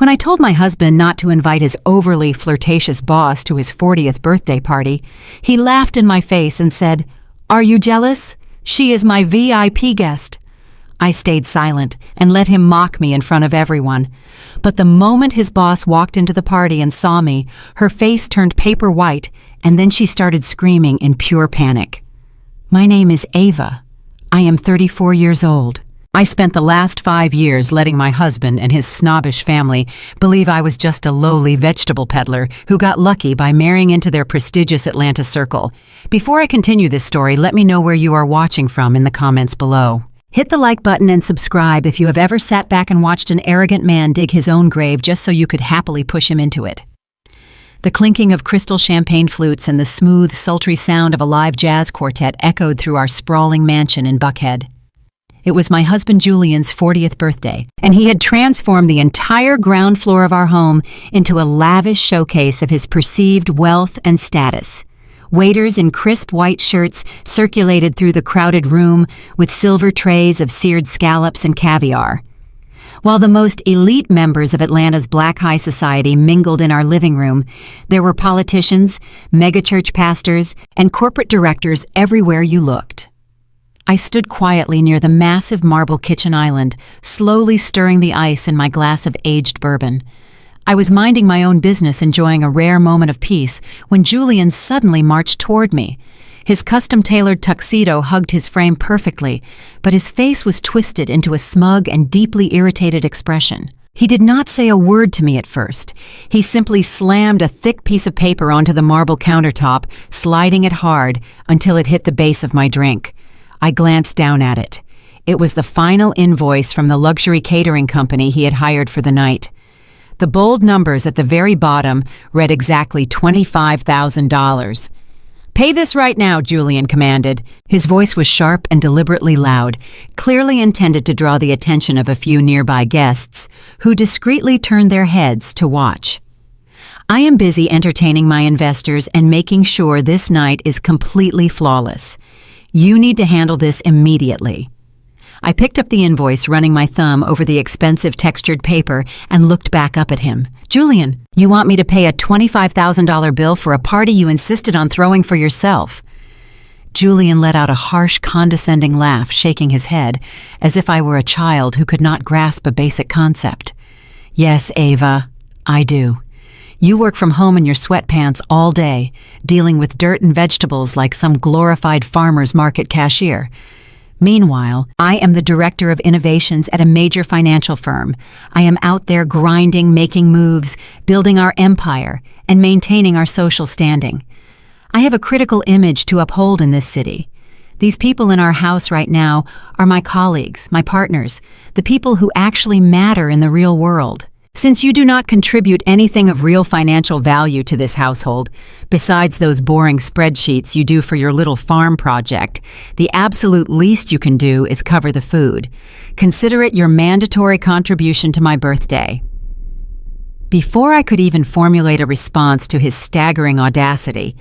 When I told my husband not to invite his overly flirtatious boss to his 40th birthday party, he laughed in my face and said, "Are you jealous? She is my VIP guest." I stayed silent and let him mock me in front of everyone. But the moment his boss walked into the party and saw me, her face turned paper white, and then she started screaming in pure panic. "My name is Ava. I am 34 years old. I spent the last 5 years letting my husband and his snobbish family believe I was just a lowly vegetable peddler who got lucky by marrying into their prestigious Atlanta circle. Before I continue this story, let me know where you are watching from in the comments below. Hit the like button and subscribe if you have ever sat back and watched an arrogant man dig his own grave just so you could happily push him into it. The clinking of crystal champagne flutes and the smooth, sultry sound of a live jazz quartet echoed through our sprawling mansion in Buckhead. It was my husband Julian's 40th birthday, and he had transformed the entire ground floor of our home into a lavish showcase of his perceived wealth and status. Waiters in crisp white shirts circulated through the crowded room with silver trays of seared scallops and caviar. While the most elite members of Atlanta's Black High Society mingled in our living room, there were politicians, megachurch pastors, and corporate directors everywhere you looked. I stood quietly near the massive marble kitchen island, slowly stirring the ice in my glass of aged bourbon. I was minding my own business, enjoying a rare moment of peace, when Julian suddenly marched toward me. His custom-tailored tuxedo hugged his frame perfectly, but his face was twisted into a smug and deeply irritated expression. He did not say a word to me at first. He simply slammed a thick piece of paper onto the marble countertop, sliding it hard until it hit the base of my drink. I glanced down at it. It was the final invoice from the luxury catering company he had hired for the night. The bold numbers at the very bottom read exactly $25,000. "Pay this right now," Julian commanded. His voice was sharp and deliberately loud, clearly intended to draw the attention of a few nearby guests, who discreetly turned their heads to watch. I am busy entertaining my investors and making sure this night is completely flawless. You need to handle this immediately. I picked up the invoice, running my thumb over the expensive textured paper, and looked back up at him. "Julian, you want me to pay a $25,000 bill for a party you insisted on throwing for yourself?" Julian let out a harsh, condescending laugh, shaking his head, as if I were a child who could not grasp a basic concept. "Yes, Ava, I do. You work from home in your sweatpants all day, dealing with dirt and vegetables like some glorified farmer's market cashier. Meanwhile, I am the director of innovations at a major financial firm. I am out there grinding, making moves, building our empire, and maintaining our social standing. I have a critical image to uphold in this city. These people in our house right now are my colleagues, my partners, the people who actually matter in the real world. Since you do not contribute anything of real financial value to this household, besides those boring spreadsheets you do for your little farm project, the absolute least you can do is cover the food. Consider it your mandatory contribution to my birthday." Before I could even formulate a response to his staggering audacity,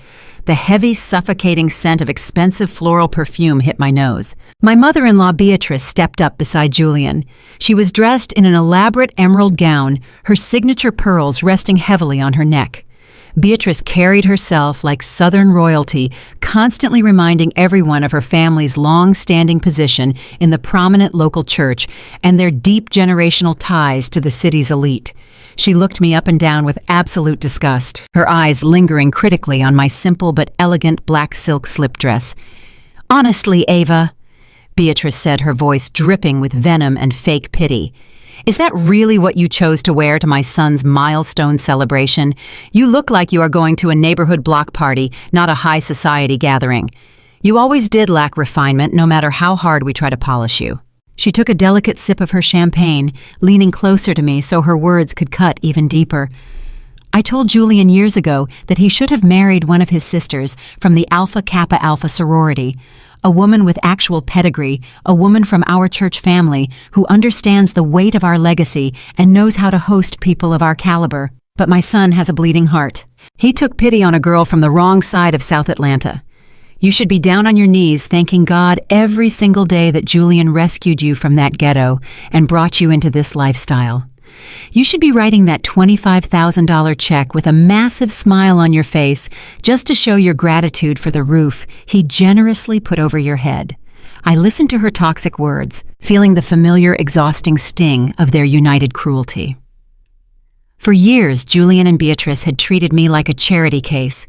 the heavy, suffocating scent of expensive floral perfume hit my nose. My mother-in-law Beatrice stepped up beside Julian. She was dressed in an elaborate emerald gown, her signature pearls resting heavily on her neck. Beatrice carried herself like Southern royalty, constantly reminding everyone of her family's long-standing position in the prominent local church and their deep generational ties to the city's elite. She looked me up and down with absolute disgust, her eyes lingering critically on my simple but elegant black silk slip dress. "Honestly, Ava," Beatrice said, her voice dripping with venom and fake pity, "is that really what you chose to wear to my son's milestone celebration? You look like you are going to a neighborhood block party, not a high society gathering. You always did lack refinement, no matter how hard we try to polish you." She took a delicate sip of her champagne, leaning closer to me so her words could cut even deeper. "I told Julian years ago that he should have married one of his sisters from the Alpha Kappa Alpha sorority, a woman with actual pedigree, a woman from our church family who understands the weight of our legacy and knows how to host people of our caliber. But my son has a bleeding heart. He took pity on a girl from the wrong side of South Atlanta. You should be down on your knees thanking God every single day that Julian rescued you from that ghetto and brought you into this lifestyle. You should be writing that $25,000 check with a massive smile on your face just to show your gratitude for the roof he generously put over your head. I listened to her toxic words, feeling the familiar, exhausting sting of their united cruelty. For years, Julian and Beatrice had treated me like a charity case.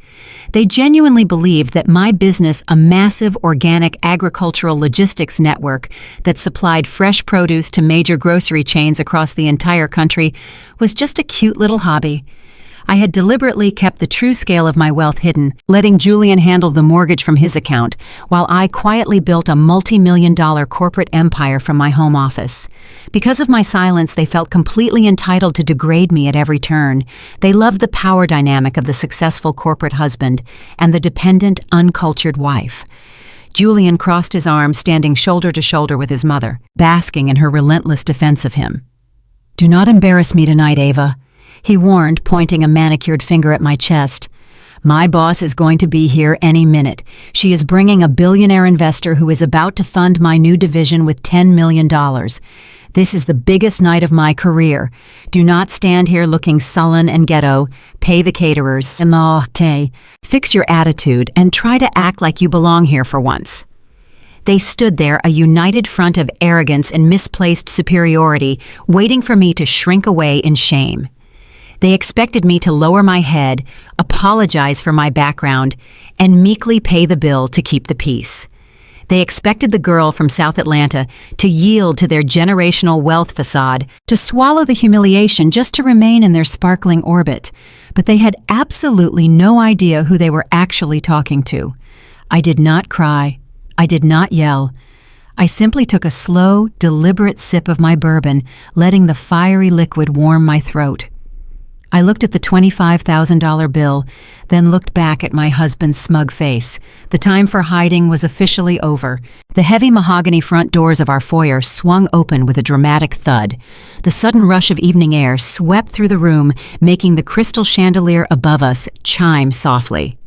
They genuinely believed that my business, a massive organic agricultural logistics network that supplied fresh produce to major grocery chains across the entire country, was just a cute little hobby. I had deliberately kept the true scale of my wealth hidden, letting Julian handle the mortgage from his account, while I quietly built a multi-million-dollar corporate empire from my home office. Because of my silence, they felt completely entitled to degrade me at every turn. They loved the power dynamic of the successful corporate husband and the dependent, uncultured wife. Julian crossed his arms, standing shoulder to shoulder with his mother, basking in her relentless defense of him. "Do not embarrass me tonight, Ava," he warned, pointing a manicured finger at my chest. "My boss is going to be here any minute. She is bringing a billionaire investor who is about to fund my new division with $10 million. This is the biggest night of my career. Do not stand here looking sullen and ghetto. Pay the caterers. Fix your attitude and try to act like you belong here for once." They stood there, a united front of arrogance and misplaced superiority, waiting for me to shrink away in shame. They expected me to lower my head, apologize for my background, and meekly pay the bill to keep the peace. They expected the girl from South Atlanta to yield to their generational wealth facade, to swallow the humiliation just to remain in their sparkling orbit. But they had absolutely no idea who they were actually talking to. I did not cry. I did not yell. I simply took a slow, deliberate sip of my bourbon, letting the fiery liquid warm my throat. I looked at the $25,000 bill, then looked back at my husband's smug face. The time for hiding was officially over. The heavy mahogany front doors of our foyer swung open with a dramatic thud. The sudden rush of evening air swept through the room, making the crystal chandelier above us chime softly.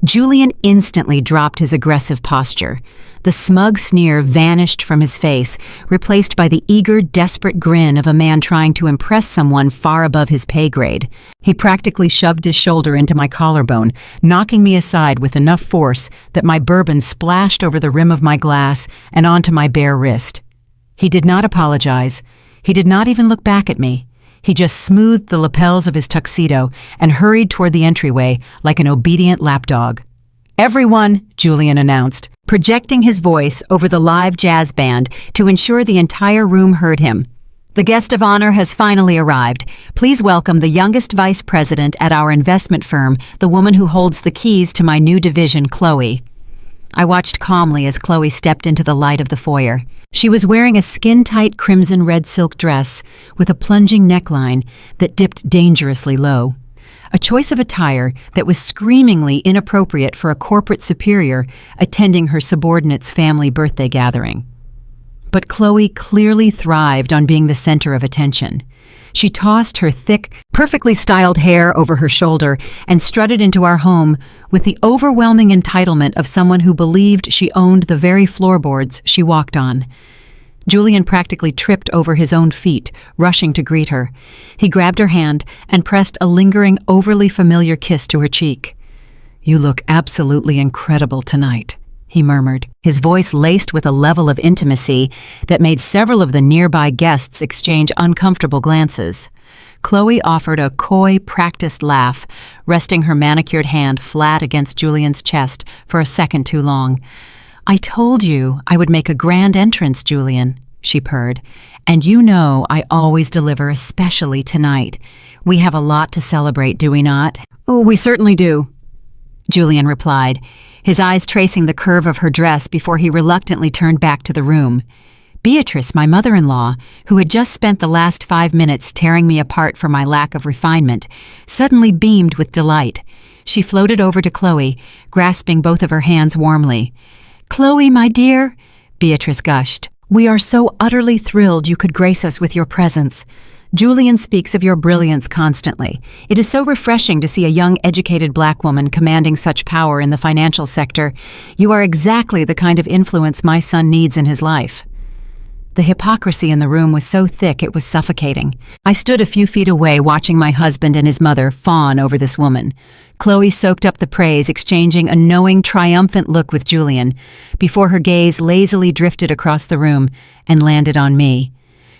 Julian instantly dropped his aggressive posture. The smug sneer vanished from his face, replaced by the eager, desperate grin of a man trying to impress someone far above his pay grade. He practically shoved his shoulder into my collarbone, knocking me aside with enough force that my bourbon splashed over the rim of my glass and onto my bare wrist. He did not apologize. He did not even look back at me. He just smoothed the lapels of his tuxedo and hurried toward the entryway like an obedient lapdog. "Everyone," Julian announced, projecting his voice over the live jazz band to ensure the entire room heard him. "The guest of honor has finally arrived. Please welcome the youngest vice president at our investment firm, the woman who holds the keys to my new division, Chloe." I watched calmly as Chloe stepped into the light of the foyer. She was wearing a skin-tight crimson red silk dress with a plunging neckline that dipped dangerously low. A choice of attire that was screamingly inappropriate for a corporate superior attending her subordinate's family birthday gathering. But Chloe clearly thrived on being the center of attention. She tossed her thick, perfectly styled hair over her shoulder and strutted into our home with the overwhelming entitlement of someone who believed she owned the very floorboards she walked on. Julian practically tripped over his own feet, rushing to greet her. He grabbed her hand and pressed a lingering, overly familiar kiss to her cheek. "You look absolutely incredible tonight," he murmured, his voice laced with a level of intimacy that made several of the nearby guests exchange uncomfortable glances. Chloe offered a coy, practiced laugh, resting her manicured hand flat against Julian's chest for a second too long. "I told you I would make a grand entrance, Julian," she purred, "and you know I always deliver, especially tonight. We have a lot to celebrate, do we not?" "Oh, we certainly do," Julian replied, his eyes tracing the curve of her dress before he reluctantly turned back to the room. Beatrice, my mother-in-law, who had just spent the last 5 minutes tearing me apart for my lack of refinement, suddenly beamed with delight. She floated over to Chloe, grasping both of her hands warmly. "Chloe, my dear," Beatrice gushed, "we are so utterly thrilled you could grace us with your presence. Julian speaks of your brilliance constantly. It is so refreshing to see a young, educated black woman commanding such power in the financial sector. You are exactly the kind of influence my son needs in his life." The hypocrisy in the room was so thick it was suffocating. I stood a few feet away watching my husband and his mother fawn over this woman. Chloe soaked up the praise, exchanging a knowing, triumphant look with Julian, before her gaze lazily drifted across the room and landed on me.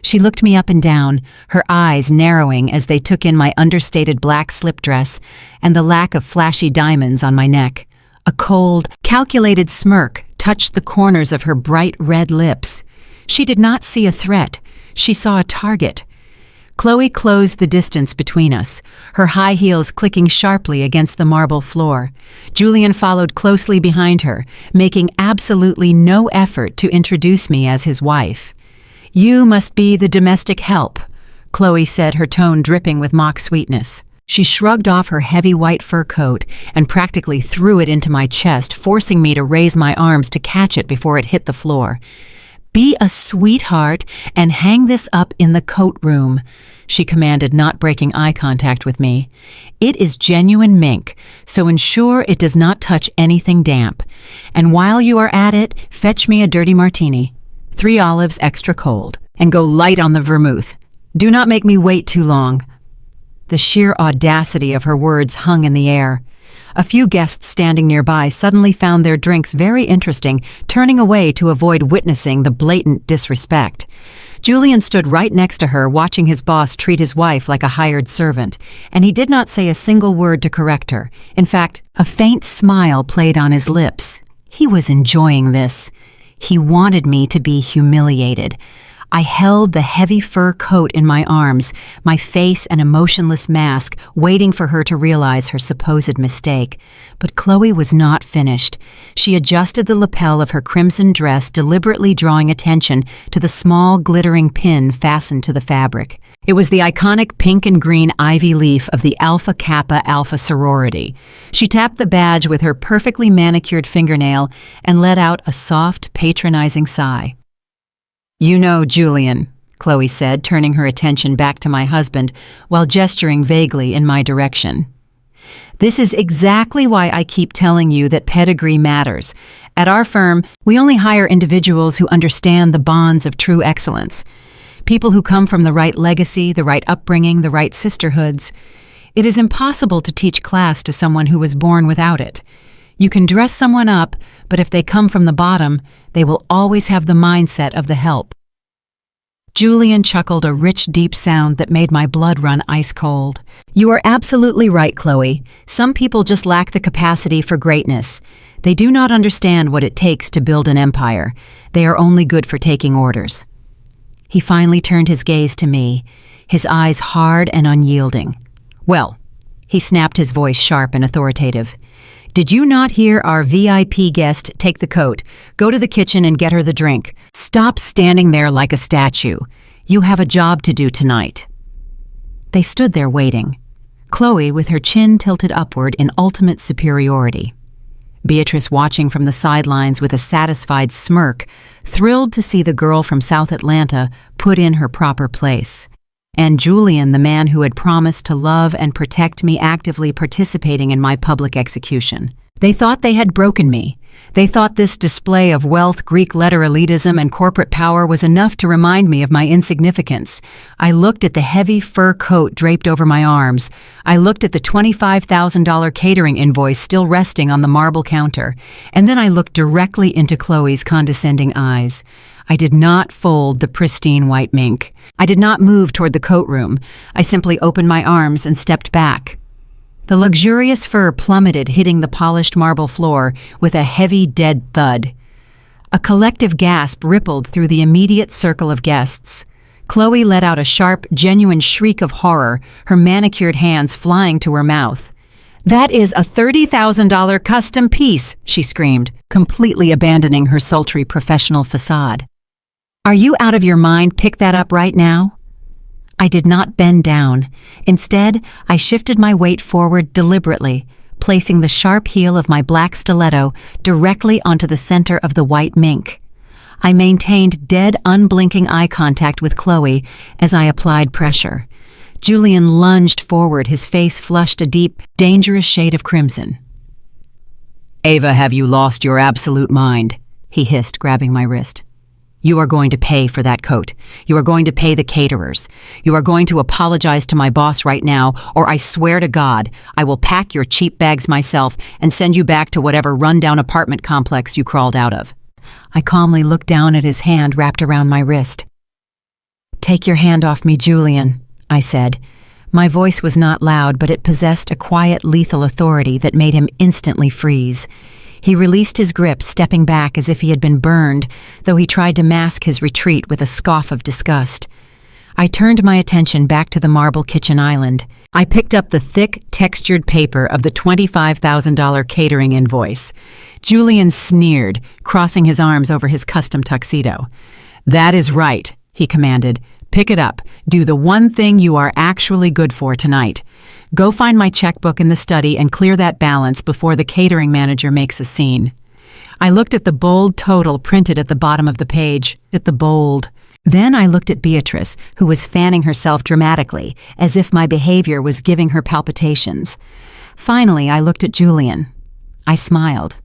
She looked me up and down, her eyes narrowing as they took in my understated black slip dress and the lack of flashy diamonds on my neck. A cold, calculated smirk touched the corners of her bright red lips. She did not see a threat. She saw a target. Chloe closed the distance between us, her high heels clicking sharply against the marble floor. Julian followed closely behind her, making absolutely no effort to introduce me as his wife. "You must be the domestic help," Chloe said, her tone dripping with mock sweetness. She shrugged off her heavy white fur coat and practically threw it into my chest, forcing me to raise my arms to catch it before it hit the floor. "Be a sweetheart and hang this up in the coat room," she commanded, not breaking eye contact with me. "It is genuine mink, so ensure it does not touch anything damp. And while you are at it, fetch me a dirty martini, 3 olives extra cold, and go light on the vermouth. Do not make me wait too long." The sheer audacity of her words hung in the air. A few guests standing nearby suddenly found their drinks very interesting, turning away to avoid witnessing the blatant disrespect. Julian stood right next to her, watching his boss treat his wife like a hired servant, and he did not say a single word to correct her. In fact, a faint smile played on his lips. He was enjoying this. He wanted me to be humiliated. I held the heavy fur coat in my arms, my face an emotionless mask, waiting for her to realize her supposed mistake. But Chloe was not finished. She adjusted the lapel of her crimson dress, deliberately drawing attention to the small, glittering pin fastened to the fabric. It was the iconic pink and green ivy leaf of the Alpha Kappa Alpha sorority. She tapped the badge with her perfectly manicured fingernail and let out a soft, patronizing sigh. "You know, Julian," Chloe said, turning her attention back to my husband while gesturing vaguely in my direction. "This is exactly why I keep telling you that pedigree matters. At our firm, we only hire individuals who understand the bonds of true excellence. People who come from the right legacy, the right upbringing, the right sisterhoods. It is impossible to teach class to someone who was born without it. You can dress someone up, but if they come from the bottom, they will always have the mindset of the help." Julian chuckled a rich, deep sound that made my blood run ice cold. "You are absolutely right, Chloe. Some people just lack the capacity for greatness. They do not understand what it takes to build an empire. They are only good for taking orders." He finally turned his gaze to me, his eyes hard and unyielding. "Well," he snapped, his voice sharp and authoritative. "Did you not hear our VIP guest take the coat? Go to the kitchen and get her the drink. Stop standing there like a statue. You have a job to do tonight." They stood there waiting, Chloe with her chin tilted upward in ultimate superiority. Beatrice watching from the sidelines with a satisfied smirk, thrilled to see the girl from South Atlanta put in her proper place. And Julian, the man who had promised to love and protect me, actively participating in my public execution. They thought they had broken me. They thought this display of wealth, Greek letter elitism, and corporate power was enough to remind me of my insignificance. I looked at the heavy fur coat draped over my arms. I looked at the $25,000 catering invoice still resting on the marble counter. And then I looked directly into Chloe's condescending eyes. I did not fold the pristine white mink. I did not move toward the coat room. I simply opened my arms and stepped back. The luxurious fur plummeted, hitting the polished marble floor with a heavy, dead thud. A collective gasp rippled through the immediate circle of guests. Chloe let out a sharp, genuine shriek of horror, her manicured hands flying to her mouth. "That is a $30,000 custom piece," she screamed, completely abandoning her sultry professional facade. "Are you out of your mind? Pick that up right now." I did not bend down. Instead, I shifted my weight forward deliberately, placing the sharp heel of my black stiletto directly onto the center of the white mink. I maintained dead, unblinking eye contact with Chloe as I applied pressure. Julian lunged forward, his face flushed a deep, dangerous shade of crimson. "Ava, have you lost your absolute mind?" he hissed, grabbing my wrist. You are going to pay for that coat. You are going to pay the caterers. You are going to apologize to my boss right now, or I swear to God, I will pack your cheap bags myself and send you back to whatever rundown apartment complex you crawled out of." I calmly looked down at his hand wrapped around my wrist. "Take your hand off me, Julian," I said. My voice was not loud, but it possessed a quiet, lethal authority that made him instantly freeze. He released his grip, stepping back as if he had been burned, though he tried to mask his retreat with a scoff of disgust. I turned my attention back to the marble kitchen island. I picked up the thick, textured paper of the $25,000 catering invoice. Julian sneered, crossing his arms over his custom tuxedo. "That is right," he commanded. "Pick it up. Do the one thing you are actually good for tonight. Go find my checkbook in the study and clear that balance before the catering manager makes a scene." I looked at the bold total printed at the bottom of the page, Then I looked at Beatrice, who was fanning herself dramatically, as if my behavior was giving her palpitations. Finally, I looked at Julian. I smiled.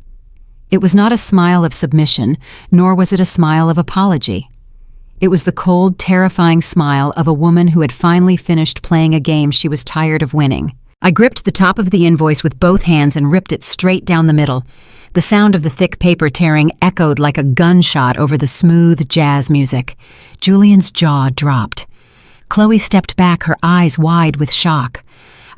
It was not a smile of submission, nor was it a smile of apology. It was the cold, terrifying smile of a woman who had finally finished playing a game she was tired of winning. I gripped the top of the invoice with both hands and ripped it straight down the middle. The sound of the thick paper tearing echoed like a gunshot over the smooth jazz music. Julian's jaw dropped. Chloe stepped back, her eyes wide with shock.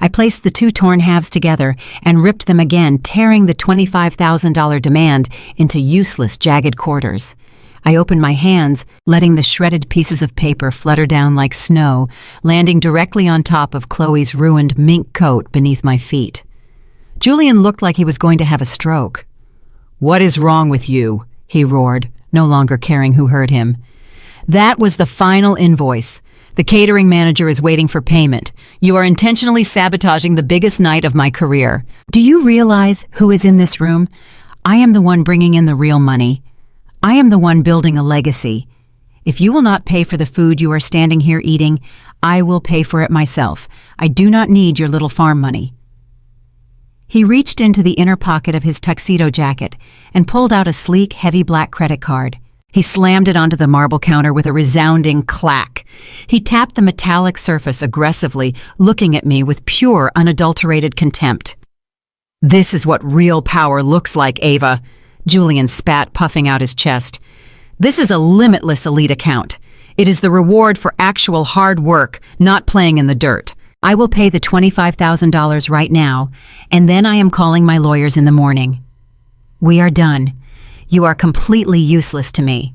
I placed the two torn halves together and ripped them again, tearing the $25,000 demand into useless, jagged quarters. I opened my hands, letting the shredded pieces of paper flutter down like snow, landing directly on top of Chloe's ruined mink coat beneath my feet. Julian looked like he was going to have a stroke. "What is wrong with you?" he roared, no longer caring who heard him. "That was the final invoice. The catering manager is waiting for payment. You are intentionally sabotaging the biggest night of my career. Do you realize who is in this room? I am the one bringing in the real money. I am the one building a legacy. If you will not pay for the food you are standing here eating, I will pay for it myself. I do not need your little farm money." He reached into the inner pocket of his tuxedo jacket and pulled out a sleek, heavy black credit card. He slammed it onto the marble counter with a resounding clack. He tapped the metallic surface aggressively, looking at me with pure, unadulterated contempt. "This is what real power looks like, Ava," Julian spat, puffing out his chest. "This is a limitless elite account. It is the reward for actual hard work, not playing in the dirt. I will pay the $25,000 right now, and then I am calling my lawyers in the morning. We are done. You are completely useless to me."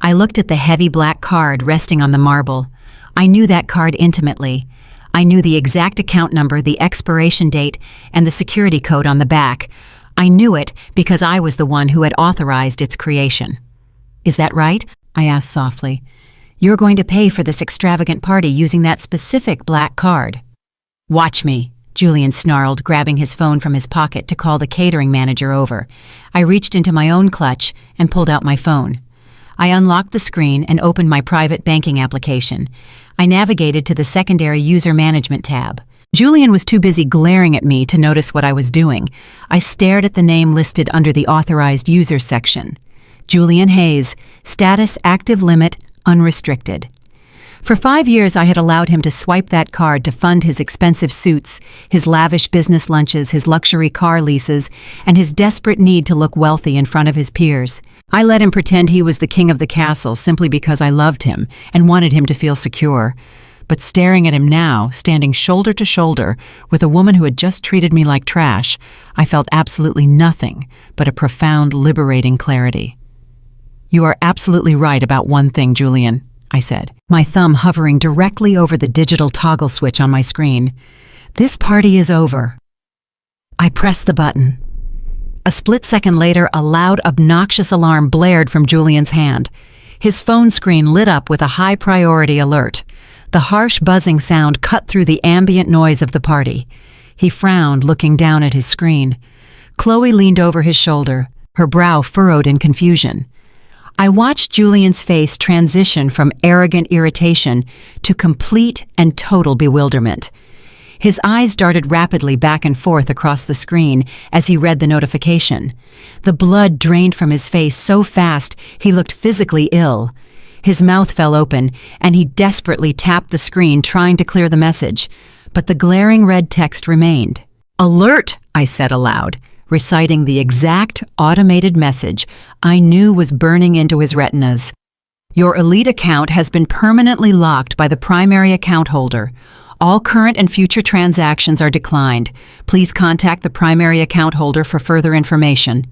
I looked at the heavy black card resting on the marble. I knew that card intimately. I knew the exact account number, the expiration date, and the security code on the back. I knew it because I was the one who had authorized its creation. "Is that right?" I asked softly. "You're going to pay for this extravagant party using that specific black card." "Watch me," Julian snarled, grabbing his phone from his pocket to call the catering manager over. I reached into my own clutch and pulled out my phone. I unlocked the screen and opened my private banking application. I navigated to the secondary user management tab. Julian was too busy glaring at me to notice what I was doing. I stared at the name listed under the authorized user section. Julian Hayes, status active limit, unrestricted. For 5 years, I had allowed him to swipe that card to fund his expensive suits, his lavish business lunches, his luxury car leases, and his desperate need to look wealthy in front of his peers. I let him pretend he was the king of the castle simply because I loved him and wanted him to feel secure. But staring at him now, standing shoulder to shoulder with a woman who had just treated me like trash, I felt absolutely nothing but a profound, liberating clarity. "You are absolutely right about one thing, Julian," I said, my thumb hovering directly over the digital toggle switch on my screen. "This party is over." I pressed the button. A split second later, a loud, obnoxious alarm blared from Julian's hand. His phone screen lit up with a high-priority alert. The harsh buzzing sound cut through the ambient noise of the party. He frowned, looking down at his screen. Chloe leaned over his shoulder, her brow furrowed in confusion. I watched Julian's face transition from arrogant irritation to complete and total bewilderment. His eyes darted rapidly back and forth across the screen as he read the notification. The blood drained from his face so fast he looked physically ill. His mouth fell open, and he desperately tapped the screen trying to clear the message. But the glaring red text remained. "Alert!" I said aloud, reciting the exact automated message I knew was burning into his retinas. "Your Elite account has been permanently locked by the primary account holder. All current and future transactions are declined. Please contact the primary account holder for further information."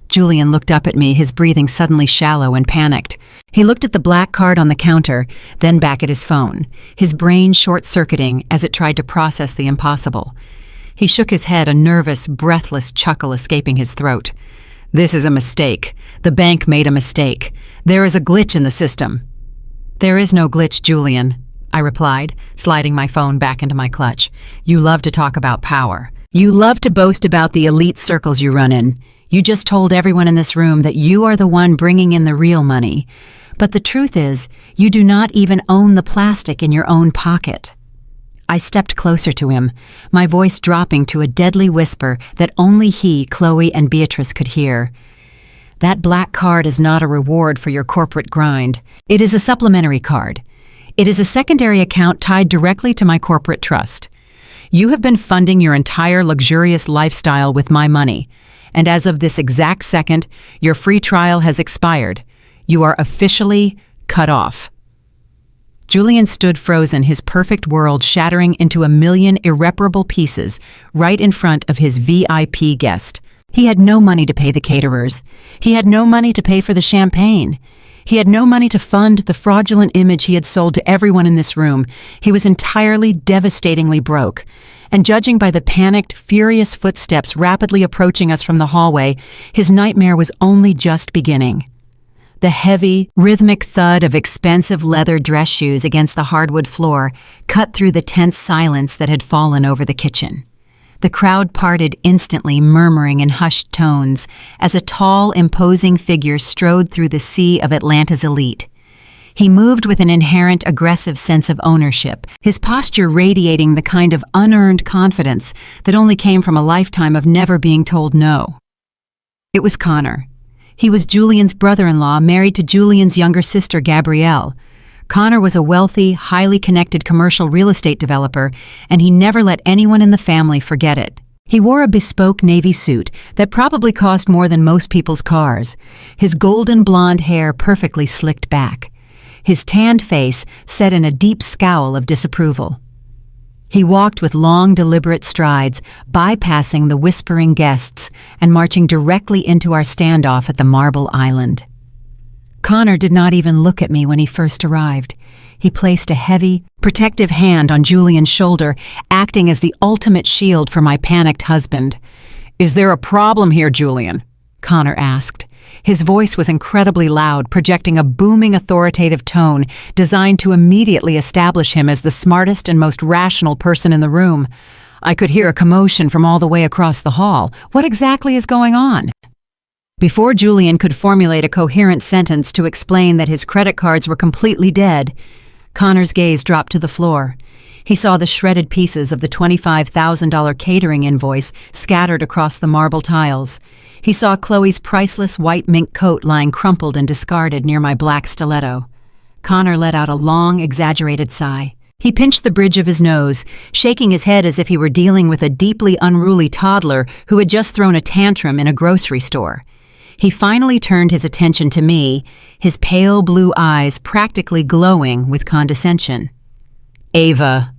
Julian looked up at me, his breathing suddenly shallow and panicked. He looked at the black card on the counter, then back at his phone, his brain short-circuiting as it tried to process the impossible. He shook his head, a nervous, breathless chuckle escaping his throat. "This is a mistake. The bank made a mistake. There is a glitch in the system." "There is no glitch, Julian," I replied, sliding my phone back into my clutch. "You love to talk about power. You love to boast about the elite circles you run in. You just told everyone in this room that you are the one bringing in the real money. But the truth is, you do not even own the plastic in your own pocket." I stepped closer to him, my voice dropping to a deadly whisper that only he, Chloe, and Beatrice could hear. "That black card is not a reward for your corporate grind. It is a supplementary card. It is a secondary account tied directly to my corporate trust. You have been funding your entire luxurious lifestyle with my money, and as of this exact second, your free trial has expired. You are officially cut off." Julian stood frozen, his perfect world shattering into a million irreparable pieces right in front of his VIP guest. He had no money to pay the caterers. He had no money to pay for the champagne. He had no money to fund the fraudulent image he had sold to everyone in this room. He was entirely, devastatingly broke. And judging by the panicked, furious footsteps rapidly approaching us from the hallway, his nightmare was only just beginning. The heavy, rhythmic thud of expensive leather dress shoes against the hardwood floor cut through the tense silence that had fallen over the kitchen. The crowd parted instantly, murmuring in hushed tones, as a tall, imposing figure strode through the sea of Atlanta's elite. He moved with an inherent aggressive sense of ownership, his posture radiating the kind of unearned confidence that only came from a lifetime of never being told no. It was Connor. He was Julian's brother-in-law, married to Julian's younger sister, Gabrielle. Connor was a wealthy, highly connected commercial real estate developer, and he never let anyone in the family forget it. He wore a bespoke navy suit that probably cost more than most people's cars, his golden blonde hair perfectly slicked back, his tanned face set in a deep scowl of disapproval. He walked with long, deliberate strides, bypassing the whispering guests and marching directly into our standoff at the Marble Island. Connor did not even look at me when he first arrived. He placed a heavy, protective hand on Julian's shoulder, acting as the ultimate shield for my panicked husband. "Is there a problem here, Julian?" Connor asked. His voice was incredibly loud, projecting a booming authoritative tone designed to immediately establish him as the smartest and most rational person in the room. I could hear a commotion from all the way across the hall. What exactly is going on? Before Julian could formulate a coherent sentence to explain that his credit cards were completely dead, Connor's gaze dropped to the floor. He saw the shredded pieces of the $25,000 catering invoice scattered across the marble tiles. He saw Chloe's priceless white mink coat lying crumpled and discarded near my black stiletto. Connor let out a long, exaggerated sigh. He pinched the bridge of his nose, shaking his head as if he were dealing with a deeply unruly toddler who had just thrown a tantrum in a grocery store. He finally turned his attention to me, his pale blue eyes practically glowing with condescension. "Ava,"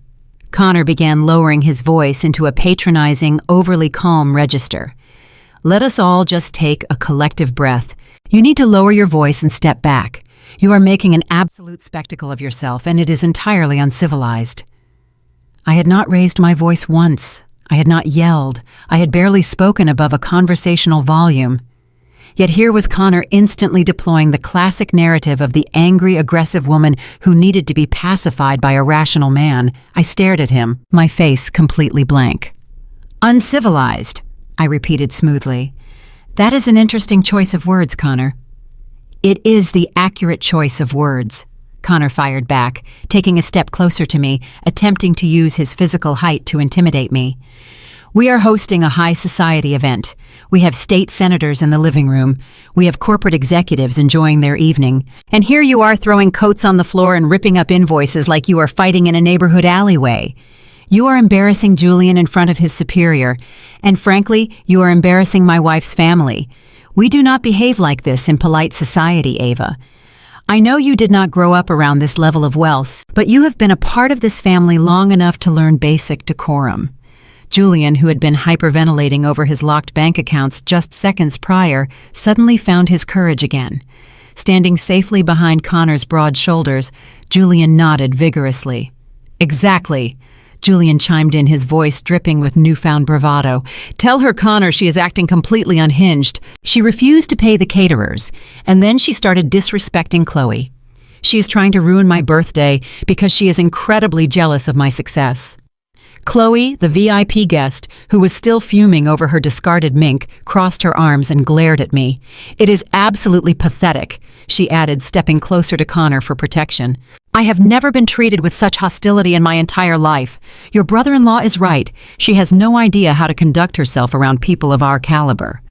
Connor began lowering his voice into a patronizing, overly calm register. "Let us all just take a collective breath. You need to lower your voice and step back. You are making an absolute spectacle of yourself, and it is entirely uncivilized." I had not raised my voice once. I had not yelled. I had barely spoken above a conversational volume. Yet here was Connor instantly deploying the classic narrative of the angry, aggressive woman who needed to be pacified by a rational man. I stared at him, my face completely blank. "Uncivilized," I repeated smoothly. "That is an interesting choice of words, Connor." "It is the accurate choice of words," Connor fired back, taking a step closer to me, attempting to use his physical height to intimidate me. We are hosting a high society event. We have state senators in the living room. We have corporate executives enjoying their evening. And here you are throwing coats on the floor and ripping up invoices like you are fighting in a neighborhood alleyway. You are embarrassing Julian in front of his superior. And frankly, you are embarrassing my wife's family. We do not behave like this in polite society, Ava. I know you did not grow up around this level of wealth, but you have been a part of this family long enough to learn basic decorum. Julian, who had been hyperventilating over his locked bank accounts just seconds prior, suddenly found his courage again. Standing safely behind Connor's broad shoulders, Julian nodded vigorously. "Exactly," Julian chimed in, his voice dripping with newfound bravado. "Tell her, Connor, she is acting completely unhinged. She refused to pay the caterers, and then she started disrespecting Chloe. She is trying to ruin my birthday because she is incredibly jealous of my success." Chloe, the VIP guest, who was still fuming over her discarded mink, crossed her arms and glared at me. "It is absolutely pathetic," she added, stepping closer to Connor for protection. "I have never been treated with such hostility in my entire life. Your brother-in-law is right. She has no idea how to conduct herself around people of our caliber."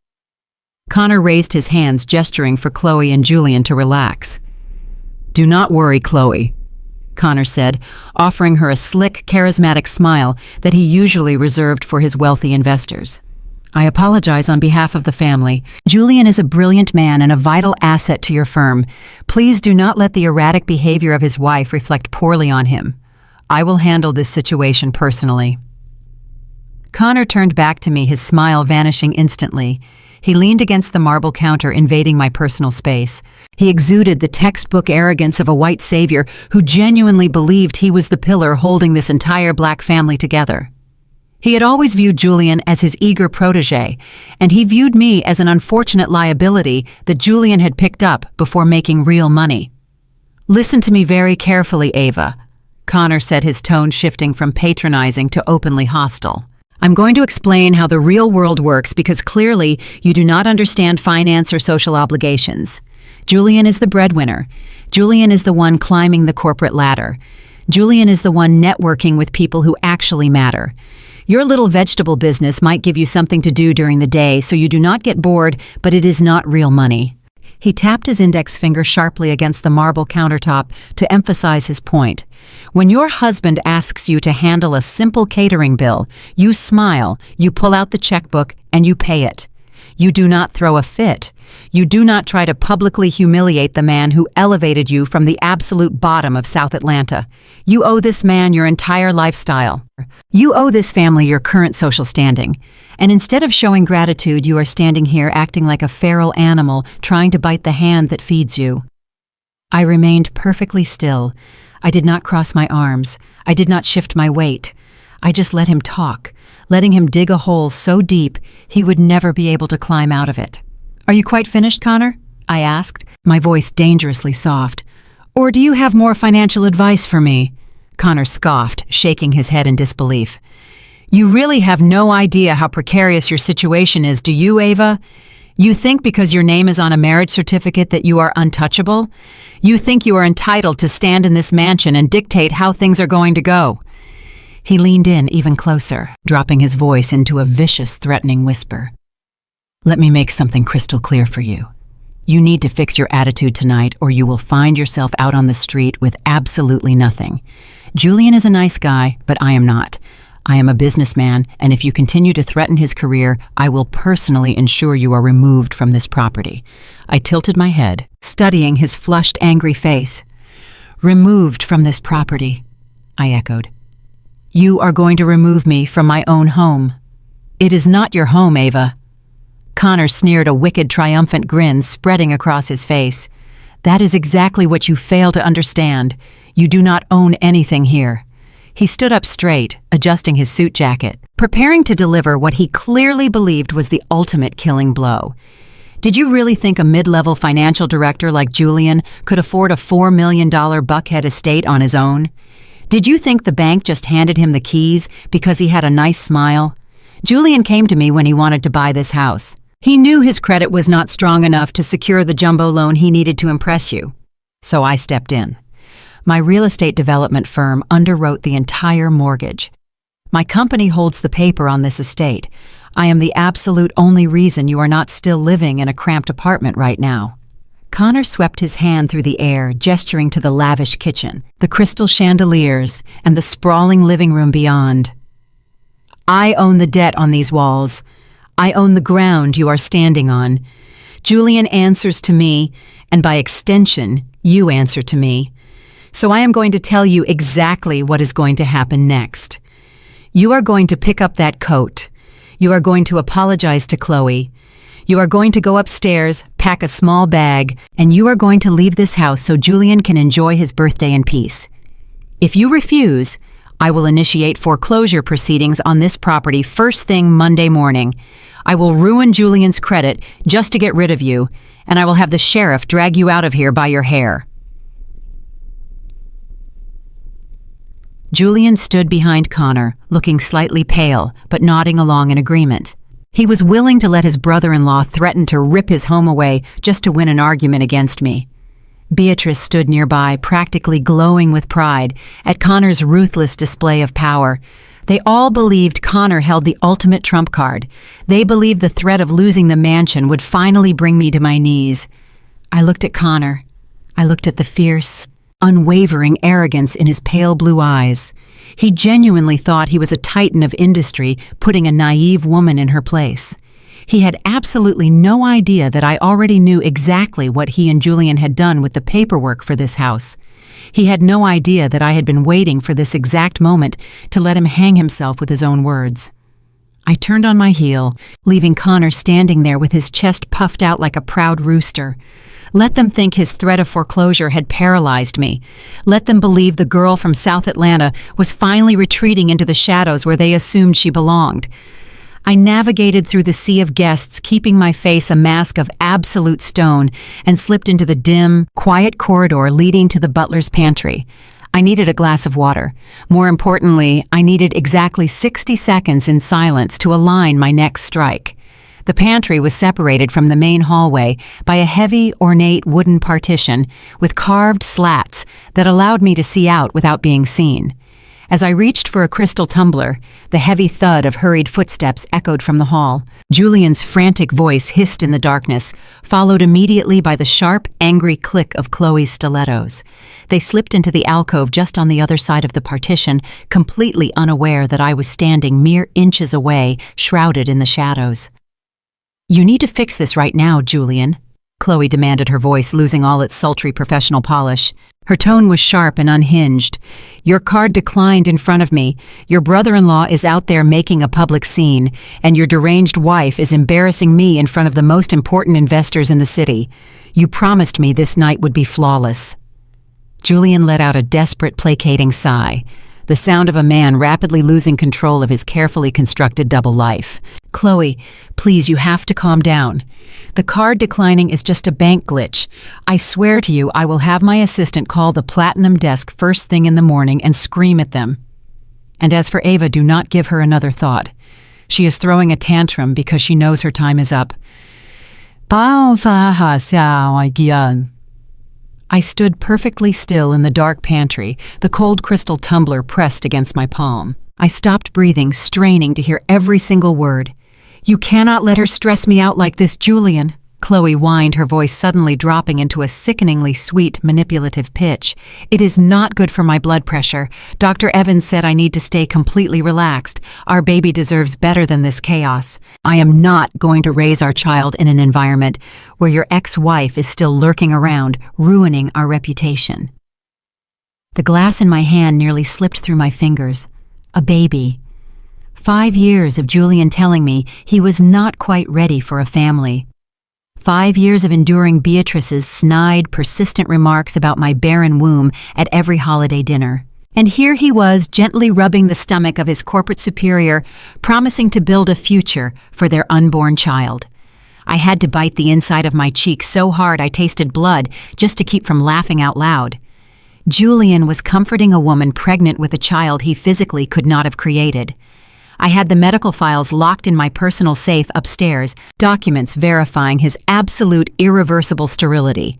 Connor raised his hands, gesturing for Chloe and Julian to relax. "Do not worry, Chloe," Connor said, offering her a slick, charismatic smile that he usually reserved for his wealthy investors. "I apologize on behalf of the family. Julian is a brilliant man and a vital asset to your firm. Please do not let the erratic behavior of his wife reflect poorly on him. I will handle this situation personally." Connor turned back to me, his smile vanishing instantly. He leaned against the marble counter, invading my personal space. He exuded the textbook arrogance of a white savior who genuinely believed he was the pillar holding this entire black family together. He had always viewed Julian as his eager protege, and he viewed me as an unfortunate liability that Julian had picked up before making real money. "Listen to me very carefully, Ava," Connor said, his tone shifting from patronizing to openly hostile. "I'm going to explain how the real world works because clearly you do not understand finance or social obligations. Julian is the breadwinner. Julian is the one climbing the corporate ladder. Julian is the one networking with people who actually matter. Your little vegetable business might give you something to do during the day so you do not get bored, but it is not real money." He tapped his index finger sharply against the marble countertop to emphasize his point. "When your husband asks you to handle a simple catering bill, you smile, you pull out the checkbook, and you pay it. You do not throw a fit. You do not try to publicly humiliate the man who elevated you from the absolute bottom of South Atlanta. You owe this man your entire lifestyle. You owe this family your current social standing. And instead of showing gratitude, you are standing here acting like a feral animal trying to bite the hand that feeds you." I remained perfectly still. I did not cross my arms. I did not shift my weight. I just let him talk, letting him dig a hole so deep he would never be able to climb out of it. "Are you quite finished, Connor?" I asked, my voice dangerously soft. "Or do you have more financial advice for me?" Connor scoffed, shaking his head in disbelief. "You really have no idea how precarious your situation is, do you, Ava? You think because your name is on a marriage certificate that you are untouchable? You think you are entitled to stand in this mansion and dictate how things are going to go?" He leaned in even closer, dropping his voice into a vicious, threatening whisper. "Let me make something crystal clear for you. You need to fix your attitude tonight or you will find yourself out on the street with absolutely nothing. Julian is a nice guy, but I am not. I am a businessman, and if you continue to threaten his career, I will personally ensure you are removed from this property." I tilted my head, studying his flushed, angry face. "Removed from this property," I echoed. "You are going to remove me from my own home." "It is not your home, Ava." Connor sneered, a wicked, triumphant grin spreading across his face. "That is exactly what you fail to understand. You do not own anything here." He stood up straight, adjusting his suit jacket, preparing to deliver what he clearly believed was the ultimate killing blow. "Did you really think a mid-level financial director like Julian could afford a $4 million Buckhead estate on his own? Did you think the bank just handed him the keys because he had a nice smile? Julian came to me when he wanted to buy this house. He knew his credit was not strong enough to secure the jumbo loan he needed to impress you. So I stepped in. My real estate development firm underwrote the entire mortgage. My company holds the paper on this estate. I am the absolute only reason you are not still living in a cramped apartment right now." Connor swept his hand through the air, gesturing to the lavish kitchen, the crystal chandeliers, and the sprawling living room beyond. "I own the debt on these walls. I own the ground you are standing on. Julian answers to me, and by extension, you answer to me. So I am going to tell you exactly what is going to happen next. You are going to pick up that coat. You are going to apologize to Chloe. You are going to go upstairs, pack a small bag, and you are going to leave this house so Julian can enjoy his birthday in peace. If you refuse, I will initiate foreclosure proceedings on this property first thing Monday morning. I will ruin Julian's credit just to get rid of you, and I will have the sheriff drag you out of here by your hair." Julian stood behind Connor, looking slightly pale, but nodding along in agreement. He was willing to let his brother-in-law threaten to rip his home away just to win an argument against me. Beatrice stood nearby, practically glowing with pride at Connor's ruthless display of power. They all believed Connor held the ultimate trump card. They believed the threat of losing the mansion would finally bring me to my knees. I looked at Connor. I looked at the fierce, unwavering arrogance in his pale blue eyes. He genuinely thought he was a titan of industry, putting a naive woman in her place. He had absolutely no idea that I already knew exactly what he and Julian had done with the paperwork for this house. He had no idea that I had been waiting for this exact moment to let him hang himself with his own words. I turned on my heel, leaving Connor standing there with his chest puffed out like a proud rooster. Let them think his threat of foreclosure had paralyzed me. Let them believe the girl from South Atlanta was finally retreating into the shadows where they assumed she belonged. I navigated through the sea of guests, keeping my face a mask of absolute stone, and slipped into the dim, quiet corridor leading to the butler's pantry. I needed a glass of water. More importantly, I needed exactly 60 seconds in silence to align my next strike. The pantry was separated from the main hallway by a heavy, ornate wooden partition with carved slats that allowed me to see out without being seen. As I reached for a crystal tumbler, the heavy thud of hurried footsteps echoed from the hall. Julian's frantic voice hissed in the darkness, followed immediately by the sharp, angry click of Chloe's stilettos. They slipped into the alcove just on the other side of the partition, completely unaware that I was standing mere inches away, shrouded in the shadows. "You need to fix this right now, Julian," Chloe demanded, her voice losing all its sultry professional polish. Her tone was sharp and unhinged. "Your card declined in front of me. Your brother-in-law is out there making a public scene, and your deranged wife is embarrassing me in front of the most important investors in the city. You promised me this night would be flawless." Julian let out a desperate, placating sigh, the sound of a man rapidly losing control of his carefully constructed double life. "Chloe, please, you have to calm down. The card declining is just a bank glitch. I swear to you I will have my assistant call the platinum desk first thing in the morning and scream at them. And as for Ava, do not give her another thought. She is throwing a tantrum because she knows her time is up." I stood perfectly still in the dark pantry, the cold crystal tumbler pressed against my palm. I stopped breathing, straining to hear every single word. "You cannot let her stress me out like this, Julian," Chloe whined, her voice suddenly dropping into a sickeningly sweet, manipulative pitch. "It is not good for my blood pressure. Dr. Evans said I need to stay completely relaxed. Our baby deserves better than this chaos. I am not going to raise our child in an environment where your ex-wife is still lurking around, ruining our reputation." The glass in my hand nearly slipped through my fingers. A baby. 5 years of Julian telling me he was not quite ready for a family. 5 years of enduring Beatrice's snide, persistent remarks about my barren womb at every holiday dinner. And here he was, gently rubbing the stomach of his corporate superior, promising to build a future for their unborn child. I had to bite the inside of my cheek so hard I tasted blood just to keep from laughing out loud. Julian was comforting a woman pregnant with a child he physically could not have created. I had the medical files locked in my personal safe upstairs, documents verifying his absolute irreversible sterility.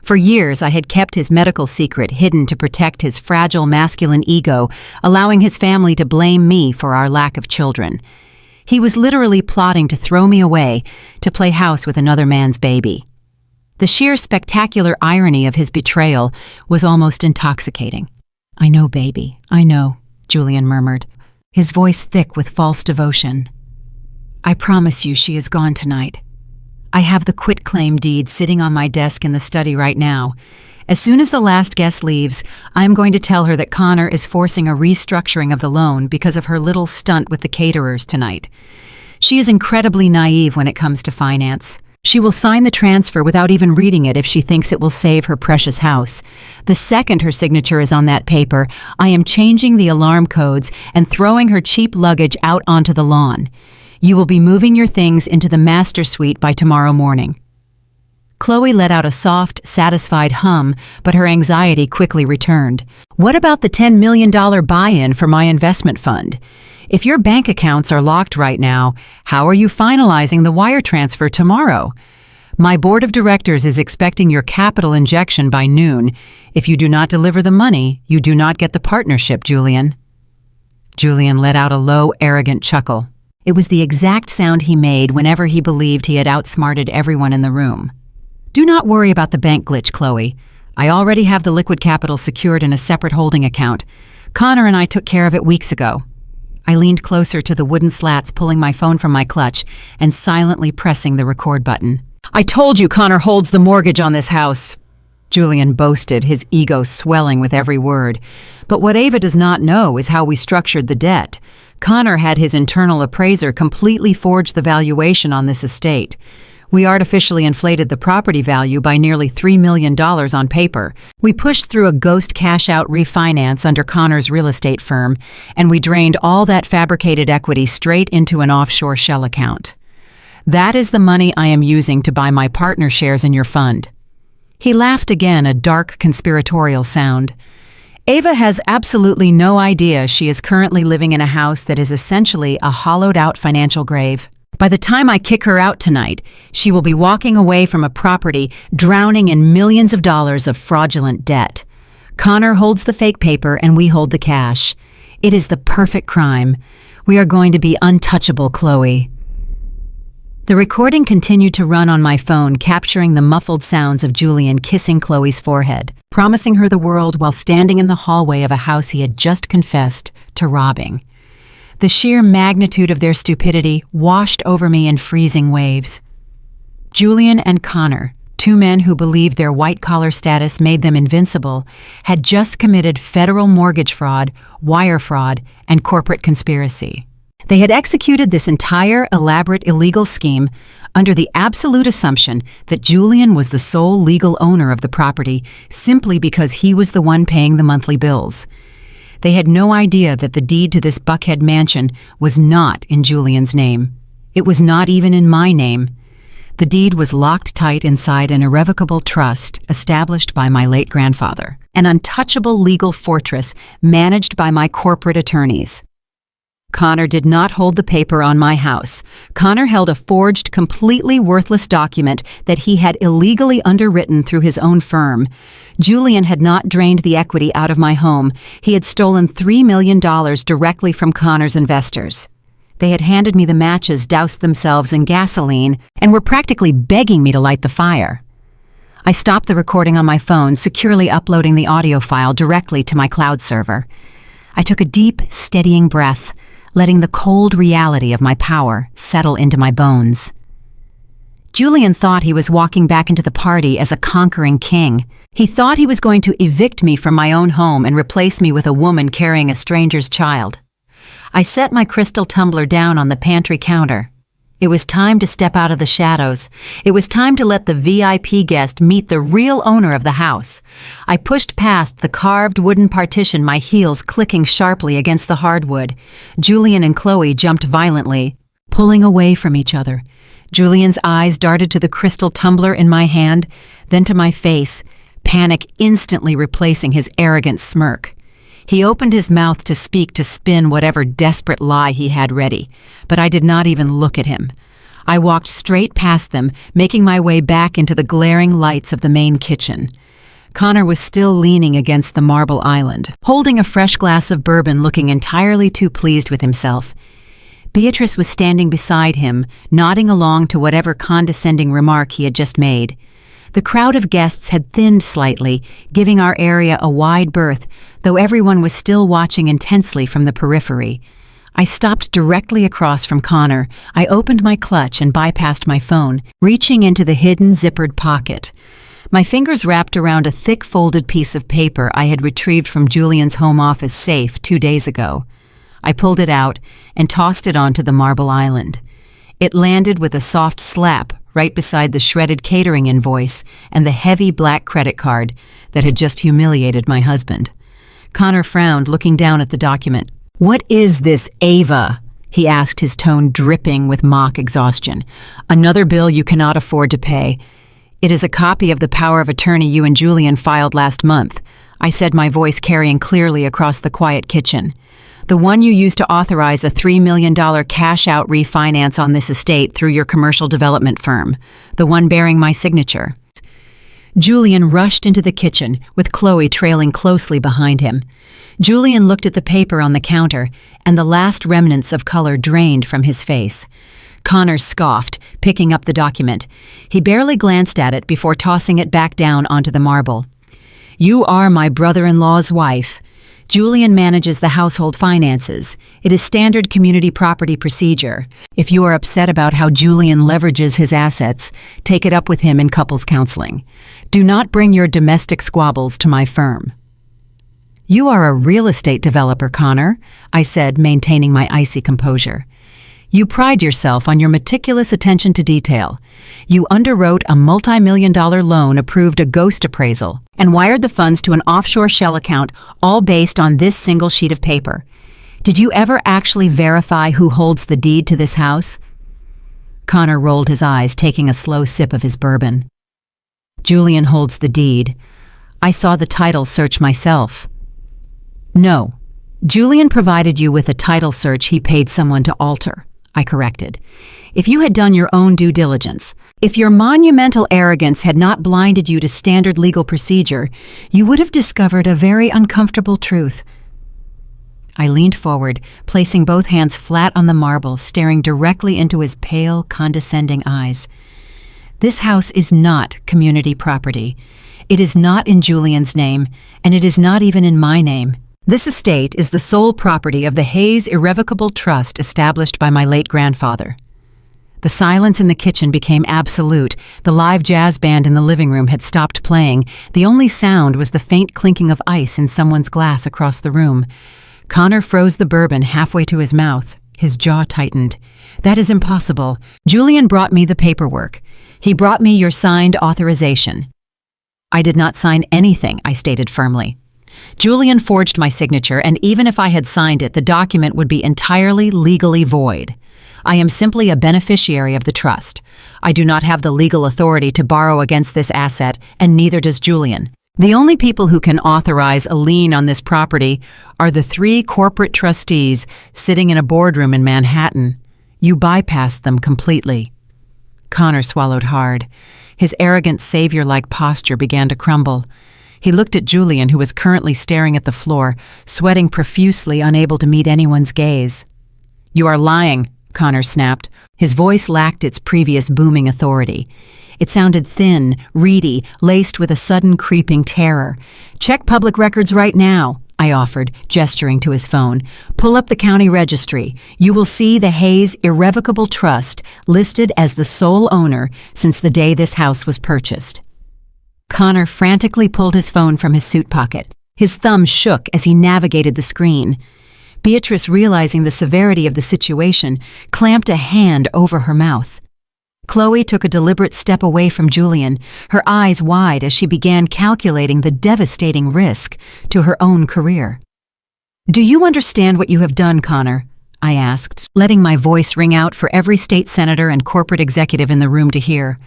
For years, I had kept his medical secret hidden to protect his fragile masculine ego, allowing his family to blame me for our lack of children. He was literally plotting to throw me away to play house with another man's baby. The sheer spectacular irony of his betrayal was almost intoxicating. "I know, baby, I know," Julian murmured, his voice thick with false devotion. "I promise you she is gone tonight. I have the quitclaim deed sitting on my desk in the study right now. As soon as the last guest leaves, I am going to tell her that Connor is forcing a restructuring of the loan because of her little stunt with the caterers tonight. She is incredibly naive when it comes to finance. She will sign the transfer without even reading it if she thinks it will save her precious house. The second her signature is on that paper, I am changing the alarm codes and throwing her cheap luggage out onto the lawn. You will be moving your things into the master suite by tomorrow morning." Chloe let out a soft, satisfied hum, but her anxiety quickly returned. "What about the $10 million buy-in for my investment fund? If your bank accounts are locked right now, how are you finalizing the wire transfer tomorrow? My board of directors is expecting your capital injection by noon. If you do not deliver the money, you do not get the partnership, Julian." Julian let out a low, arrogant chuckle. It was the exact sound he made whenever he believed he had outsmarted everyone in the room. "Do not worry about the bank glitch, Chloe. I already have the liquid capital secured in a separate holding account. Connor and I took care of it weeks ago." I leaned closer to the wooden slats, pulling my phone from my clutch and silently pressing the record button. "I told you Connor holds the mortgage on this house," Julian boasted, his ego swelling with every word. "But what Ava does not know is how we structured the debt. Connor had his internal appraiser completely forge the valuation on this estate. We artificially inflated the property value by nearly $3 million on paper. We pushed through a ghost cash-out refinance under Connor's real estate firm, and we drained all that fabricated equity straight into an offshore shell account. That is the money I am using to buy my partner shares in your fund." He laughed again, a dark conspiratorial sound. "Ava has absolutely no idea she is currently living in a house that is essentially a hollowed-out financial grave. By the time I kick her out tonight, she will be walking away from a property drowning in millions of dollars of fraudulent debt. Connor holds the fake paper and we hold the cash. It is the perfect crime. We are going to be untouchable, Chloe." The recording continued to run on my phone, capturing the muffled sounds of Julian kissing Chloe's forehead, promising her the world while standing in the hallway of a house he had just confessed to robbing. The sheer magnitude of their stupidity washed over me in freezing waves. Julian and Connor, two men who believed their white-collar status made them invincible, had just committed federal mortgage fraud, wire fraud, and corporate conspiracy. They had executed this entire elaborate illegal scheme under the absolute assumption that Julian was the sole legal owner of the property simply because he was the one paying the monthly bills. They had no idea that the deed to this Buckhead mansion was not in Julian's name. It was not even in my name. The deed was locked tight inside an irrevocable trust established by my late grandfather, an untouchable legal fortress managed by my corporate attorneys. Connor did not hold the paper on my house. Connor held a forged, completely worthless document that he had illegally underwritten through his own firm. Julian had not drained the equity out of my home. He had stolen $3 million directly from Connor's investors. They had handed me the matches, doused themselves in gasoline, and were practically begging me to light the fire. I stopped the recording on my phone, securely uploading the audio file directly to my cloud server. I took a deep, steadying breath, letting the cold reality of my power settle into my bones. Julian thought he was walking back into the party as a conquering king. He thought he was going to evict me from my own home and replace me with a woman carrying a stranger's child. I set my crystal tumbler down on the pantry counter. It was time to step out of the shadows. It was time to let the VIP guest meet the real owner of the house. I pushed past the carved wooden partition, my heels clicking sharply against the hardwood. Julian and Chloe jumped violently, pulling away from each other. Julian's eyes darted to the crystal tumbler in my hand, then to my face, panic instantly replacing his arrogant smirk. He opened his mouth to speak, to spin whatever desperate lie he had ready, but I did not even look at him. I walked straight past them, making my way back into the glaring lights of the main kitchen. Connor was still leaning against the marble island, holding a fresh glass of bourbon, looking entirely too pleased with himself. Beatrice was standing beside him, nodding along to whatever condescending remark he had just made. The crowd of guests had thinned slightly, giving our area a wide berth, though everyone was still watching intensely from the periphery. I stopped directly across from Connor. I opened my clutch and bypassed my phone, reaching into the hidden zippered pocket. My fingers wrapped around a thick folded piece of paper I had retrieved from Julian's home office safe 2 days ago. I pulled it out and tossed it onto the marble island. It landed with a soft slap right beside the shredded catering invoice and the heavy black credit card that had just humiliated my husband. Connor frowned, looking down at the document. "What is this, Ava?" he asked, his tone dripping with mock exhaustion. "Another bill you cannot afford to pay." "It is a copy of the power of attorney you and Julian filed last month," I said, my voice carrying clearly across the quiet kitchen. "The one you used to authorize a $3 million cash-out refinance on this estate through your commercial development firm. The one bearing my signature." Julian rushed into the kitchen, with Chloe trailing closely behind him. Julian looked at the paper on the counter, and the last remnants of color drained from his face. Connor scoffed, picking up the document. He barely glanced at it before tossing it back down onto the marble. "You are my brother-in-law's wife. Julian manages the household finances. It is standard community property procedure. If you are upset about how Julian leverages his assets, take it up with him in couples counseling. Do not bring your domestic squabbles to my firm." "You are a real estate developer, Connor," I said, maintaining my icy composure. "You pride yourself on your meticulous attention to detail. You underwrote a multi-million-dollar loan, approved a ghost appraisal, and wired the funds to an offshore shell account, all based on this single sheet of paper. Did you ever actually verify who holds the deed to this house?" Connor rolled his eyes, taking a slow sip of his bourbon. "Julian holds the deed. I saw the title search myself." "No. Julian provided you with a title search he paid someone to alter," I corrected. "If you had done your own due diligence, if your monumental arrogance had not blinded you to standard legal procedure, you would have discovered a very uncomfortable truth." I leaned forward, placing both hands flat on the marble, staring directly into his pale, condescending eyes. "This house is not community property. It is not in Julian's name, and it is not even in my name. This estate is the sole property of the Hayes Irrevocable Trust established by my late grandfather." The silence in the kitchen became absolute. The live jazz band in the living room had stopped playing. The only sound was the faint clinking of ice in someone's glass across the room. Connor froze the bourbon halfway to his mouth. His jaw tightened. "That is impossible. Julian brought me the paperwork. He brought me your signed authorization." "I did not sign anything," I stated firmly. "Julian forged my signature, and even if I had signed it, the document would be entirely legally void. I am simply a beneficiary of the trust. I do not have the legal authority to borrow against this asset, and neither does Julian. The only people who can authorize a lien on this property are the 3 corporate trustees sitting in a boardroom in Manhattan. You bypassed them completely." Connor swallowed hard. His arrogant savior-like posture began to crumble. He looked at Julian, who was currently staring at the floor, sweating profusely, unable to meet anyone's gaze. "You are lying," Connor snapped. His voice lacked its previous booming authority. It sounded thin, reedy, laced with a sudden creeping terror. "Check public records right now," I offered, gesturing to his phone. "Pull up the county registry. You will see the Hayes Irrevocable Trust listed as the sole owner since the day this house was purchased." Connor frantically pulled his phone from his suit pocket. His thumb shook as he navigated the screen. Beatrice, realizing the severity of the situation, clamped a hand over her mouth. Chloe took a deliberate step away from Julian, her eyes wide as she began calculating the devastating risk to her own career. "Do you understand what you have done, Connor?" I asked, letting my voice ring out for every state senator and corporate executive in the room to hear.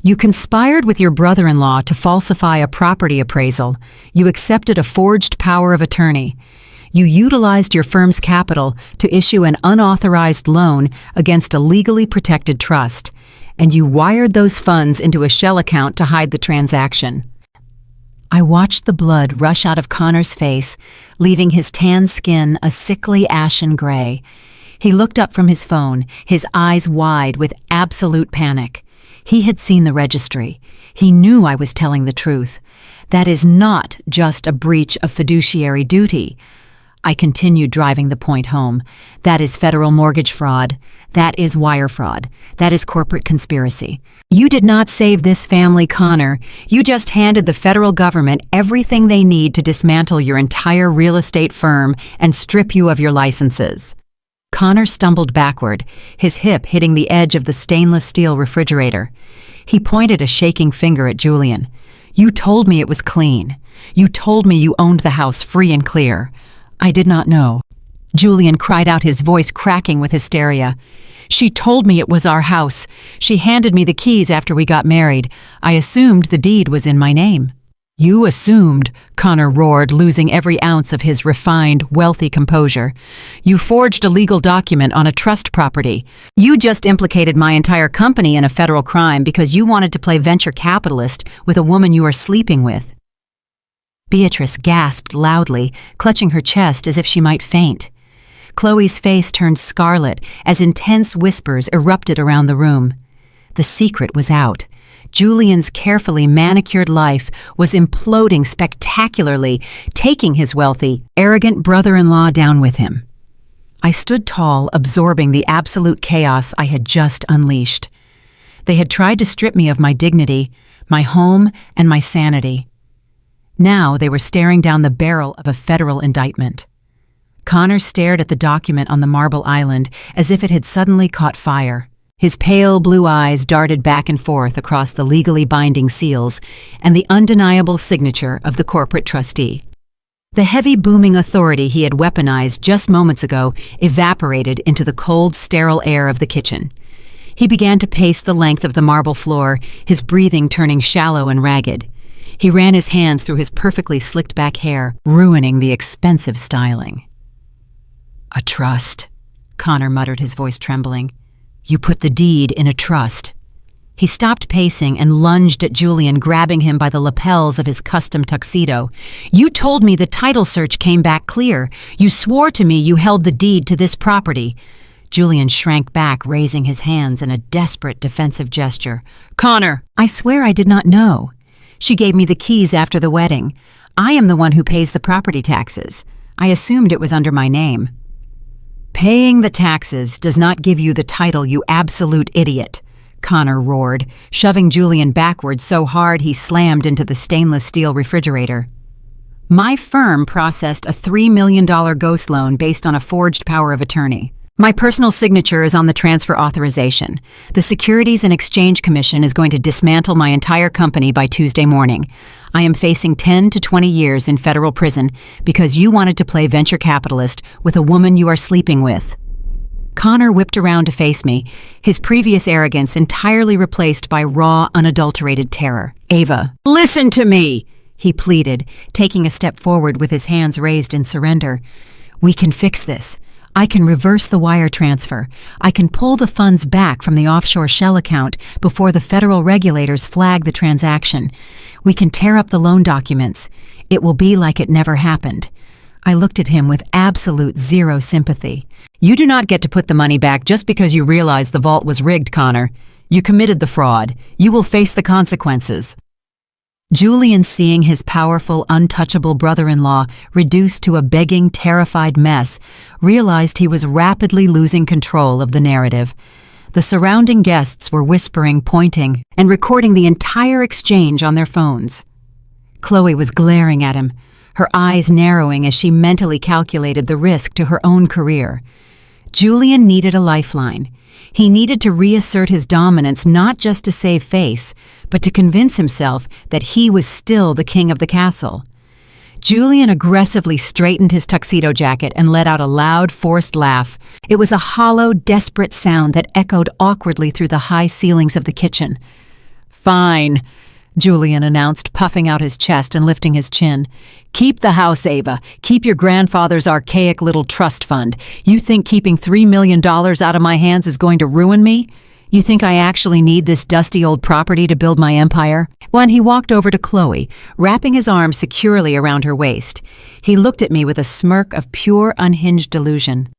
"You conspired with your brother-in-law to falsify a property appraisal. You accepted a forged power of attorney. You utilized your firm's capital to issue an unauthorized loan against a legally protected trust, and you wired those funds into a shell account to hide the transaction. I watched the blood rush out of Connor's face, leaving his tan skin a sickly ashen gray. He looked up from his phone, his eyes wide with absolute panic. He had seen the registry. He knew I was telling the truth. That is not just a breach of fiduciary duty. I continued driving the point home. That is federal mortgage fraud. That is wire fraud. That is corporate conspiracy. You did not save this family, Connor. You just handed the federal government everything they need to dismantle your entire real estate firm and strip you of your licenses. Connor stumbled backward, his hip hitting the edge of the stainless steel refrigerator. He pointed a shaking finger at Julian. You told me it was clean. You told me you owned the house free and clear. I did not know. Julian cried out, his voice cracking with hysteria. She told me it was our house. She handed me the keys after we got married. I assumed the deed was in my name. You assumed, Connor roared, losing every ounce of his refined, wealthy composure. You forged a legal document on a trust property. You just implicated my entire company in a federal crime because you wanted to play venture capitalist with a woman you are sleeping with. Beatrice gasped loudly, clutching her chest as if she might faint. Chloe's face turned scarlet as intense whispers erupted around the room. The secret was out. Julian's carefully manicured life was imploding spectacularly, taking his wealthy, arrogant brother-in-law down with him. I stood tall, absorbing the absolute chaos I had just unleashed. They had tried to strip me of my dignity, my home, and my sanity. Now they were staring down the barrel of a federal indictment. Connor stared at the document on the marble island as if it had suddenly caught fire. His pale blue eyes darted back and forth across the legally binding seals and the undeniable signature of the corporate trustee. The heavy booming authority he had weaponized just moments ago evaporated into the cold, sterile air of the kitchen. He began to pace the length of the marble floor, his breathing turning shallow and ragged. He ran his hands through his perfectly slicked-back hair, ruining the expensive styling. A trust, Connor muttered, his voice trembling. You put the deed in a trust. He stopped pacing and lunged at Julian, grabbing him by the lapels of his custom tuxedo. You told me the title search came back clear. You swore to me you held the deed to this property. Julian shrank back, raising his hands in a desperate defensive gesture. Connor! I swear I did not know. She gave me the keys after the wedding. I am the one who pays the property taxes. I assumed it was under my name. Paying the taxes does not give you the title, you absolute idiot, Connor roared, shoving Julian backward so hard he slammed into the stainless steel refrigerator. My firm processed a $3 million ghost loan based on a forged power of attorney. My personal signature is on the transfer authorization. The Securities and Exchange Commission is going to dismantle my entire company by Tuesday morning. I am facing 10 to 20 years in federal prison because you wanted to play venture capitalist with a woman you are sleeping with. Connor whipped around to face me, his previous arrogance entirely replaced by raw, unadulterated terror. Ava, listen to me, he pleaded, taking a step forward with his hands raised in surrender. We can fix this. I can reverse the wire transfer. I can pull the funds back from the offshore shell account before the federal regulators flag the transaction. We can tear up the loan documents. It will be like it never happened. I looked at him with absolute zero sympathy. You do not get to put the money back just because you realize the vault was rigged, Connor. You committed the fraud. You will face the consequences. Julian, seeing his powerful, untouchable brother-in-law reduced to a begging, terrified mess, realized he was rapidly losing control of the narrative. The surrounding guests were whispering, pointing, and recording the entire exchange on their phones. Chloe was glaring at him, her eyes narrowing as she mentally calculated the risk to her own career. Julian needed a lifeline. He needed to reassert his dominance not just to save face, but to convince himself that he was still the king of the castle. Julian aggressively straightened his tuxedo jacket and let out a loud, forced laugh. It was a hollow, desperate sound that echoed awkwardly through the high ceilings of the kitchen. Fine. Julian announced, puffing out his chest and lifting his chin. "Keep the house, Ava. Keep your grandfather's archaic little trust fund. You think keeping $3 million out of my hands is going to ruin me? You think I actually need this dusty old property to build my empire?" When he walked over to Chloe, wrapping his arm securely around her waist, he looked at me with a smirk of pure, unhinged delusion.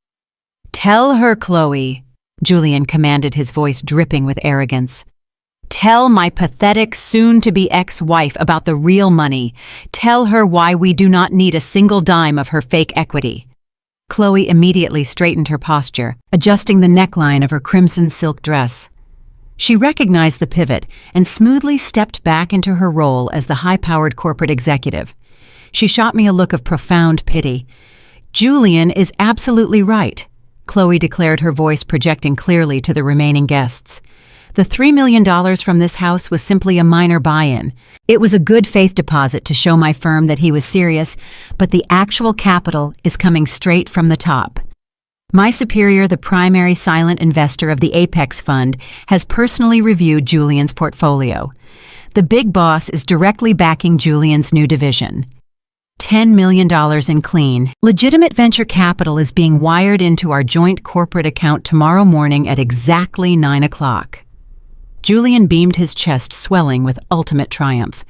"Tell her, Chloe," Julian commanded, his voice dripping with arrogance. "Tell my pathetic, soon-to-be ex-wife about the real money. Tell her why we do not need a single dime of her fake equity." Chloe immediately straightened her posture, adjusting the neckline of her crimson silk dress. She recognized the pivot and smoothly stepped back into her role as the high-powered corporate executive. She shot me a look of profound pity. "Julian is absolutely right," Chloe declared, her voice projecting clearly to the remaining guests. "The $3 million from this house was simply a minor buy-in. It was a good faith deposit to show my firm that he was serious, but the actual capital is coming straight from the top. My superior, the primary silent investor of the Apex Fund, has personally reviewed Julian's portfolio. The big boss is directly backing Julian's new division. $10 million in clean, legitimate venture capital is being wired into our joint corporate account tomorrow morning at exactly 9 o'clock. Julian beamed, his chest swelling with ultimate triumph.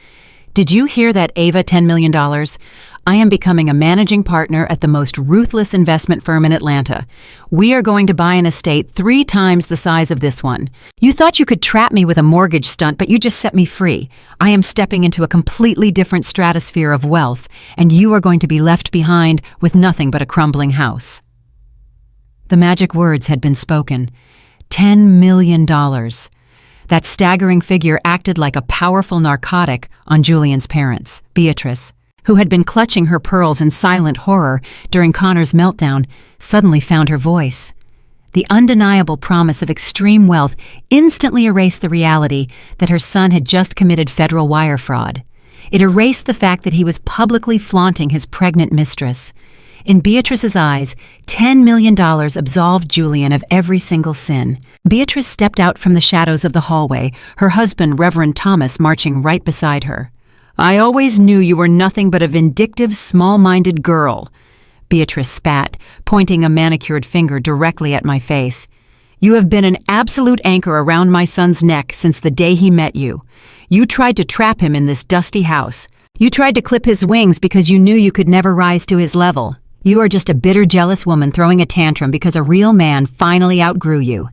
"Did you hear that, Ava? $10 million? I am becoming a managing partner at the most ruthless investment firm in Atlanta. We are going to buy an estate 3 times the size of this one. You thought you could trap me with a mortgage stunt, but you just set me free. I am stepping into a completely different stratosphere of wealth, and you are going to be left behind with nothing but a crumbling house." The magic words had been spoken. $10 million. That staggering figure acted like a powerful narcotic on Julian's parents. Beatrice, who had been clutching her pearls in silent horror during Connor's meltdown, suddenly found her voice. The undeniable promise of extreme wealth instantly erased the reality that her son had just committed federal wire fraud. It erased the fact that he was publicly flaunting his pregnant mistress. In Beatrice's eyes, $10 million absolved Julian of every single sin. Beatrice stepped out from the shadows of the hallway, her husband, Reverend Thomas, marching right beside her. "I always knew you were nothing but a vindictive, small-minded girl," Beatrice spat, pointing a manicured finger directly at my face. "You have been an absolute anchor around my son's neck since the day he met you. You tried to trap him in this dusty house. You tried to clip his wings because you knew you could never rise to his level. You are just a bitter, jealous woman throwing a tantrum because a real man finally outgrew you."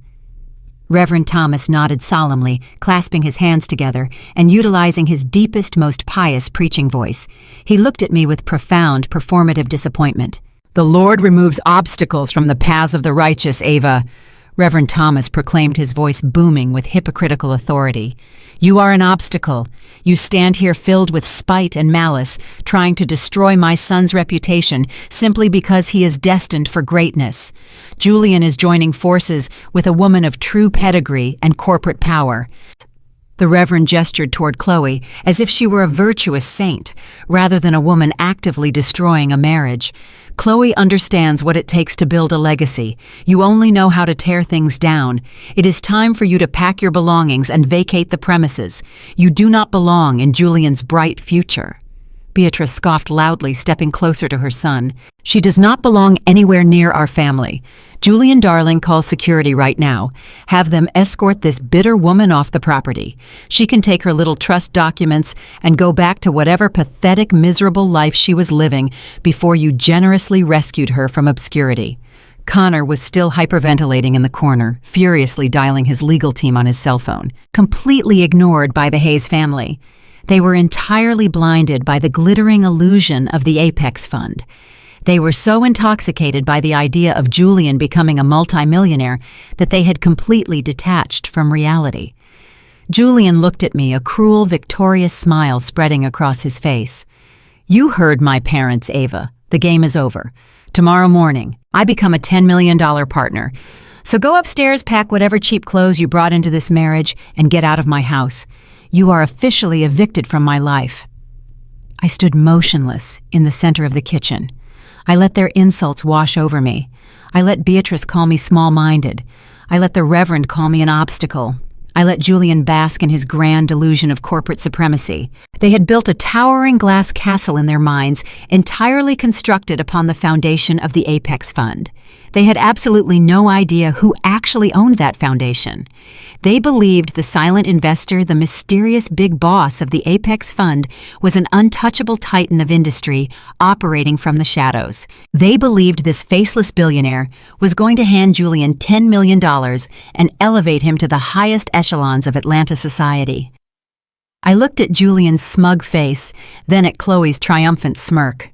Reverend Thomas nodded solemnly, clasping his hands together and utilizing his deepest, most pious preaching voice. He looked at me with profound, performative disappointment. "The Lord removes obstacles from the paths of the righteous, Ava," Reverend Thomas proclaimed, his voice booming with hypocritical authority. "You are an obstacle. You stand here filled with spite and malice, trying to destroy my son's reputation simply because he is destined for greatness. Julian is joining forces with a woman of true pedigree and corporate power." The Reverend gestured toward Chloe as if she were a virtuous saint, rather than a woman actively destroying a marriage. "Chloe understands what it takes to build a legacy. You only know how to tear things down. It is time for you to pack your belongings and vacate the premises. You do not belong in Julian's bright future." Beatrice scoffed loudly, stepping closer to her son. "She does not belong anywhere near our family. Julian, darling, call security right now. Have them escort this bitter woman off the property. She can take her little trust documents and go back to whatever pathetic, miserable life she was living before you generously rescued her from obscurity." Connor was still hyperventilating in the corner, furiously dialing his legal team on his cell phone, completely ignored by the Hayes family. They were entirely blinded by the glittering illusion of the Apex Fund. They were so intoxicated by the idea of Julian becoming a multimillionaire that they had completely detached from reality. Julian looked at me, a cruel, victorious smile spreading across his face. "You heard my parents, Ava. The game is over. Tomorrow morning, I become a $10 million partner. So go upstairs, pack whatever cheap clothes you brought into this marriage, and get out of my house. You are officially evicted from my life." I stood motionless in the center of the kitchen. I let their insults wash over me. I let Beatrice call me small-minded. I let the Reverend call me an obstacle. I let Julian bask in his grand delusion of corporate supremacy. They had built a towering glass castle in their minds, entirely constructed upon the foundation of the Apex Fund. They had absolutely no idea who actually owned that foundation. They believed the silent investor, the mysterious big boss of the Apex Fund, was an untouchable titan of industry operating from the shadows. They believed this faceless billionaire was going to hand Julian $10 million and elevate him to the highest echelons of Atlanta society. I looked at Julian's smug face, then at Chloe's triumphant smirk.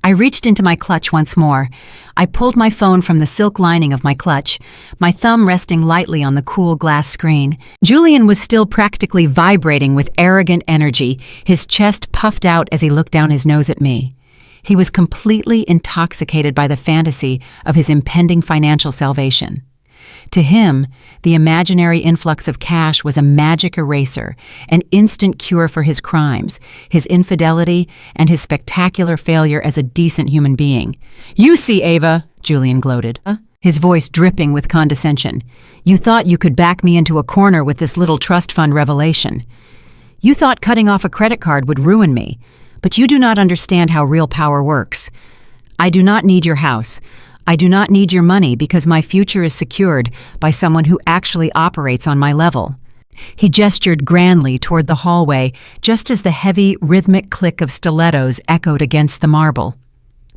I reached into my clutch once more. I pulled my phone from the silk lining of my clutch, my thumb resting lightly on the cool glass screen. Julian was still practically vibrating with arrogant energy, his chest puffed out as he looked down his nose at me. He was completely intoxicated by the fantasy of his impending financial salvation. To him, the imaginary influx of cash was a magic eraser, an instant cure for his crimes, his infidelity, and his spectacular failure as a decent human being. "You see, Ava," Julian gloated, his voice dripping with condescension. "You thought you could back me into a corner with this little trust fund revelation. You thought cutting off a credit card would ruin me, but you do not understand how real power works. I do not need your house. I do not need your money because my future is secured by someone who actually operates on my level." He gestured grandly toward the hallway, just as the heavy, rhythmic click of stilettos echoed against the marble.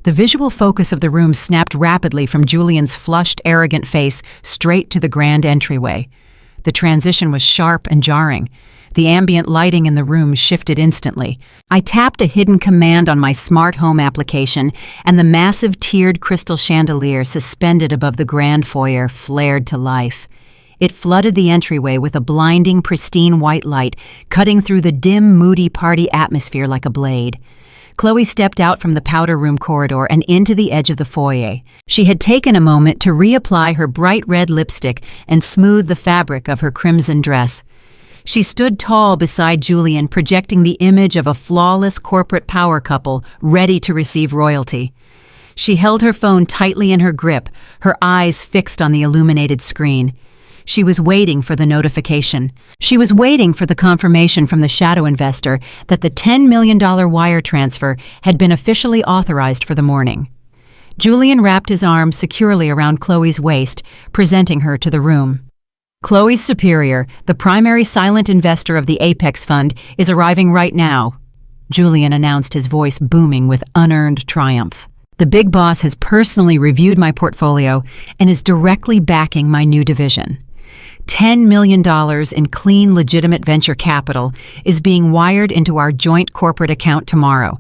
The visual focus of the room snapped rapidly from Julian's flushed, arrogant face straight to the grand entryway. The transition was sharp and jarring. The ambient lighting in the room shifted instantly. I tapped a hidden command on my smart home application, and the massive tiered crystal chandelier suspended above the grand foyer flared to life. It flooded the entryway with a blinding, pristine white light, cutting through the dim, moody party atmosphere like a blade. Chloe stepped out from the powder room corridor and into the edge of the foyer. She had taken a moment to reapply her bright red lipstick and smooth the fabric of her crimson dress. She stood tall beside Julian, projecting the image of a flawless corporate power couple ready to receive royalty. She held her phone tightly in her grip, her eyes fixed on the illuminated screen. She was waiting for the notification. She was waiting for the confirmation from the shadow investor that the $10 million wire transfer had been officially authorized for the morning. Julian wrapped his arms securely around Chloe's waist, presenting her to the room. "Chloe's superior, the primary silent investor of the Apex Fund, is arriving right now," Julian announced, his voice booming with unearned triumph. "The big boss has personally reviewed my portfolio and is directly backing my new division. $10 million in clean, legitimate venture capital is being wired into our joint corporate account tomorrow.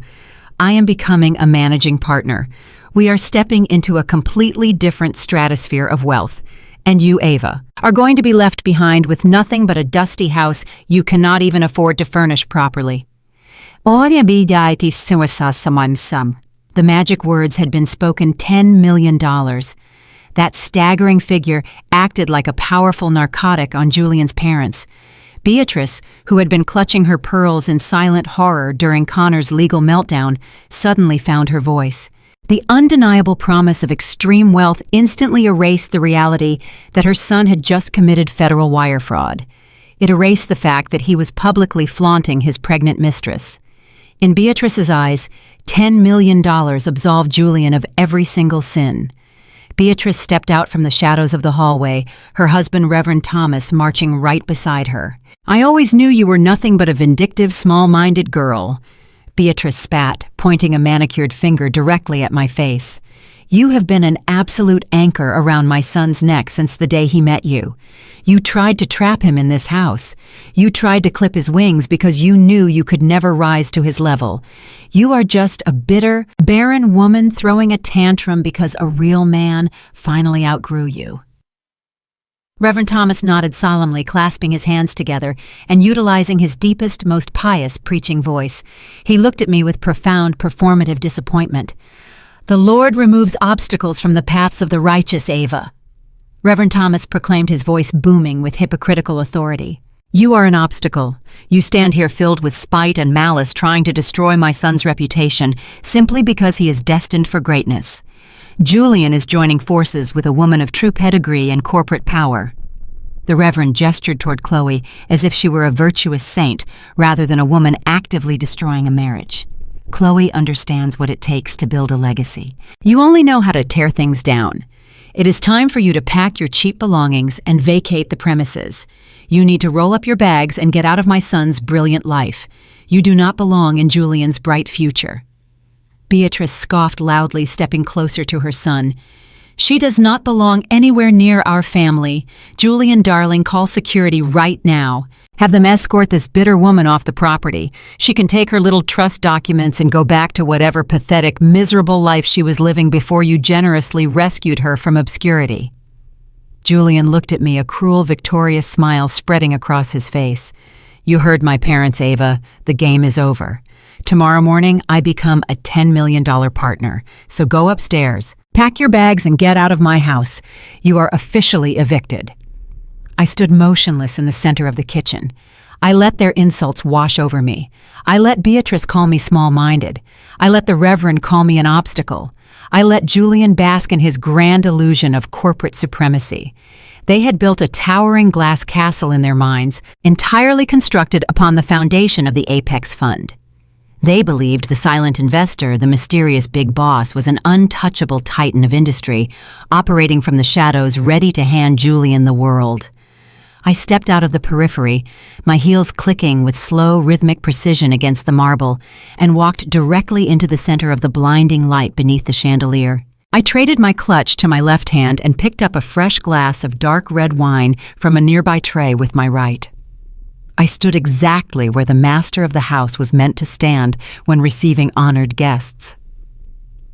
I am becoming a managing partner. We are stepping into a completely different stratosphere of wealth. And you, Ava, are going to be left behind with nothing but a dusty house you cannot even afford to furnish properly." The magic words had been spoken $10 million. That staggering figure acted like a powerful narcotic on Julian's parents. Beatrice, who had been clutching her pearls in silent horror during Connor's legal meltdown, suddenly found her voice. The undeniable promise of extreme wealth instantly erased the reality that her son had just committed federal wire fraud. It erased the fact that he was publicly flaunting his pregnant mistress. In Beatrice's eyes, $10 million absolved Julian of every single sin. Beatrice stepped out from the shadows of the hallway, her husband Reverend Thomas marching right beside her. "I always knew you were nothing but a vindictive, small-minded girl," Beatrice spat, pointing a manicured finger directly at my face. "You have been an absolute anchor around my son's neck since the day he met you. You tried to trap him in this house. You tried to clip his wings because you knew you could never rise to his level. You are just a bitter, barren woman throwing a tantrum because a real man finally outgrew you." Reverend Thomas nodded solemnly, clasping his hands together and utilizing his deepest, most pious preaching voice. He looked at me with profound, performative disappointment. "The Lord removes obstacles from the paths of the righteous, Ava." Reverend Thomas proclaimed, his voice booming with hypocritical authority. "You are an obstacle. You stand here filled with spite and malice, trying to destroy my son's reputation simply because he is destined for greatness. Julian is joining forces with a woman of true pedigree and corporate power." The Reverend gestured toward Chloe as if she were a virtuous saint rather than a woman actively destroying a marriage. Chloe understands what it takes to build a legacy. You only know how to tear things down. It is time for you to pack your cheap belongings and vacate the premises. You need to roll up your bags and get out of my son's brilliant life. You do not belong in Julian's bright future. Beatrice scoffed loudly, stepping closer to her son. She does not belong anywhere near our family. Julian, darling, call security right now. Have them escort this bitter woman off the property. She can take her little trust documents and go back to whatever pathetic, miserable life she was living before you generously rescued her from obscurity. Julian looked at me, a cruel, victorious smile spreading across his face. You heard my parents, Ava. The game is over. Tomorrow morning, I become a $10 million partner. So go upstairs, pack your bags, and get out of my house. You are officially evicted. I stood motionless in the center of the kitchen. I let their insults wash over me. I let Beatrice call me small-minded. I let the Reverend call me an obstacle. I let Julian bask in his grand illusion of corporate supremacy. They had built a towering glass castle in their minds, entirely constructed upon the foundation of the Apex Fund. They believed the silent investor, the mysterious big boss, was an untouchable titan of industry, operating from the shadows, ready to hand Julian the world. I stepped out of the periphery, my heels clicking with slow, rhythmic precision against the marble, and walked directly into the center of the blinding light beneath the chandelier. I traded my clutch to my left hand and picked up a fresh glass of dark red wine from a nearby tray with my right. I stood exactly where the master of the house was meant to stand when receiving honored guests.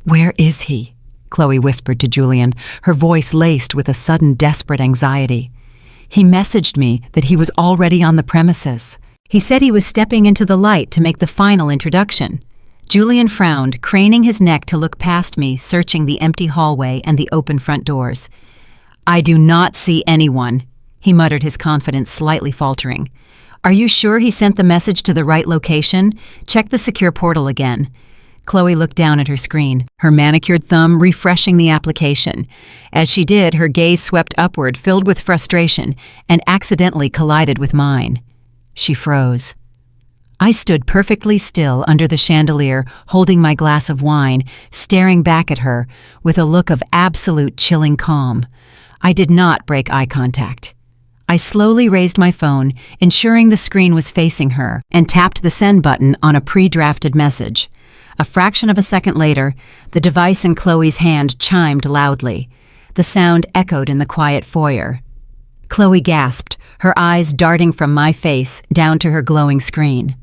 "Where is he?" Chloe whispered to Julian, her voice laced with a sudden desperate anxiety. He messaged me that he was already on the premises. He said he was stepping into the light to make the final introduction. Julian frowned, craning his neck to look past me, searching the empty hallway and the open front doors. "I do not see anyone," he muttered, his confidence slightly faltering. "Are you sure he sent the message to the right location? Check the secure portal again." Chloe looked down at her screen, her manicured thumb refreshing the application. As she did, her gaze swept upward, filled with frustration, and accidentally collided with mine. She froze. I stood perfectly still under the chandelier, holding my glass of wine, staring back at her with a look of absolute chilling calm. I did not break eye contact. I slowly raised my phone, ensuring the screen was facing her, and tapped the send button on a pre-drafted message. A fraction of a second later, the device in Chloe's hand chimed loudly. The sound echoed in the quiet foyer. Chloe gasped, her eyes darting from my face down to her glowing screen.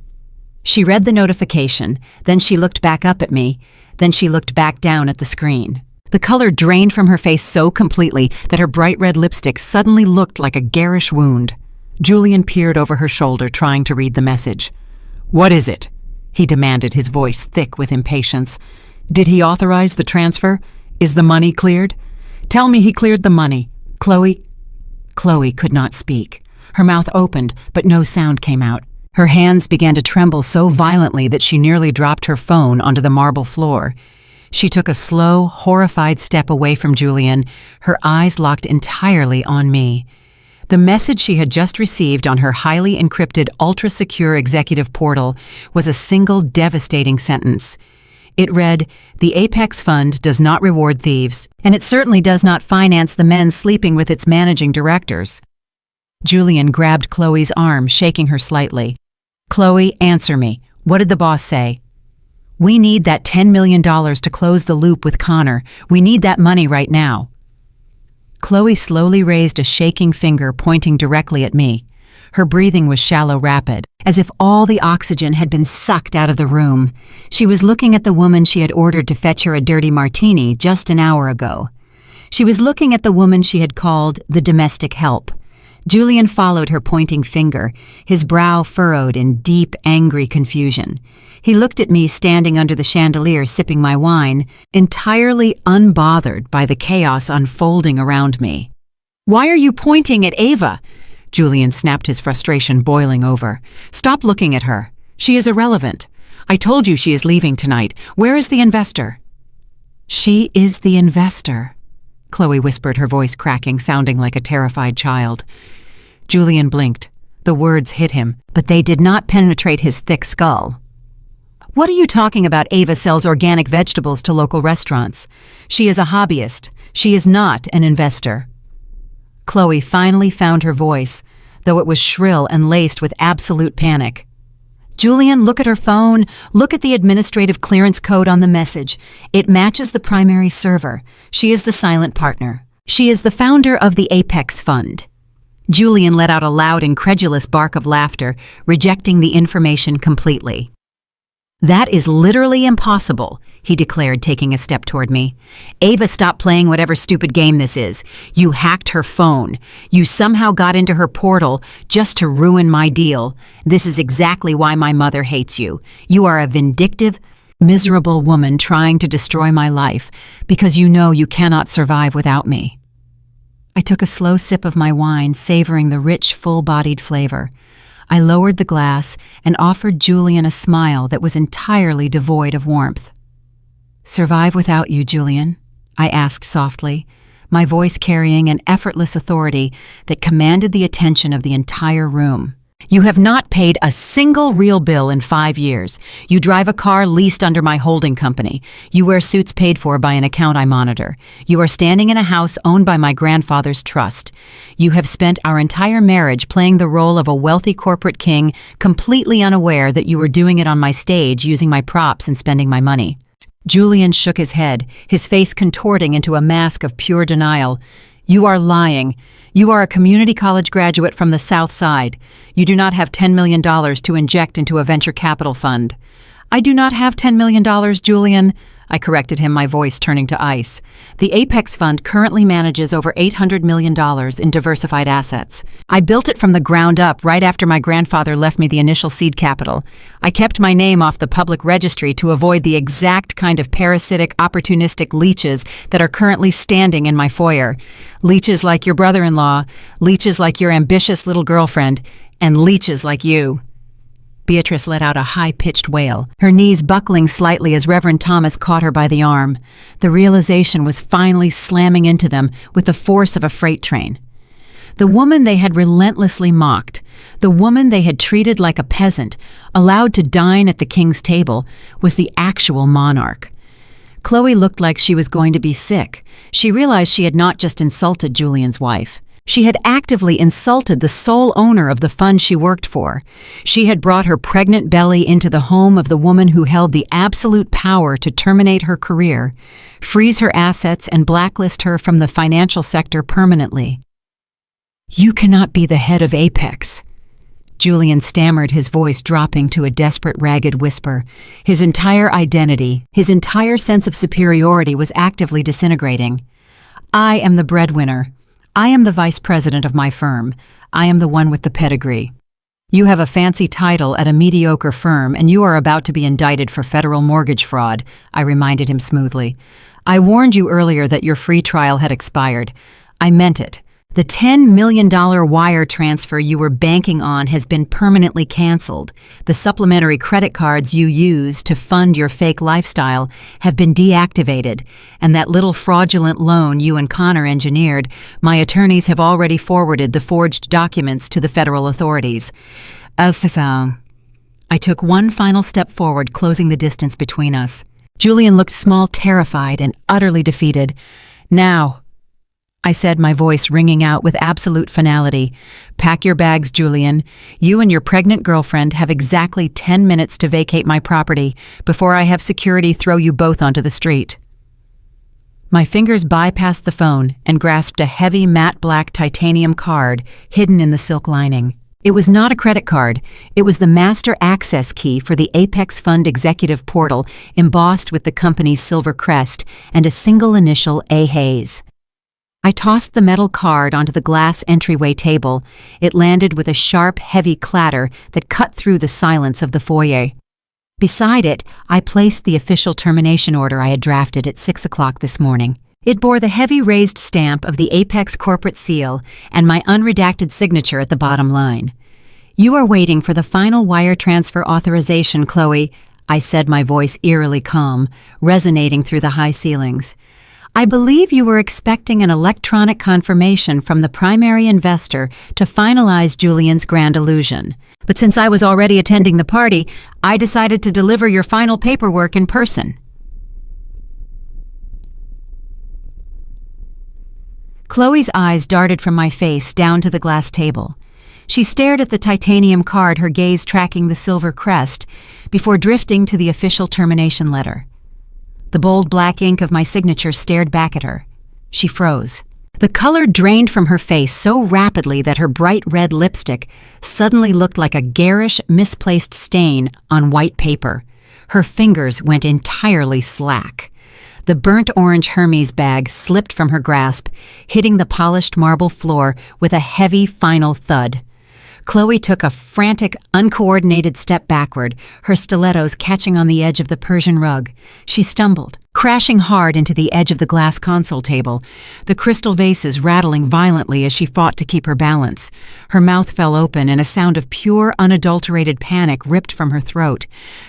She read the notification, then she looked back up at me, then she looked back down at the screen. The color drained from her face so completely that her bright red lipstick suddenly looked like a garish wound. Julian peered over her shoulder, trying to read the message. "What is it?" he demanded, his voice thick with impatience. "Did he authorize the transfer? Is the money cleared? Tell me he cleared the money. Chloe?" Chloe could not speak. Her mouth opened, but no sound came out. Her hands began to tremble so violently that she nearly dropped her phone onto the marble floor. She took a slow, horrified step away from Julian, her eyes locked entirely on me. The message she had just received on her highly encrypted, ultra-secure executive portal was a single devastating sentence. It read, "The Apex Fund does not reward thieves, and it certainly does not finance the men sleeping with its managing directors." Julian grabbed Chloe's arm, shaking her slightly. "Chloe, answer me. What did the boss say?" "We need that $10 million to close the loop with Connor. We need that money right now." Chloe slowly raised a shaking finger, pointing directly at me. Her breathing was shallow, rapid, as if all the oxygen had been sucked out of the room. She was looking at the woman she had ordered to fetch her a dirty martini just an hour ago. She was looking at the woman she had called the domestic help. Julian followed her pointing finger, his brow furrowed in deep, angry confusion. He looked at me standing under the chandelier sipping my wine, entirely unbothered by the chaos unfolding around me. "Why are you pointing at Ava?" Julian snapped, his frustration boiling over. "Stop looking at her. She is irrelevant. I told you she is leaving tonight. Where is the investor?" "She is the investor," Chloe whispered, her voice cracking, sounding like a terrified child. Julian blinked. The words hit him, but they did not penetrate his thick skull. What are you talking about? Ava sells organic vegetables to local restaurants. She is a hobbyist. She is not an investor. Chloe finally found her voice, though it was shrill and laced with absolute panic. Julian, look at her phone. Look at the administrative clearance code on the message. It matches the primary server. She is the silent partner. She is the founder of the Apex Fund. Julian let out a loud, incredulous bark of laughter, rejecting the information completely. That is literally impossible, he declared, taking a step toward me. Ava, stop playing whatever stupid game this is. You hacked her phone. You somehow got into her portal just to ruin my deal. This is exactly why my mother hates you. You are a vindictive, miserable woman trying to destroy my life because you know you cannot survive without me. I took a slow sip of my wine, savoring the rich, full-bodied flavor. I lowered the glass and offered Julian a smile that was entirely devoid of warmth. Survive without you, Julian? I asked softly, my voice carrying an effortless authority that commanded the attention of the entire room. You have not paid a single real bill in 5 years. You drive a car leased under my holding company. You wear suits paid for by an account I monitor. You are standing in a house owned by my grandfather's trust. You have spent our entire marriage playing the role of a wealthy corporate king, completely unaware that you were doing it on my stage, using my props and spending my money. Julian shook his head, his face contorting into a mask of pure denial. You are lying. You are a community college graduate from the South Side. You do not have $10 million to inject into a venture capital fund. I do not have $10 million, Julian. I corrected him, my voice turning to ice. The Apex Fund currently manages over $800 million in diversified assets. I built it from the ground up right after my grandfather left me the initial seed capital. I kept my name off the public registry to avoid the exact kind of parasitic, opportunistic leeches that are currently standing in my foyer. Leeches like your brother-in-law, leeches like your ambitious little girlfriend, and leeches like you. Beatrice let out a high-pitched wail, her knees buckling slightly as Reverend Thomas caught her by the arm. The realization was finally slamming into them with the force of a freight train. The woman they had relentlessly mocked, the woman they had treated like a peasant, allowed to dine at the king's table, was the actual monarch. Chloe looked like she was going to be sick. She realized she had not just insulted Julian's wife. She had actively insulted the sole owner of the fund she worked for. She had brought her pregnant belly into the home of the woman who held the absolute power to terminate her career, freeze her assets, and blacklist her from the financial sector permanently. You cannot be the head of Apex. Julian stammered, his voice dropping to a desperate, ragged whisper. His entire identity, his entire sense of superiority was actively disintegrating. I am the breadwinner. I am the vice president of my firm. I am the one with the pedigree. You have a fancy title at a mediocre firm, and you are about to be indicted for federal mortgage fraud, I reminded him smoothly. I warned you earlier that your free trial had expired. I meant it. The $10 million wire transfer you were banking on has been permanently canceled. The supplementary credit cards you used to fund your fake lifestyle have been deactivated, and that little fraudulent loan you and Connor engineered, my attorneys have already forwarded the forged documents to the federal authorities. I took one final step forward, closing the distance between us. Julian looked small, terrified, and utterly defeated. Now, I said, my voice ringing out with absolute finality. Pack your bags, Julian. You and your pregnant girlfriend have exactly 10 minutes to vacate my property before I have security throw you both onto the street. My fingers bypassed the phone and grasped a heavy matte black titanium card hidden in the silk lining. It was not a credit card. It was the master access key for the Apex Fund executive portal, embossed with the company's silver crest and a single initial A. Hayes. I tossed the metal card onto the glass entryway table. It landed with a sharp, heavy clatter that cut through the silence of the foyer. Beside it, I placed the official termination order I had drafted at 6 o'clock this morning. It bore the heavy raised stamp of the Apex corporate seal and my unredacted signature at the bottom line. You are waiting for the final wire transfer authorization, Chloe, I said, my voice eerily calm, resonating through the high ceilings. I believe you were expecting an electronic confirmation from the primary investor to finalize Julian's grand illusion. But since I was already attending the party, I decided to deliver your final paperwork in person. Chloe's eyes darted from my face down to the glass table. She stared at the titanium card, her gaze tracking the silver crest, before drifting to the official termination letter. The bold black ink of my signature stared back at her. She froze. The color drained from her face so rapidly that her bright red lipstick suddenly looked like a garish, misplaced stain on white paper. Her fingers went entirely slack. The burnt orange Hermes bag slipped from her grasp, hitting the polished marble floor with a heavy final thud. Chloe took a frantic, uncoordinated step backward, her stilettos catching on the edge of the Persian rug. She stumbled, crashing hard into the edge of the glass console table, the crystal vases rattling violently as she fought to keep her balance. Her mouth fell open and a sound of pure, unadulterated panic ripped from her throat.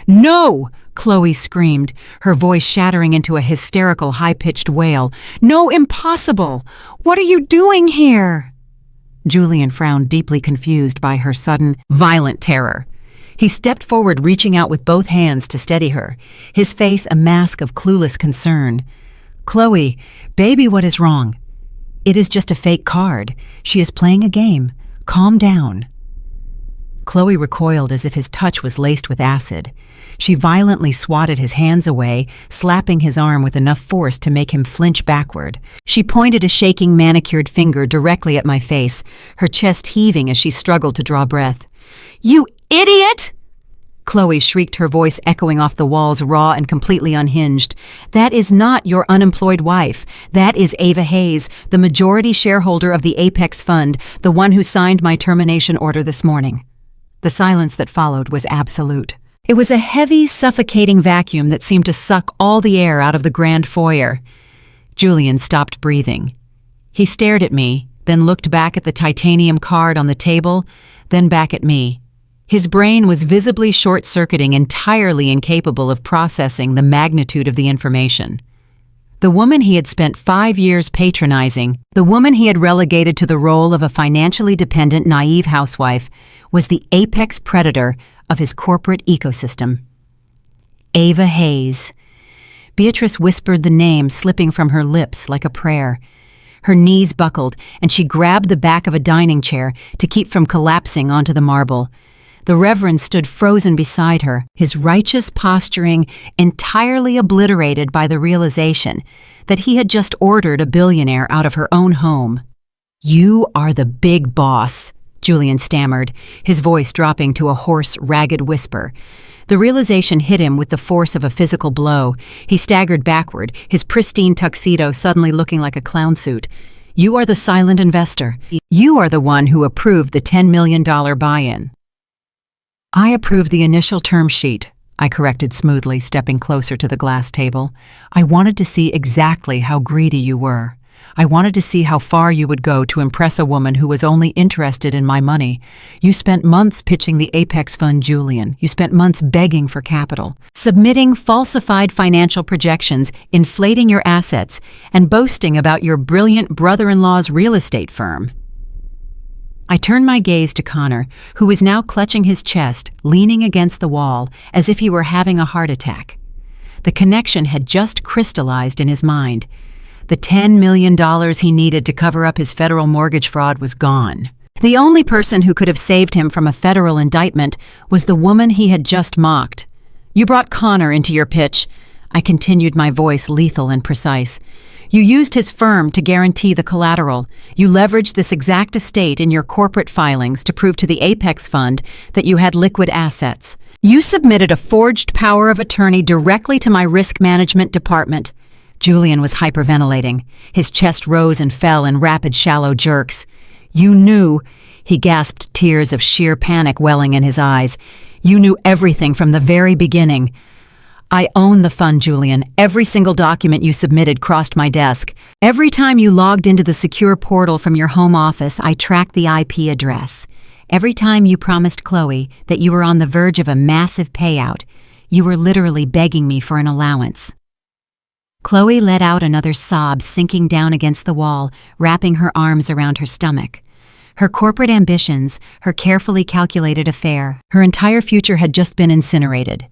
"No!" Chloe screamed, her voice shattering into a hysterical, high-pitched wail. "No, impossible! What are you doing here?" Julian frowned, deeply confused by her sudden, violent terror. He stepped forward, reaching out with both hands to steady her, his face a mask of clueless concern. "Chloe, baby, what is wrong?" "It is just a fake card. She is playing a game. Calm down." Chloe recoiled as if his touch was laced with acid. She violently swatted his hands away, slapping his arm with enough force to make him flinch backward. She pointed a shaking, manicured finger directly at my face, her chest heaving as she struggled to draw breath. "You idiot!" Chloe shrieked, her voice echoing off the walls, raw and completely unhinged. "That is not your unemployed wife. That is Ava Hayes, the majority shareholder of the Apex Fund, the one who signed my termination order this morning." The silence that followed was absolute. It was a heavy, suffocating vacuum that seemed to suck all the air out of the grand foyer. Julian stopped breathing. He stared at me, then looked back at the titanium card on the table, then back at me. His brain was visibly short-circuiting, entirely incapable of processing the magnitude of the information. The woman he had spent 5 years patronizing, the woman he had relegated to the role of a financially dependent, naive housewife, was the apex predator of his corporate ecosystem. Ava Hayes. Beatrice whispered the name, slipping from her lips like a prayer. Her knees buckled, and she grabbed the back of a dining chair to keep from collapsing onto the marble. The Reverend stood frozen beside her, his righteous posturing entirely obliterated by the realization that he had just ordered a billionaire out of her own home. "You are the big boss," Julian stammered, his voice dropping to a hoarse, ragged whisper. The realization hit him with the force of a physical blow. He staggered backward, his pristine tuxedo suddenly looking like a clown suit. "You are the silent investor. You are the one who approved the $10 million buy-in." "I approved the initial term sheet," I corrected smoothly, stepping closer to the glass table. "I wanted to see exactly how greedy you were. I wanted to see how far you would go to impress a woman who was only interested in my money. You spent months pitching the Apex Fund, Julian. You spent months begging for capital, submitting falsified financial projections, inflating your assets, and boasting about your brilliant brother-in-law's real estate firm." I turned my gaze to Connor, who was now clutching his chest, leaning against the wall, as if he were having a heart attack. The connection had just crystallized in his mind. The $10 million he needed to cover up his federal mortgage fraud was gone. The only person who could have saved him from a federal indictment was the woman he had just mocked. "You brought Connor into your pitch," I continued, my voice lethal and precise. "You used his firm to guarantee the collateral. You leveraged this exact estate in your corporate filings to prove to the Apex Fund that you had liquid assets. You submitted a forged power of attorney directly to my risk management department." Julian was hyperventilating. His chest rose and fell in rapid, shallow jerks. "You knew," he gasped, tears of sheer panic welling in his eyes. "You knew everything from the very beginning." "I own the fund, Julian. Every single document you submitted crossed my desk. Every time you logged into the secure portal from your home office, I tracked the IP address. Every time you promised Chloe that you were on the verge of a massive payout, you were literally begging me for an allowance." Chloe let out another sob, sinking down against the wall, wrapping her arms around her stomach. Her corporate ambitions, her carefully calculated affair, her entire future had just been incinerated.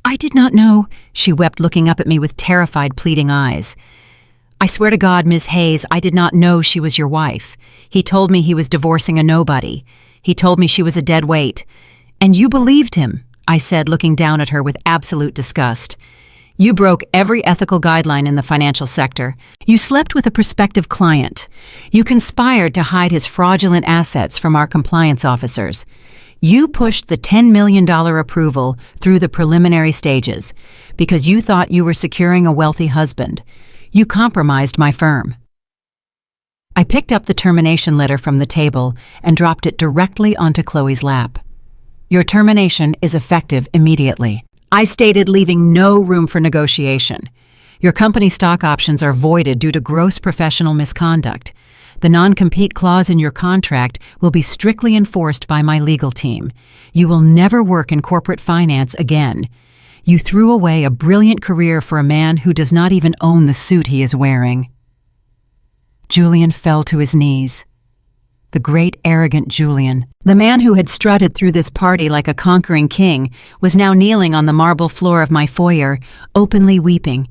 "I did not know," she wept, looking up at me with terrified, pleading eyes. "I swear to God, Miss Hayes, I did not know she was your wife. He told me he was divorcing a nobody. He told me she was a dead weight. And you believed him," I said, looking down at her with absolute disgust. "You broke every ethical guideline in the financial sector. You slept with a prospective client. You conspired to hide his fraudulent assets from our compliance officers. You pushed the $10 million approval through the preliminary stages because you thought you were securing a wealthy husband. You compromised my firm." I picked up the termination letter from the table and dropped it directly onto Chloe's lap. "Your termination is effective immediately," I stated, leaving no room for negotiation. "Your company stock options are voided due to gross professional misconduct. The non-compete clause in your contract will be strictly enforced by my legal team. You will never work in corporate finance again. You threw away a brilliant career for a man who does not even own the suit he is wearing." Julian fell to his knees. The great arrogant Julian, the man who had strutted through this party like a conquering king, was now kneeling on the marble floor of my foyer, openly weeping.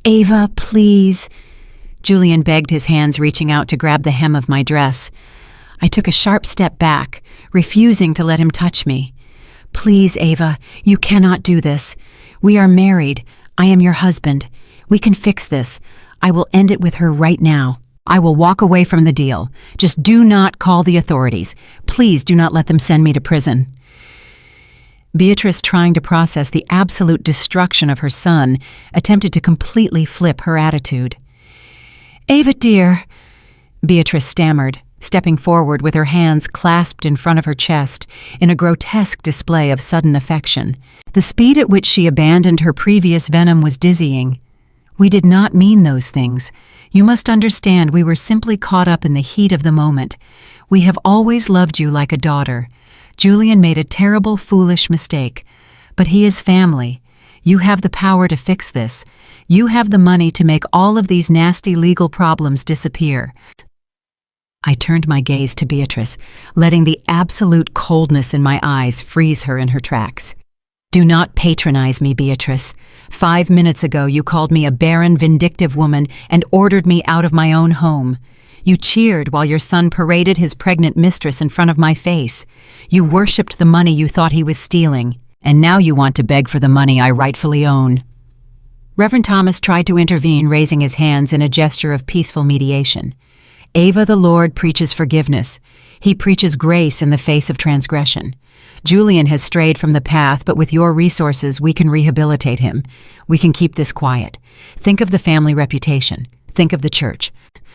"Ava, please." Julian begged, his hands reaching out to grab the hem of my dress. I took a sharp step back, refusing to let him touch me. "Please, Ava, you cannot do this. We are married. I am your husband. We can fix this. I will end it with her right now. I will walk away from the deal. Just do not call the authorities. Please do not let them send me to prison." Beatrice, trying to process the absolute destruction of her son, attempted to completely flip her attitude. "Ava, dear," Beatrice stammered, stepping forward with her hands clasped in front of her chest in a grotesque display of sudden affection. The speed at which she abandoned her previous venom was dizzying. "We did not mean those things. You must understand we were simply caught up in the heat of the moment. We have always loved you like a daughter. Julian made a terrible, foolish mistake. But he is family. You have the power to fix this. You have the money to make all of these nasty legal problems disappear." I turned my gaze to Beatrice, letting the absolute coldness in my eyes freeze her in her tracks. "Do not patronize me, Beatrice. 5 minutes ago you called me a barren, vindictive woman and ordered me out of my own home. You cheered while your son paraded his pregnant mistress in front of my face. You worshipped the money you thought he was stealing, and now you want to beg for the money I rightfully own." Reverend Thomas tried to intervene, raising his hands in a gesture of peaceful mediation. "Ava, the Lord preaches forgiveness. He preaches grace in the face of transgression. Julian has strayed from the path, but with your resources, we can rehabilitate him. We can keep this quiet. Think of the family reputation. Think of the church.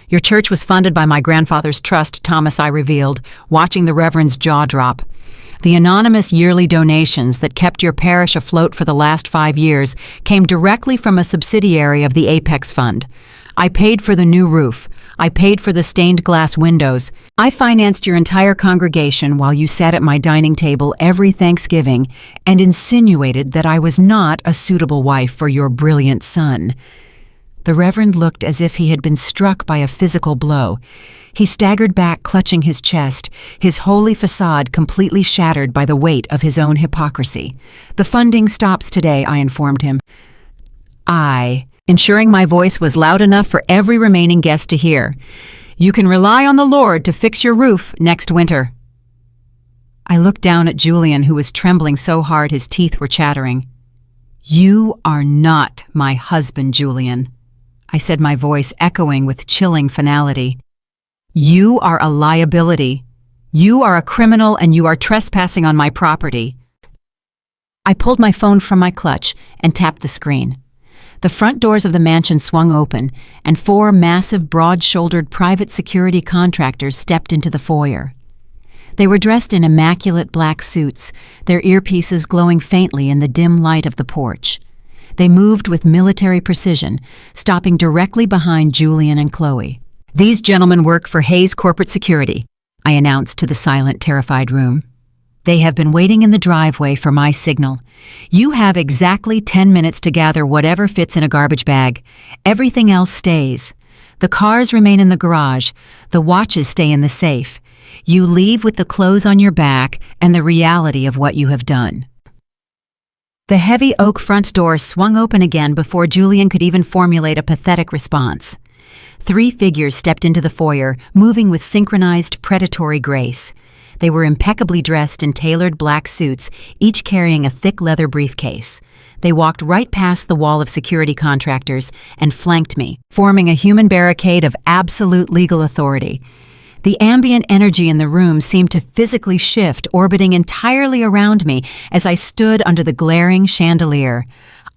Your church was funded by my grandfather's trust," Thomas I revealed, watching the Reverend's jaw drop. "The anonymous yearly donations that kept your parish afloat for the last 5 years came directly from a subsidiary of the Apex Fund. I paid for the new roof. I paid for the stained glass windows. I financed your entire congregation while you sat at my dining table every Thanksgiving and insinuated that I was not a suitable wife for your brilliant son." The Reverend looked as if he had been struck by a physical blow. He staggered back, clutching his chest, his holy facade completely shattered by the weight of his own hypocrisy. "The funding stops today," I informed him. Ensuring my voice was loud enough for every remaining guest to hear. "You can rely on the Lord to fix your roof next winter." I looked down at Julian, who was trembling so hard his teeth were chattering. "You are not my husband, Julian," I said, my voice echoing with chilling finality. "You are a liability. You are a criminal and you are trespassing on my property." I pulled my phone from my clutch and tapped the screen. The front doors of the mansion swung open, and 4 massive, broad-shouldered private security contractors stepped into the foyer. They were dressed in immaculate black suits, their earpieces glowing faintly in the dim light of the porch. They moved with military precision, stopping directly behind Julian and Chloe. "These gentlemen work for Hayes Corporate Security," I announced to the silent, terrified room. They have been waiting in the driveway for my signal. You have exactly 10 minutes to gather whatever fits in a garbage bag. Everything else stays. The cars remain in the garage. The watches stay in the safe. You leave with the clothes on your back and the reality of what you have done." The heavy oak front door swung open again before Julian could even formulate a pathetic response. 3 figures stepped into the foyer, moving with synchronized predatory grace. They were impeccably dressed in tailored black suits, each carrying a thick leather briefcase. They walked right past the wall of security contractors and flanked me, forming a human barricade of absolute legal authority. The ambient energy in the room seemed to physically shift, orbiting entirely around me as I stood under the glaring chandelier.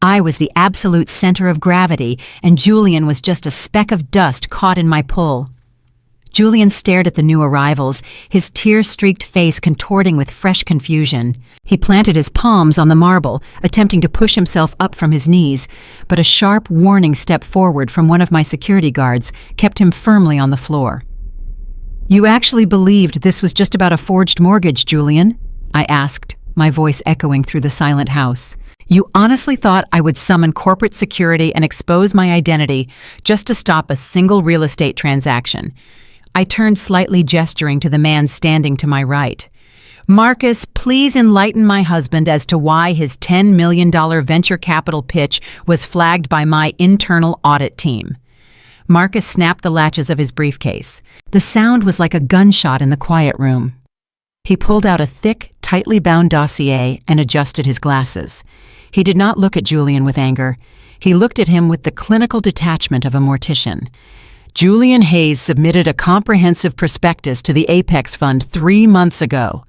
I was the absolute center of gravity, and Julian was just a speck of dust caught in my pull. Julian stared at the new arrivals, his tear-streaked face contorting with fresh confusion. He planted his palms on the marble, attempting to push himself up from his knees, but a sharp warning step forward from one of my security guards kept him firmly on the floor. "You actually believed this was just about a forged mortgage, Julian?" I asked, my voice echoing through the silent house. "You honestly thought I would summon corporate security and expose my identity just to stop a single real estate transaction?" I turned slightly, gesturing to the man standing to my right. "Marcus, please enlighten my husband as to why his $10 million venture capital pitch was flagged by my internal audit team." Marcus snapped the latches of his briefcase. The sound was like a gunshot in the quiet room. He pulled out a thick, tightly bound dossier and adjusted his glasses. He did not look at Julian with anger. He looked at him with the clinical detachment of a mortician. "Julian Hayes submitted a comprehensive prospectus to the Apex Fund 3 months ago."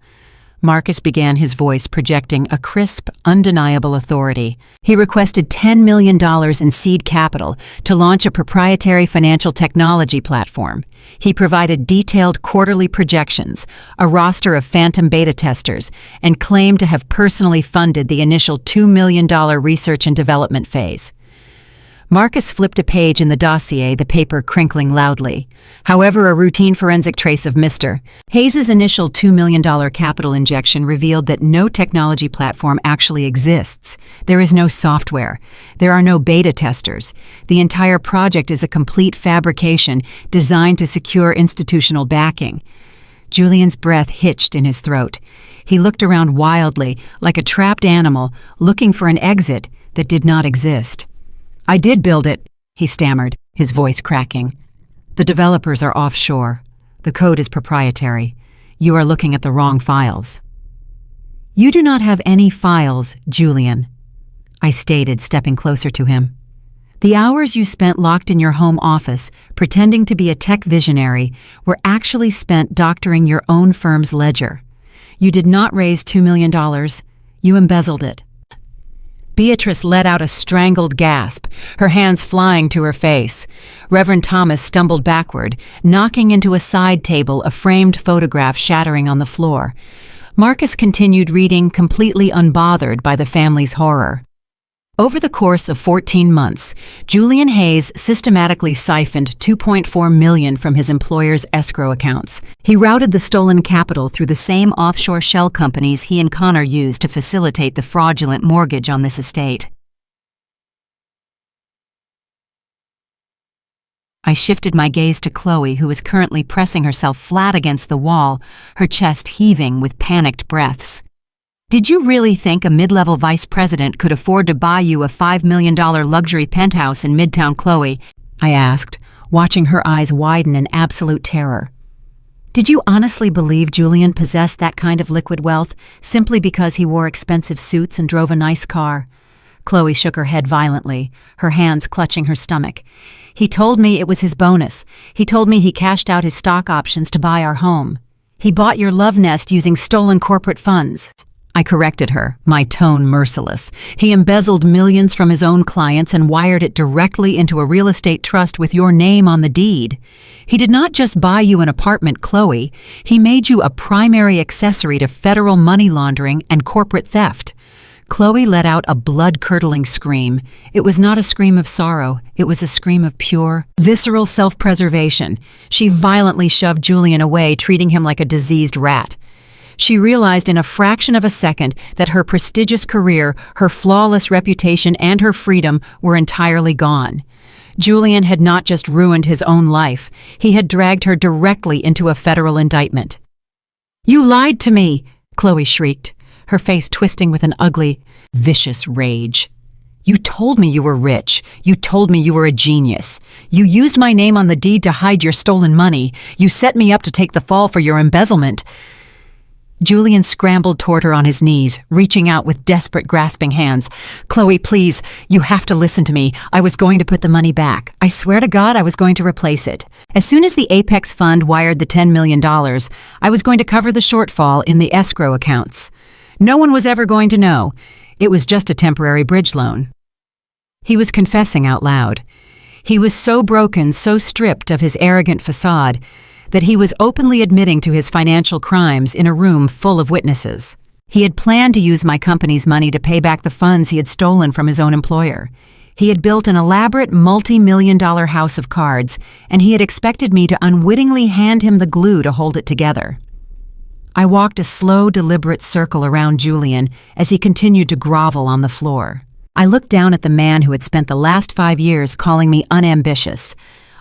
Marcus began, his voice projecting a crisp, undeniable authority. "He requested $10 million in seed capital to launch a proprietary financial technology platform. He provided detailed quarterly projections, a roster of phantom beta testers, and claimed to have personally funded the initial $2 million research and development phase." Marcus flipped a page in the dossier, the paper crinkling loudly. However, a routine forensic trace of Mr. Hayes' initial $2 million capital injection revealed that no technology platform actually exists. There is no software. There are no beta testers. The entire project is a complete fabrication designed to secure institutional backing. Julian's breath hitched in his throat. He looked around wildly, like a trapped animal, looking for an exit that did not exist. "I did build it," he stammered, his voice cracking. "The developers are offshore. The code is proprietary. You are looking at the wrong files." "You do not have any files, Julian," I stated, stepping closer to him. "The hours you spent locked in your home office, pretending to be a tech visionary, were actually spent doctoring your own firm's ledger. You did not raise $2 million. You embezzled it." Beatrice let out a strangled gasp, her hands flying to her face. Reverend Thomas stumbled backward, knocking into a side table, a framed photograph shattering on the floor. Marcus continued reading, completely unbothered by the family's horror. Over the course of 14 months, Julian Hayes systematically siphoned $2.4 million from his employer's escrow accounts. He routed the stolen capital through the same offshore shell companies he and Connor used to facilitate the fraudulent mortgage on this estate. I shifted my gaze to Chloe, who was currently pressing herself flat against the wall, her chest heaving with panicked breaths. "Did you really think a mid-level vice president could afford to buy you a $5 million luxury penthouse in Midtown, Chloe?" I asked, watching her eyes widen in absolute terror. "Did you honestly believe Julian possessed that kind of liquid wealth simply because he wore expensive suits and drove a nice car?" Chloe shook her head violently, her hands clutching her stomach. "He told me it was his bonus. He told me he cashed out his stock options to buy our home. He bought your love nest using stolen corporate funds." I corrected her, my tone merciless. "He embezzled millions from his own clients and wired it directly into a real estate trust with your name on the deed. He did not just buy you an apartment, Chloe. He made you a primary accessory to federal money laundering and corporate theft." Chloe let out a blood-curdling scream. It was not a scream of sorrow. It was a scream of pure, visceral self-preservation. She violently shoved Julian away, treating him like a diseased rat. She realized in a fraction of a second that her prestigious career, her flawless reputation, and her freedom were entirely gone. Julian had not just ruined his own life, he had dragged her directly into a federal indictment. "You lied to me!" Chloe shrieked, her face twisting with an ugly, vicious rage. "You told me you were rich. You told me you were a genius. You used my name on the deed to hide your stolen money. You set me up to take the fall for your embezzlement." Julian scrambled toward her on his knees, reaching out with desperate, grasping hands. "Chloe, please, you have to listen to me. I was going to put the money back. I swear to God I was going to replace it. As soon as the Apex Fund wired the $10 million, I was going to cover the shortfall in the escrow accounts. No one was ever going to know. It was just a temporary bridge loan." He was confessing out loud. He was so broken, so stripped of his arrogant facade, that he was openly admitting to his financial crimes in a room full of witnesses. He had planned to use my company's money to pay back the funds he had stolen from his own employer. He had built an elaborate multi-million-dollar house of cards, and he had expected me to unwittingly hand him the glue to hold it together. I walked a slow, deliberate circle around Julian as he continued to grovel on the floor. I looked down at the man who had spent the last 5 years calling me unambitious.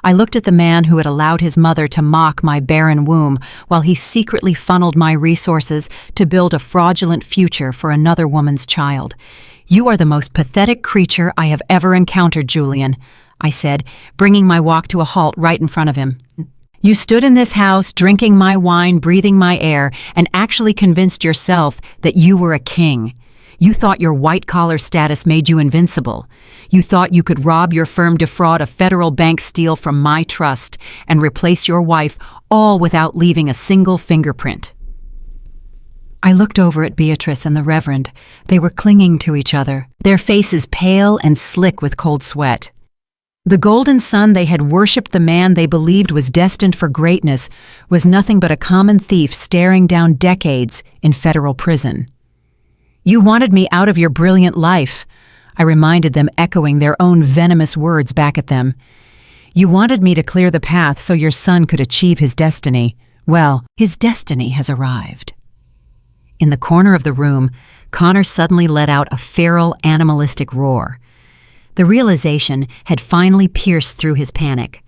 I looked at the man who had allowed his mother to mock my barren womb while he secretly funneled my resources to build a fraudulent future for another woman's child. "You are the most pathetic creature I have ever encountered, Julian," I said, bringing my walk to a halt right in front of him. "You stood in this house, drinking my wine, breathing my air, and actually convinced yourself that you were a king. You thought your white-collar status made you invincible. You thought you could rob your firm, defraud a federal bank, steal from my trust, and replace your wife, all without leaving a single fingerprint." I looked over at Beatrice and the Reverend. They were clinging to each other, their faces pale and slick with cold sweat. The golden sun they had worshipped, the man they believed was destined for greatness, was nothing but a common thief staring down decades in federal prison. "You wanted me out of your brilliant life," I reminded them, echoing their own venomous words back at them. "You wanted me to clear the path so your son could achieve his destiny. Well, his destiny has arrived." In the corner of the room, Connor suddenly let out a feral, animalistic roar. The realization had finally pierced through his panic.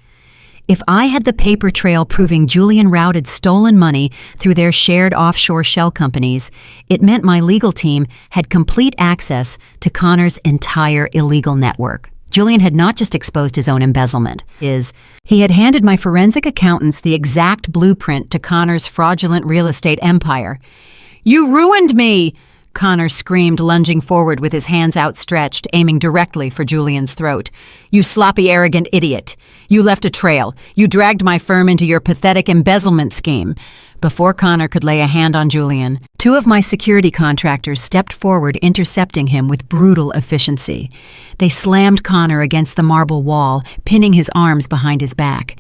If I had the paper trail proving Julian routed stolen money through their shared offshore shell companies, it meant my legal team had complete access to Connor's entire illegal network. Julian had not just exposed his own embezzlement. He had handed my forensic accountants the exact blueprint to Connor's fraudulent real estate empire. "You ruined me!" Connor screamed, lunging forward with his hands outstretched, aiming directly for Julian's throat. "You sloppy, arrogant idiot! You left a trail. You dragged my firm into your pathetic embezzlement scheme." Before Connor could lay a hand on Julian, 2 of my security contractors stepped forward, intercepting him with brutal efficiency. They slammed Connor against the marble wall, pinning his arms behind his back.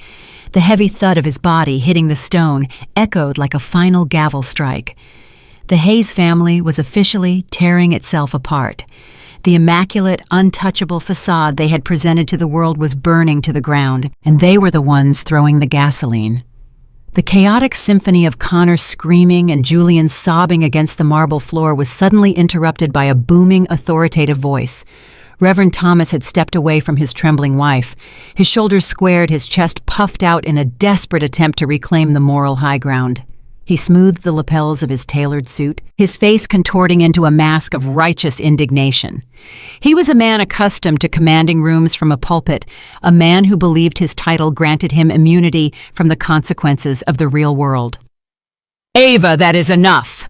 The heavy thud of his body hitting the stone echoed like a final gavel strike. The Hayes family was officially tearing itself apart. The immaculate, untouchable facade they had presented to the world was burning to the ground, and they were the ones throwing the gasoline. The chaotic symphony of Connor screaming and Julian sobbing against the marble floor was suddenly interrupted by a booming, authoritative voice. Reverend Thomas had stepped away from his trembling wife. His shoulders squared, his chest puffed out in a desperate attempt to reclaim the moral high ground. He smoothed the lapels of his tailored suit, his face contorting into a mask of righteous indignation. He was a man accustomed to commanding rooms from a pulpit, a man who believed his title granted him immunity from the consequences of the real world. "Ava, that is enough!"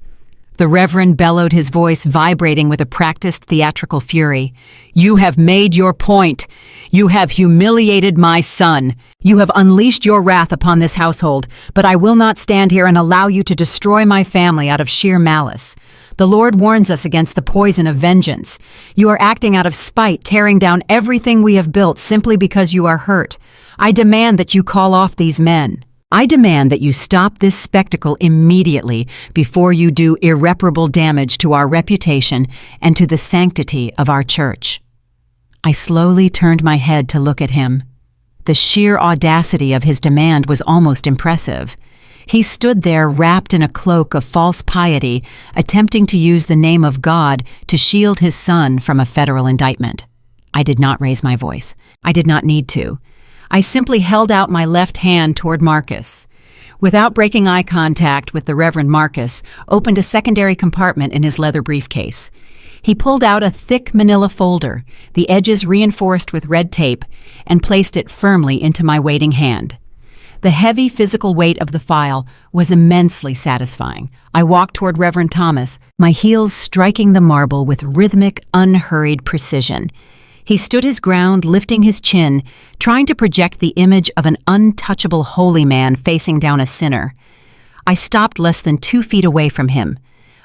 The Reverend bellowed, his voice vibrating with a practiced theatrical fury. "You have made your point. You have humiliated my son. You have unleashed your wrath upon this household, but I will not stand here and allow you to destroy my family out of sheer malice. The Lord warns us against the poison of vengeance. You are acting out of spite, tearing down everything we have built simply because you are hurt. I demand that you call off these men. I demand that you stop this spectacle immediately before you do irreparable damage to our reputation and to the sanctity of our church." I slowly turned my head to look at him. The sheer audacity of his demand was almost impressive. He stood there wrapped in a cloak of false piety, attempting to use the name of God to shield his son from a federal indictment. I did not raise my voice. I did not need to. I simply held out my left hand toward Marcus. Without breaking eye contact with the Reverend Marcus, opened a secondary compartment in his leather briefcase. He pulled out a thick manila folder, the edges reinforced with red tape, and placed it firmly into my waiting hand. The heavy physical weight of the file was immensely satisfying. I walked toward Reverend Thomas, my heels striking the marble with rhythmic, unhurried precision. He stood his ground, lifting his chin, trying to project the image of an untouchable holy man facing down a sinner. I stopped less than 2 feet away from him.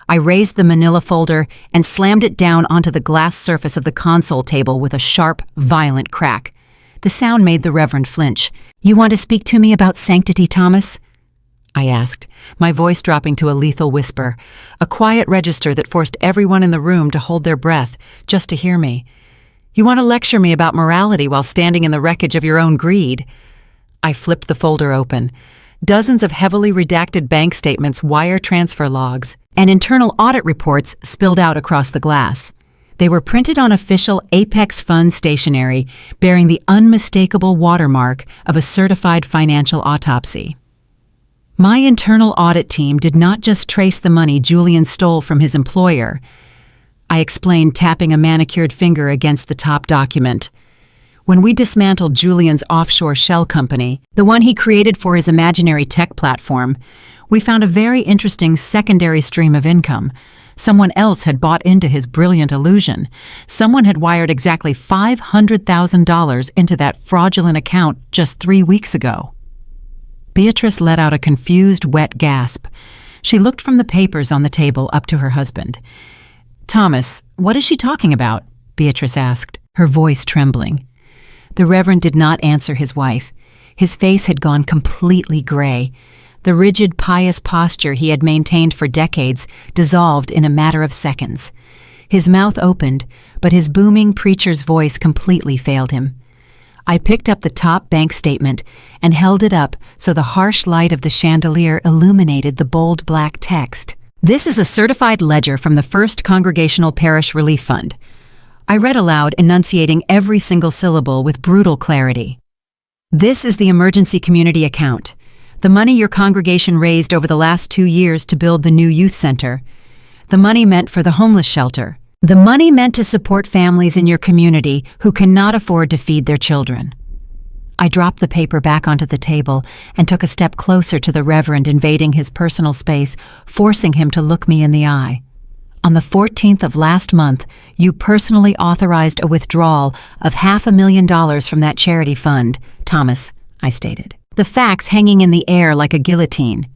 I raised the manila folder and slammed it down onto the glass surface of the console table with a sharp, violent crack. The sound made the Reverend flinch. "You want to speak to me about sanctity, Thomas?" I asked, my voice dropping to a lethal whisper, a quiet register that forced everyone in the room to hold their breath just to hear me. "You want to lecture me about morality while standing in the wreckage of your own greed?" I flipped the folder open. Dozens of heavily redacted bank statements, wire transfer logs, and internal audit reports spilled out across the glass. They were printed on official Apex Fund stationery, bearing the unmistakable watermark of a certified financial autopsy. My internal audit team did not just trace the money Julian stole from his employer. I explained, tapping a manicured finger against the top document. When we dismantled Julian's offshore shell company, the one he created for his imaginary tech platform, we found a very interesting secondary stream of income. Someone else had bought into his brilliant illusion. Someone had wired exactly $500,000 into that fraudulent account just 3 weeks ago. Beatrice let out a confused, wet gasp. She looked from the papers on the table up to her husband. "Thomas, what is she talking about?" Beatrice asked, her voice trembling. The Reverend did not answer his wife. His face had gone completely gray. The rigid, pious posture he had maintained for decades dissolved in a matter of seconds. His mouth opened, but his booming preacher's voice completely failed him. I picked up the top bank statement and held it up so the harsh light of the chandelier illuminated the bold black text. "This is a certified ledger from the First Congregational Parish Relief Fund." I read aloud, enunciating every single syllable with brutal clarity. "This is the emergency community account. The money your congregation raised over the last 2 years to build the new youth center. The money meant for the homeless shelter. The money meant to support families in your community who cannot afford to feed their children." I dropped the paper back onto the table and took a step closer to the Reverend, invading his personal space, forcing him to look me in the eye. "On the 14th of last month, you personally authorized a withdrawal of $500,000 from that charity fund, Thomas," I stated, the facts hanging in the air like a guillotine.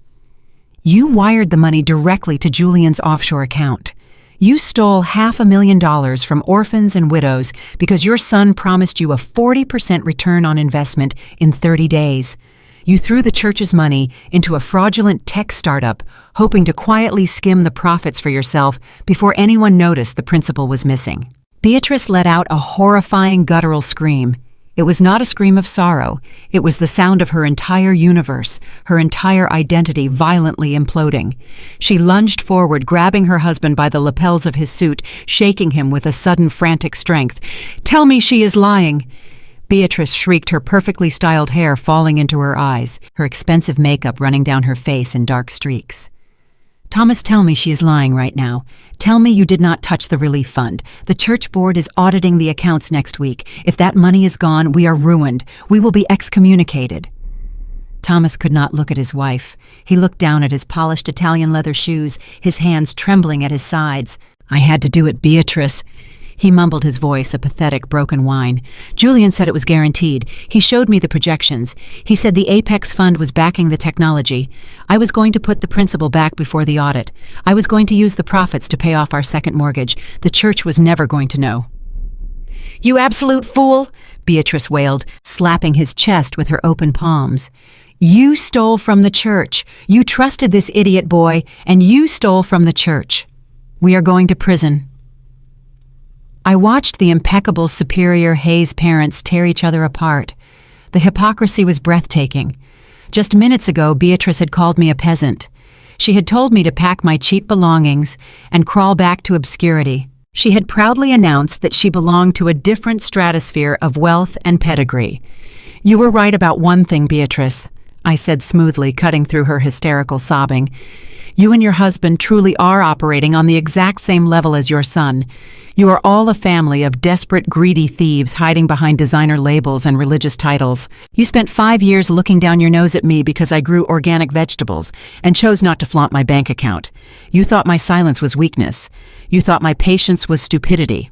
"You wired the money directly to Julian's offshore account. You stole $500,000 from orphans and widows because your son promised you a 40% return on investment in 30 days. You threw the church's money into a fraudulent tech startup, hoping to quietly skim the profits for yourself before anyone noticed the principal was missing." Beatrice let out a horrifying guttural scream. It was not a scream of sorrow. It was the sound of her entire universe, her entire identity violently imploding. She lunged forward, grabbing her husband by the lapels of his suit, shaking him with a sudden frantic strength. "Tell me she is lying!" Beatrice shrieked, her perfectly styled hair falling into her eyes, her expensive makeup running down her face in dark streaks. "Thomas, tell me she is lying right now. Tell me you did not touch the relief fund. The church board is auditing the accounts next week. If that money is gone, we are ruined. We will be excommunicated." Thomas could not look at his wife. He looked down at his polished Italian leather shoes, his hands trembling at his sides. "I had to do it, Beatrice." He mumbled, his voice a pathetic, broken whine. "Julian said it was guaranteed. He showed me the projections. He said the Apex Fund was backing the technology. I was going to put the principal back before the audit. I was going to use the profits to pay off our second mortgage. The church was never going to know." "You absolute fool!" Beatrice wailed, slapping his chest with her open palms. "You stole from the church. You trusted this idiot boy, and you stole from the church. We are going to prison." I watched the impeccable Superior Hayes parents tear each other apart. The hypocrisy was breathtaking. Just minutes ago, Beatrice had called me a peasant. She had told me to pack my cheap belongings and crawl back to obscurity. She had proudly announced that she belonged to a different stratosphere of wealth and pedigree. "You were right about one thing, Beatrice," I said smoothly, cutting through her hysterical sobbing. "You and your husband truly are operating on the exact same level as your son. You are all a family of desperate, greedy thieves hiding behind designer labels and religious titles. You spent 5 years looking down your nose at me because I grew organic vegetables and chose not to flaunt my bank account. You thought my silence was weakness. You thought my patience was stupidity."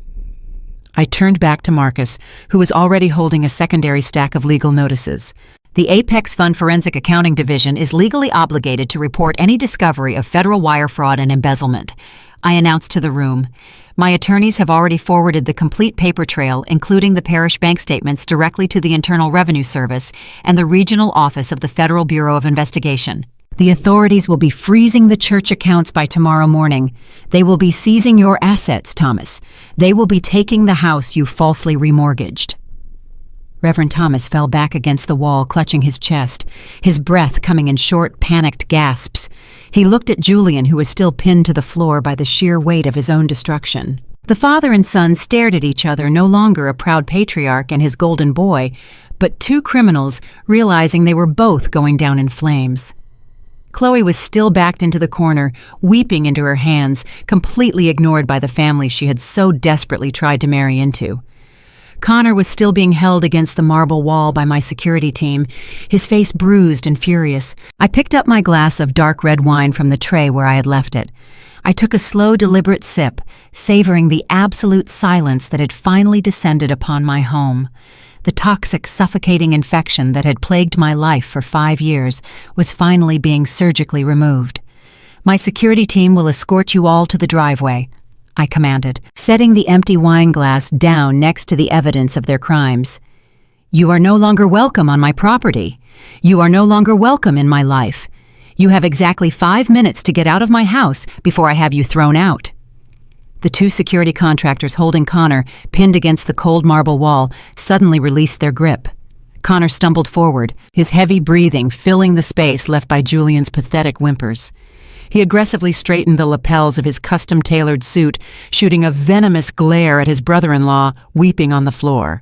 I turned back to Marcus, who was already holding a secondary stack of legal notices. "The Apex Fund Forensic Accounting Division is legally obligated to report any discovery of federal wire fraud and embezzlement," I announced to the room. "My attorneys have already forwarded the complete paper trail, including the parish bank statements, directly to the Internal Revenue Service and the Regional Office of the Federal Bureau of Investigation. The authorities will be freezing the church accounts by tomorrow morning. They will be seizing your assets, Thomas. They will be taking the house you falsely remortgaged." Reverend Thomas fell back against the wall, clutching his chest, his breath coming in short, panicked gasps. He looked at Julian, who was still pinned to the floor by the sheer weight of his own destruction. The father and son stared at each other, no longer a proud patriarch and his golden boy, but two criminals, realizing they were both going down in flames. Chloe was still backed into the corner, weeping into her hands, completely ignored by the family she had so desperately tried to marry into. Connor was still being held against the marble wall by my security team, his face bruised and furious. I picked up my glass of dark red wine from the tray where I had left it. I took a slow, deliberate sip, savoring the absolute silence that had finally descended upon my home. The toxic, suffocating infection that had plagued my life for 5 years was finally being surgically removed. "My security team will escort you all to the driveway," I commanded, setting the empty wine glass down next to the evidence of their crimes. "You are no longer welcome on my property. You are no longer welcome in my life. You have exactly 5 minutes to get out of my house before I have you thrown out." The two security contractors holding Connor, pinned against the cold marble wall, suddenly released their grip. Connor stumbled forward, his heavy breathing filling the space left by Julian's pathetic whimpers. He aggressively straightened the lapels of his custom-tailored suit, shooting a venomous glare at his brother-in-law, weeping on the floor.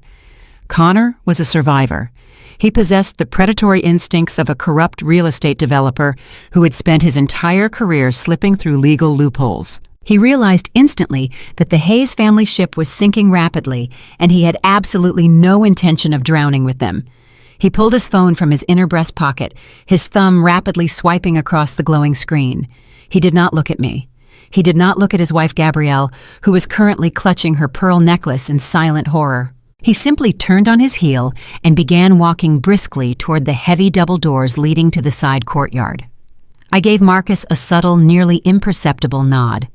Connor was a survivor. He possessed the predatory instincts of a corrupt real estate developer who had spent his entire career slipping through legal loopholes. He realized instantly that the Hayes family ship was sinking rapidly, and he had absolutely no intention of drowning with them. He pulled his phone from his inner breast pocket, his thumb rapidly swiping across the glowing screen. He did not look at me. He did not look at his wife Gabrielle, who was currently clutching her pearl necklace in silent horror. He simply turned on his heel and began walking briskly toward the heavy double doors leading to the side courtyard. I gave Marcus a subtle, nearly imperceptible nod.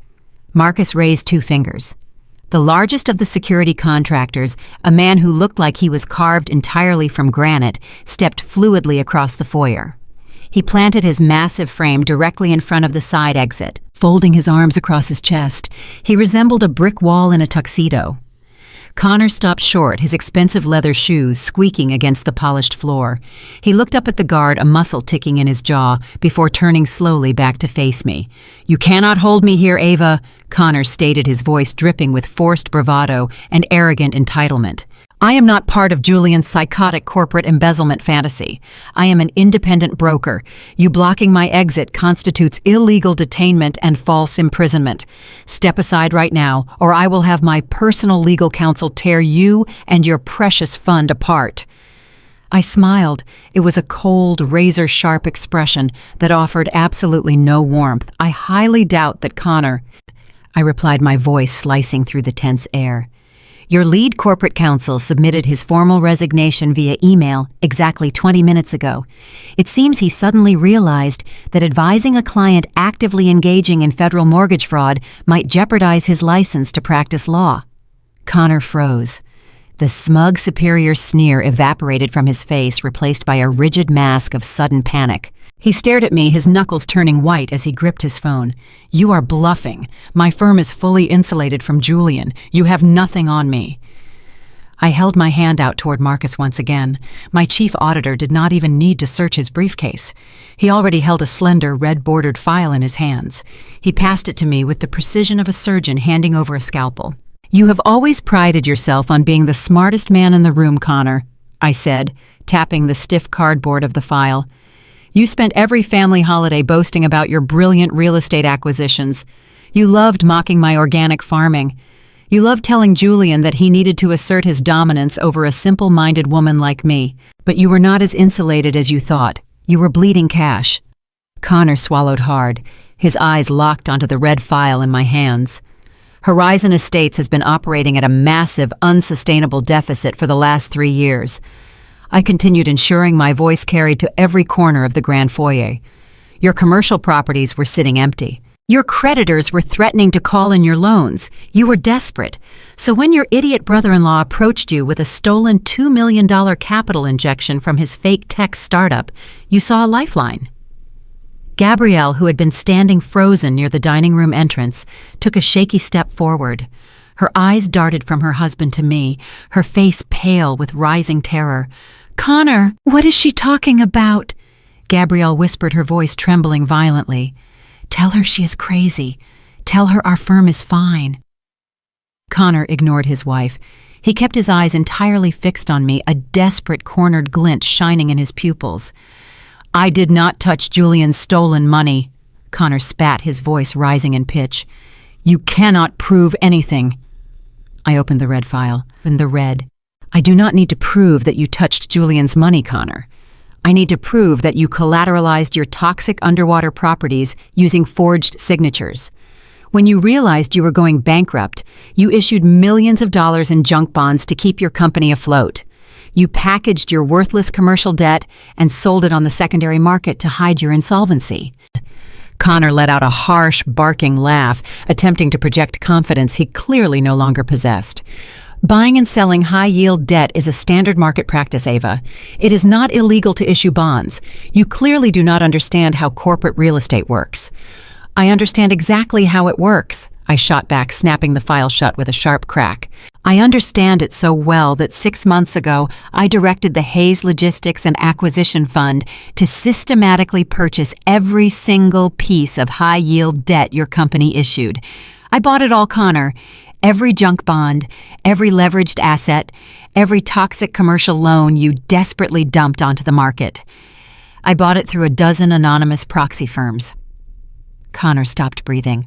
Marcus raised 2 fingers. The largest of the security contractors, a man who looked like he was carved entirely from granite, stepped fluidly across the foyer. He planted his massive frame directly in front of the side exit, folding his arms across his chest. He resembled a brick wall in a tuxedo. Connor stopped short, his expensive leather shoes squeaking against the polished floor. He looked up at the guard, a muscle ticking in his jaw, before turning slowly back to face me. "You cannot hold me here, Ava," Connor stated, his voice dripping with forced bravado and arrogant entitlement. "I am not part of Julian's psychotic corporate embezzlement fantasy. I am an independent broker. You blocking my exit constitutes illegal detainment and false imprisonment. Step aside right now, or I will have my personal legal counsel tear you and your precious fund apart." I smiled. It was a cold, razor-sharp expression that offered absolutely no warmth. "I highly doubt that Connor," I replied, my voice slicing through the tense air. "Your lead corporate counsel submitted his formal resignation via email exactly 20 minutes ago. It seems he suddenly realized that advising a client actively engaging in federal mortgage fraud might jeopardize his license to practice law." Connor froze. The smug, superior sneer evaporated from his face, replaced by a rigid mask of sudden panic. He stared at me, his knuckles turning white as he gripped his phone. "You are bluffing. My firm is fully insulated from Julian. You have nothing on me." I held my hand out toward Marcus once again. My chief auditor did not even need to search his briefcase. He already held a slender, red-bordered file in his hands. He passed it to me with the precision of a surgeon handing over a scalpel. "You have always prided yourself on being the smartest man in the room, Connor," I said, tapping the stiff cardboard of the file. "You spent every family holiday boasting about your brilliant real estate acquisitions. You loved mocking my organic farming. You loved telling Julian that he needed to assert his dominance over a simple-minded woman like me. But you were not as insulated as you thought. You were bleeding cash." Connor swallowed hard, his eyes locked onto the red file in my hands. Horizon Estates has been operating at a massive, unsustainable deficit for the last 3 years. I continued ensuring my voice carried to every corner of the grand foyer. Your commercial properties were sitting empty. Your creditors were threatening to call in your loans. You were desperate. So when your idiot brother-in-law approached you with a stolen $2 million capital injection from his fake tech startup, you saw a lifeline. Gabrielle, who had been standing frozen near the dining room entrance, took a shaky step forward. Her eyes darted from her husband to me, her face pale with rising terror. "Connor, what is she talking about?" Gabrielle whispered, her voice trembling violently. "Tell her she is crazy. Tell her our firm is fine." Connor ignored his wife. He kept his eyes entirely fixed on me, a desperate cornered glint shining in his pupils. "I did not touch Julian's stolen money." Connor spat, his voice rising in pitch. "You cannot prove anything." I opened the red file. In the red, "I do not need to prove that you touched Julian's money, Connor. I need to prove that you collateralized your toxic underwater properties using forged signatures. When you realized you were going bankrupt, you issued millions of dollars in junk bonds to keep your company afloat. You packaged your worthless commercial debt and sold it on the secondary market to hide your insolvency." Connor let out a harsh, barking laugh, attempting to project confidence he clearly no longer possessed. "Buying and selling high-yield debt is a standard market practice, Ava. It is not illegal to issue bonds. You clearly do not understand how corporate real estate works." "I understand exactly how it works," I shot back, snapping the file shut with a sharp crack. "I understand it so well that 6 months ago I directed the Hayes Logistics and Acquisition Fund to systematically purchase every single piece of high-yield debt your company issued. I bought it all, Connor. Every junk bond, every leveraged asset, every toxic commercial loan you desperately dumped onto the market. I bought it through a dozen anonymous proxy firms." Connor stopped breathing.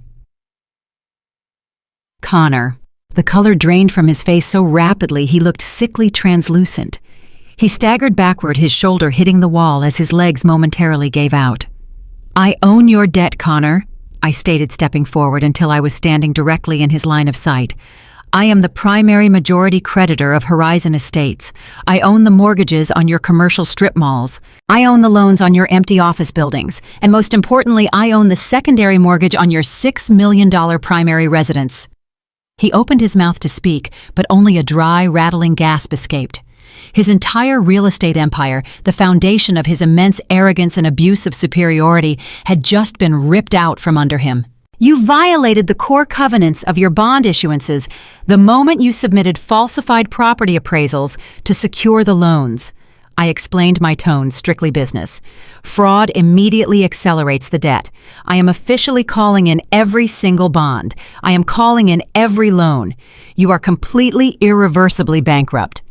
"Connor." The color drained from his face so rapidly he looked sickly translucent. He staggered backward, his shoulder hitting the wall as his legs momentarily gave out. "I own your debt, Connor," I stated, stepping forward until I was standing directly in his line of sight. "I am the primary majority creditor of Horizon Estates. I own the mortgages on your commercial strip malls. I own the loans on your empty office buildings. And most importantly, I own the secondary mortgage on your $6 million primary residence." He opened his mouth to speak, but only a dry, rattling gasp escaped. His entire real estate empire, the foundation of his immense arrogance and abuse of superiority, had just been ripped out from under him. "You violated the core covenants of your bond issuances the moment you submitted falsified property appraisals to secure the loans." I explained, my tone strictly business. "Fraud immediately accelerates the debt. I am officially calling in every single bond. I am calling in every loan. You are completely, irreversibly bankrupt."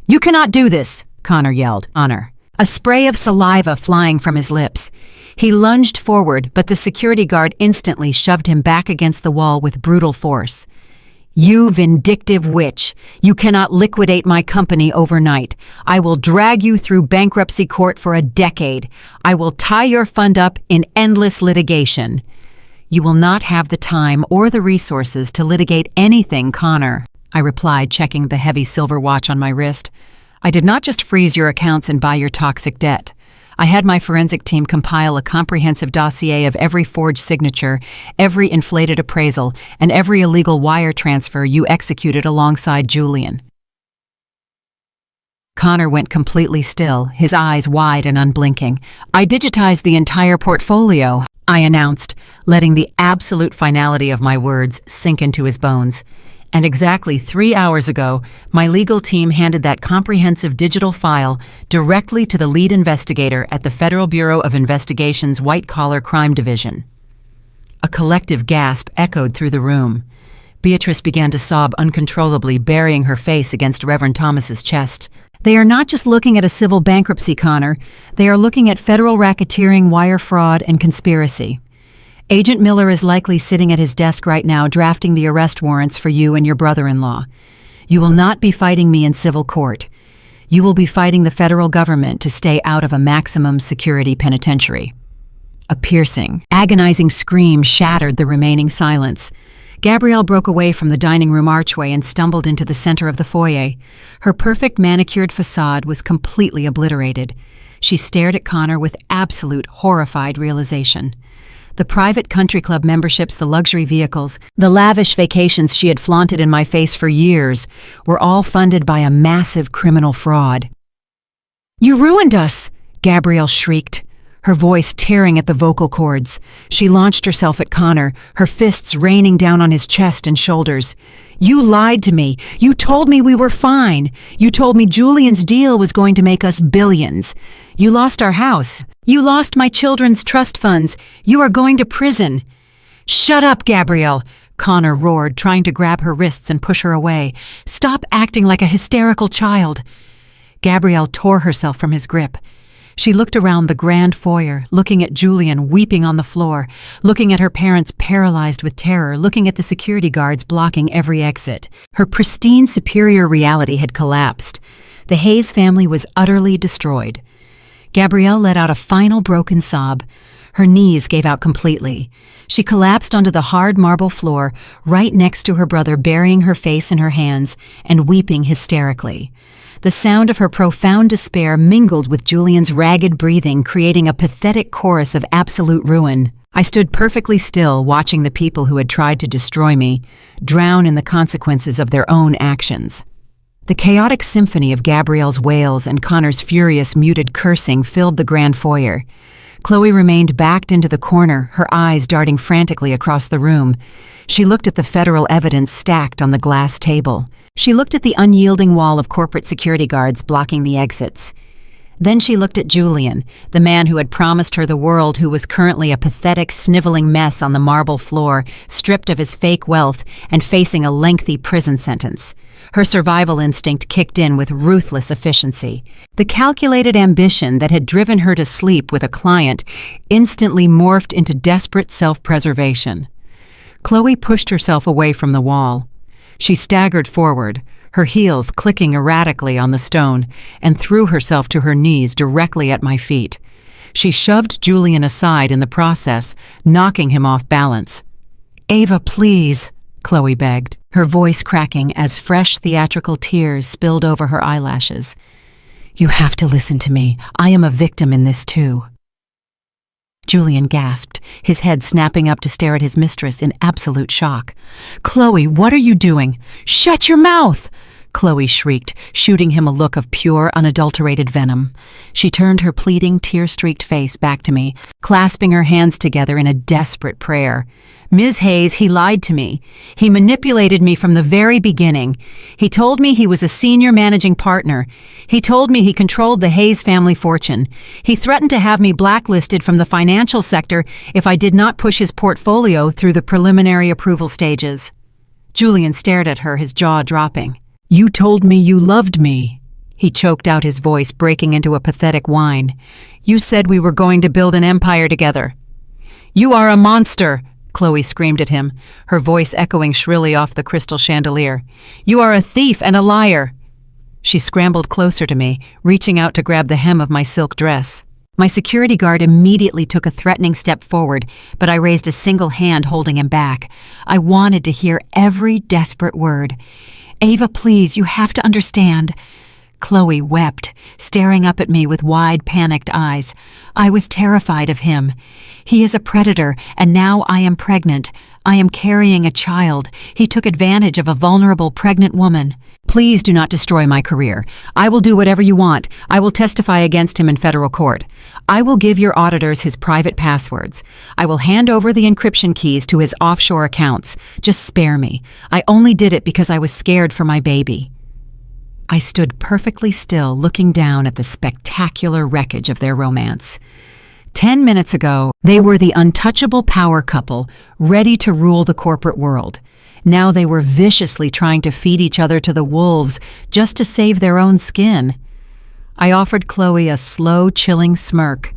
"You cannot do this," Connor yelled. Honor. A spray of saliva flying from his lips. He lunged forward, but the security guard instantly shoved him back against the wall with brutal force. "You vindictive witch! You cannot liquidate my company overnight. I will drag you through bankruptcy court for a decade. I will tie your fund up in endless litigation." "You will not have the time or the resources to litigate anything, Connor," I replied, checking the heavy silver watch on my wrist. "I did not just freeze your accounts and buy your toxic debt. I had my forensic team compile a comprehensive dossier of every forged signature, every inflated appraisal, and every illegal wire transfer you executed alongside Julian." Connor went completely still, his eyes wide and unblinking. "I digitized the entire portfolio," I announced, letting the absolute finality of my words sink into his bones. And exactly 3 hours ago, my legal team handed that comprehensive digital file directly to the lead investigator at the Federal Bureau of Investigation's White Collar Crime Division. A collective gasp echoed through the room. Beatrice began to sob uncontrollably, burying her face against Reverend Thomas's chest. They are not just looking at a civil bankruptcy, Connor. They are looking at federal racketeering, wire fraud, and conspiracy. Agent Miller is likely sitting at his desk right now drafting the arrest warrants for you and your brother-in-law. You will not be fighting me in civil court. You will be fighting the federal government to stay out of a maximum security penitentiary. A piercing, agonizing scream shattered the remaining silence. Gabrielle broke away from the dining room archway and stumbled into the center of the foyer. Her perfect manicured facade was completely obliterated. She stared at Connor with absolute horrified realization. The private country club memberships, the luxury vehicles, the lavish vacations she had flaunted in my face for years were all funded by a massive criminal fraud. "You ruined us!" Gabrielle shrieked, her voice tearing at the vocal cords. She launched herself at Connor, her fists raining down on his chest and shoulders. "You lied to me. You told me we were fine. You told me Julian's deal was going to make us billions. You lost our house. You lost my children's trust funds. You are going to prison." "Shut up, Gabrielle," Connor roared, trying to grab her wrists and push her away. "Stop acting like a hysterical child." Gabrielle tore herself from his grip. She looked around the grand foyer, looking at Julian weeping on the floor, looking at her parents paralyzed with terror, looking at the security guards blocking every exit. Her pristine superior reality had collapsed. The Hayes family was utterly destroyed. Gabrielle let out a final broken sob. Her knees gave out completely. She collapsed onto the hard marble floor, right next to her brother, burying her face in her hands and weeping hysterically. The sound of her profound despair mingled with Julian's ragged breathing, creating a pathetic chorus of absolute ruin. I stood perfectly still, watching the people who had tried to destroy me drown in the consequences of their own actions. The chaotic symphony of Gabrielle's wails and Connor's furious, muted cursing filled the grand foyer. Chloe remained backed into the corner, her eyes darting frantically across the room. She looked at the federal evidence stacked on the glass table. She looked at the unyielding wall of corporate security guards blocking the exits. Then she looked at Julian, the man who had promised her the world, who was currently a pathetic, sniveling mess on the marble floor, stripped of his fake wealth and facing a lengthy prison sentence. Her survival instinct kicked in with ruthless efficiency. The calculated ambition that had driven her to sleep with a client instantly morphed into desperate self-preservation. Chloe pushed herself away from the wall. She staggered forward, her heels clicking erratically on the stone, and threw herself to her knees directly at my feet. She shoved Julian aside in the process, knocking him off balance. "Ava, please," Chloe begged, her voice cracking as fresh theatrical tears spilled over her eyelashes. "You have to listen to me. I am a victim in this too." Julian gasped, his head snapping up to stare at his mistress in absolute shock. "Chloe, what are you doing? Shut your mouth!" Chloe shrieked, shooting him a look of pure, unadulterated venom. She turned her pleading, tear-streaked face back to me, clasping her hands together in a desperate prayer. "Ms. Hayes, he lied to me. He manipulated me from the very beginning. He told me he was a senior managing partner. He told me he controlled the Hayes family fortune. He threatened to have me blacklisted from the financial sector if I did not push his portfolio through the preliminary approval stages." Julian stared at her, his jaw dropping. "You told me you loved me." He choked out, his voice breaking into a pathetic whine. "You said we were going to build an empire together." "You are a monster," Chloe screamed at him, her voice echoing shrilly off the crystal chandelier. "You are a thief and a liar." She scrambled closer to me, reaching out to grab the hem of my silk dress. My security guard immediately took a threatening step forward, but I raised a single hand holding him back. I wanted to hear every desperate word. "Ava, please, you have to understand." Chloe wept, staring up at me with wide, panicked eyes. "I was terrified of him. He is a predator, and now I am pregnant. I am carrying a child. He took advantage of a vulnerable pregnant woman." Please do not destroy my career. I will do whatever you want. I will testify against him in federal court. I will give your auditors his private passwords. I will hand over the encryption keys to his offshore accounts. Just spare me. I only did it because I was scared for my baby." I stood perfectly still, looking down at the spectacular wreckage of their romance. 10 minutes ago, they were the untouchable power couple, ready to rule the corporate world. Now they were viciously trying to feed each other to the wolves just to save their own skin. I offered Chloe a slow, chilling smirk.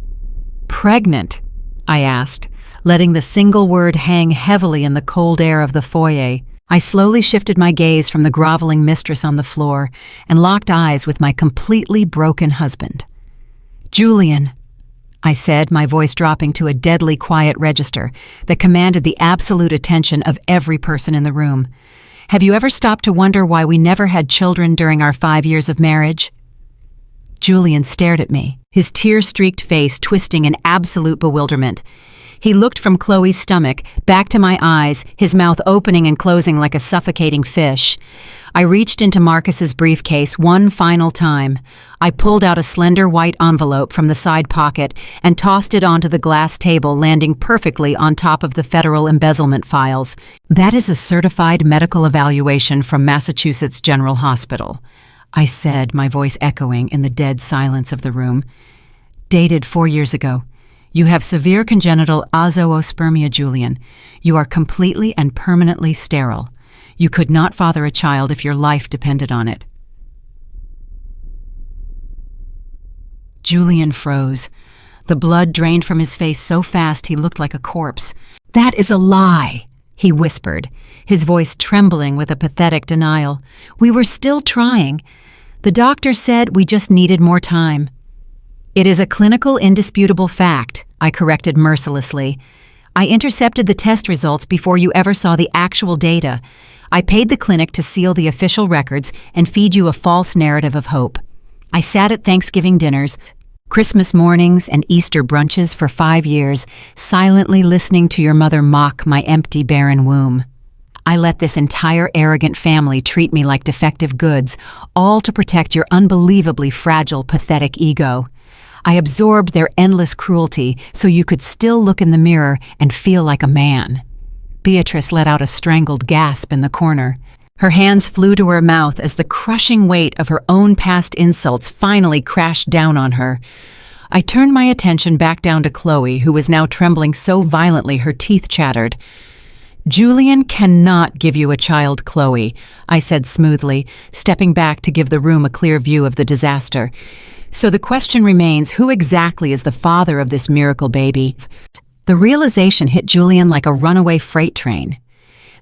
"Pregnant?" I asked, letting the single word hang heavily in the cold air of the foyer. I slowly shifted my gaze from the groveling mistress on the floor and locked eyes with my completely broken husband. "Julian," I said, my voice dropping to a deadly quiet register that commanded the absolute attention of every person in the room. "Have you ever stopped to wonder why we never had children during our 5 years of marriage?" Julian stared at me, his tear-streaked face twisting in absolute bewilderment. He looked from Chloe's stomach back to my eyes, his mouth opening and closing like a suffocating fish. I reached into Marcus's briefcase one final time. I pulled out a slender white envelope from the side pocket and tossed it onto the glass table, landing perfectly on top of the federal embezzlement files. "That is a certified medical evaluation from Massachusetts General Hospital," I said, my voice echoing in the dead silence of the room. "Dated 4 years ago. You have severe congenital azoospermia, Julian. You are completely and permanently sterile. You could not father a child if your life depended on it." Julian froze. The blood drained from his face so fast he looked like a corpse. "That is a lie," he whispered, his voice trembling with a pathetic denial. "We were still trying. The doctor said we just needed more time." "It is a clinical indisputable fact," I corrected mercilessly. "I intercepted the test results before you ever saw the actual data. I paid the clinic to seal the official records and feed you a false narrative of hope. I sat at Thanksgiving dinners, Christmas mornings, and Easter brunches for 5 years, silently listening to your mother mock my empty, barren womb. I let this entire arrogant family treat me like defective goods, all to protect your unbelievably fragile, pathetic ego. I absorbed their endless cruelty so you could still look in the mirror and feel like a man." Beatrice let out a strangled gasp in the corner. Her hands flew to her mouth as the crushing weight of her own past insults finally crashed down on her. I turned my attention back down to Chloe, who was now trembling so violently her teeth chattered. "Julian cannot give you a child, Chloe," I said smoothly, stepping back to give the room a clear view of the disaster. "So the question remains, who exactly is the father of this miracle baby?" The realization hit Julian like a runaway freight train.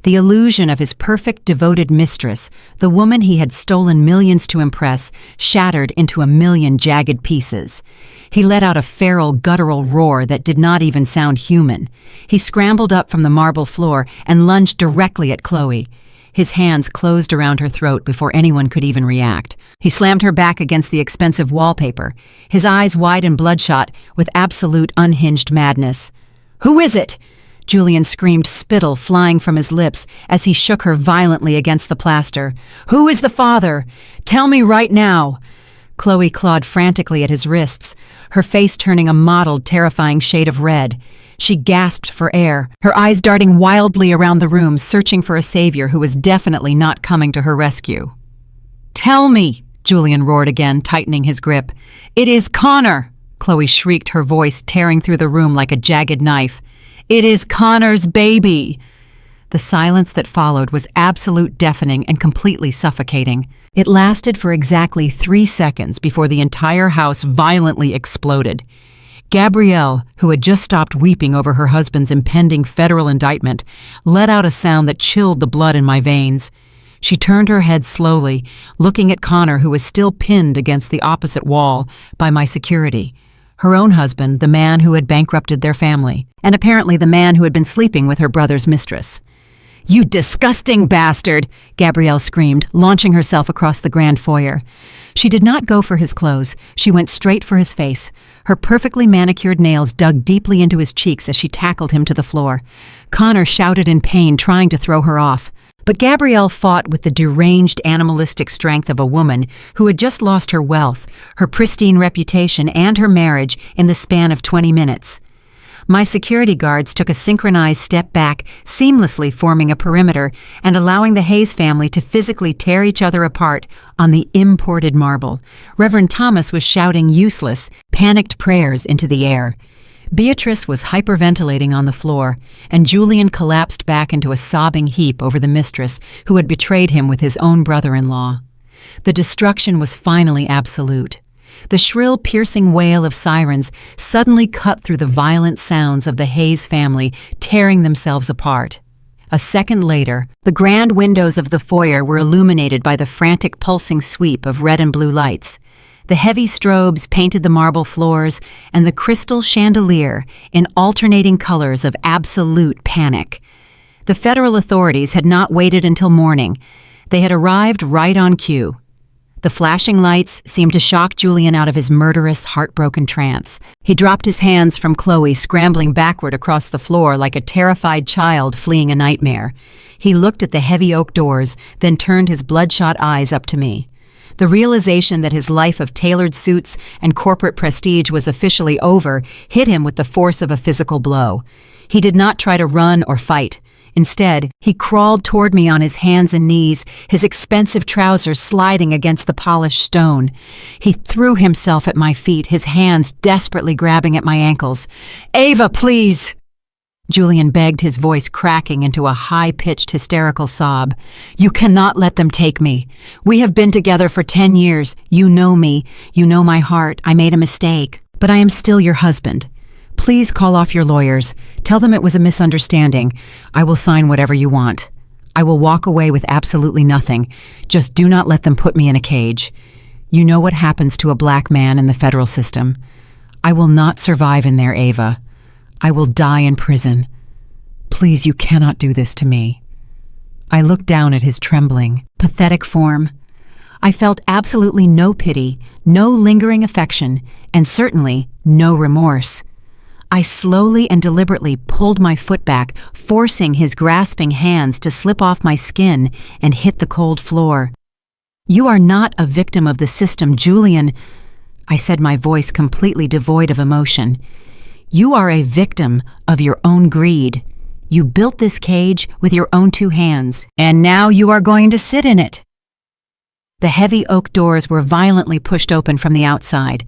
The illusion of his perfect, devoted mistress, the woman he had stolen millions to impress, shattered into a million jagged pieces. He let out a feral, guttural roar that did not even sound human. He scrambled up from the marble floor and lunged directly at Chloe. His hands closed around her throat before anyone could even react. He slammed her back against the expensive wallpaper, his eyes wide and bloodshot with absolute unhinged madness. "Who is it?" Julian screamed, spittle flying from his lips as he shook her violently against the plaster. "Who is the father? Tell me right now." Chloe clawed frantically at his wrists, her face turning a mottled, terrifying shade of red. She gasped for air, her eyes darting wildly around the room, searching for a savior who was definitely not coming to her rescue. "Tell me," Julian roared again, tightening his grip. "It is Connor!" Chloe shrieked, her voice tearing through the room like a jagged knife. "It is Connor's baby!" The silence that followed was absolute, deafening, and completely suffocating. It lasted for exactly 3 seconds before the entire house violently exploded. Gabrielle, who had just stopped weeping over her husband's impending federal indictment, let out a sound that chilled the blood in my veins. She turned her head slowly, looking at Connor, who was still pinned against the opposite wall by my security. Her own husband, the man who had bankrupted their family, and apparently the man who had been sleeping with her brother's mistress. "You disgusting bastard!" Gabrielle screamed, launching herself across the grand foyer. She did not go for his clothes. She went straight for his face. Her perfectly manicured nails dug deeply into his cheeks as she tackled him to the floor. Connor shouted in pain, trying to throw her off. But Gabrielle fought with the deranged animalistic strength of a woman who had just lost her wealth, her pristine reputation, and her marriage in the span of 20 minutes. My security guards took a synchronized step back, seamlessly forming a perimeter and allowing the Hayes family to physically tear each other apart on the imported marble. Reverend Thomas was shouting useless, panicked prayers into the air. Beatrice was hyperventilating on the floor, and Julian collapsed back into a sobbing heap over the mistress who had betrayed him with his own brother-in-law. The destruction was finally absolute. The shrill, piercing wail of sirens suddenly cut through the violent sounds of the Hayes family tearing themselves apart. A second later, the grand windows of the foyer were illuminated by the frantic pulsing sweep of red and blue lights. The heavy strobes painted the marble floors, and the crystal chandelier in alternating colors of absolute panic. The federal authorities had not waited until morning. They had arrived right on cue. The flashing lights seemed to shock Julian out of his murderous, heartbroken trance. He dropped his hands from Chloe, scrambling backward across the floor like a terrified child fleeing a nightmare. He looked at the heavy oak doors, then turned his bloodshot eyes up to me. The realization that his life of tailored suits and corporate prestige was officially over hit him with the force of a physical blow. He did not try to run or fight. Instead, he crawled toward me on his hands and knees, his expensive trousers sliding against the polished stone. He threw himself at my feet, his hands desperately grabbing at my ankles. "Ava, please!" Julian begged, his voice cracking into a high-pitched hysterical sob. "You cannot let them take me. We have been together for 10 years. You know me. You know my heart. I made a mistake. But I am still your husband. Please call off your lawyers. Tell them it was a misunderstanding. I will sign whatever you want. I will walk away with absolutely nothing. Just do not let them put me in a cage. You know what happens to a black man in the federal system. I will not survive in there, Ava. I will die in prison. Please, you cannot do this to me." I looked down at his trembling, pathetic form. I felt absolutely no pity, no lingering affection, and certainly no remorse. I slowly and deliberately pulled my foot back, forcing his grasping hands to slip off my skin and hit the cold floor. "You are not a victim of the system, Julian," I said, my voice completely devoid of emotion. "You are a victim of your own greed. You built this cage with your own 2 hands, and now you are going to sit in it." The heavy oak doors were violently pushed open from the outside.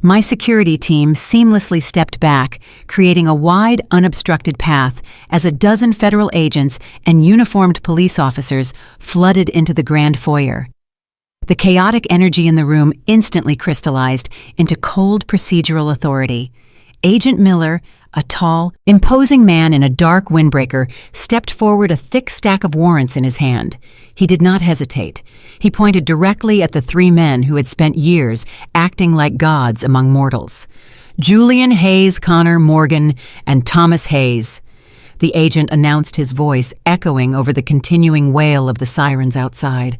My security team seamlessly stepped back, creating a wide, unobstructed path as a dozen federal agents and uniformed police officers flooded into the grand foyer. The chaotic energy in the room instantly crystallized into cold procedural authority. Agent Miller, a tall, imposing man in a dark windbreaker, stepped forward, a thick stack of warrants in his hand. He did not hesitate. He pointed directly at the 3 men who had spent years acting like gods among mortals. "Julian Hayes, Connor Morgan, and Thomas Hayes." The agent announced, his voice echoing over the continuing wail of the sirens outside.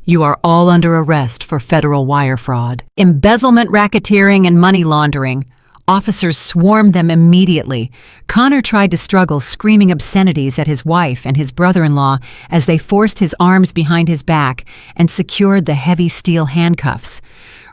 "You are all under arrest for federal wire fraud, embezzlement, racketeering, and money laundering." Officers swarmed them immediately. Connor tried to struggle, screaming obscenities at his wife and his brother-in-law as they forced his arms behind his back and secured the heavy steel handcuffs.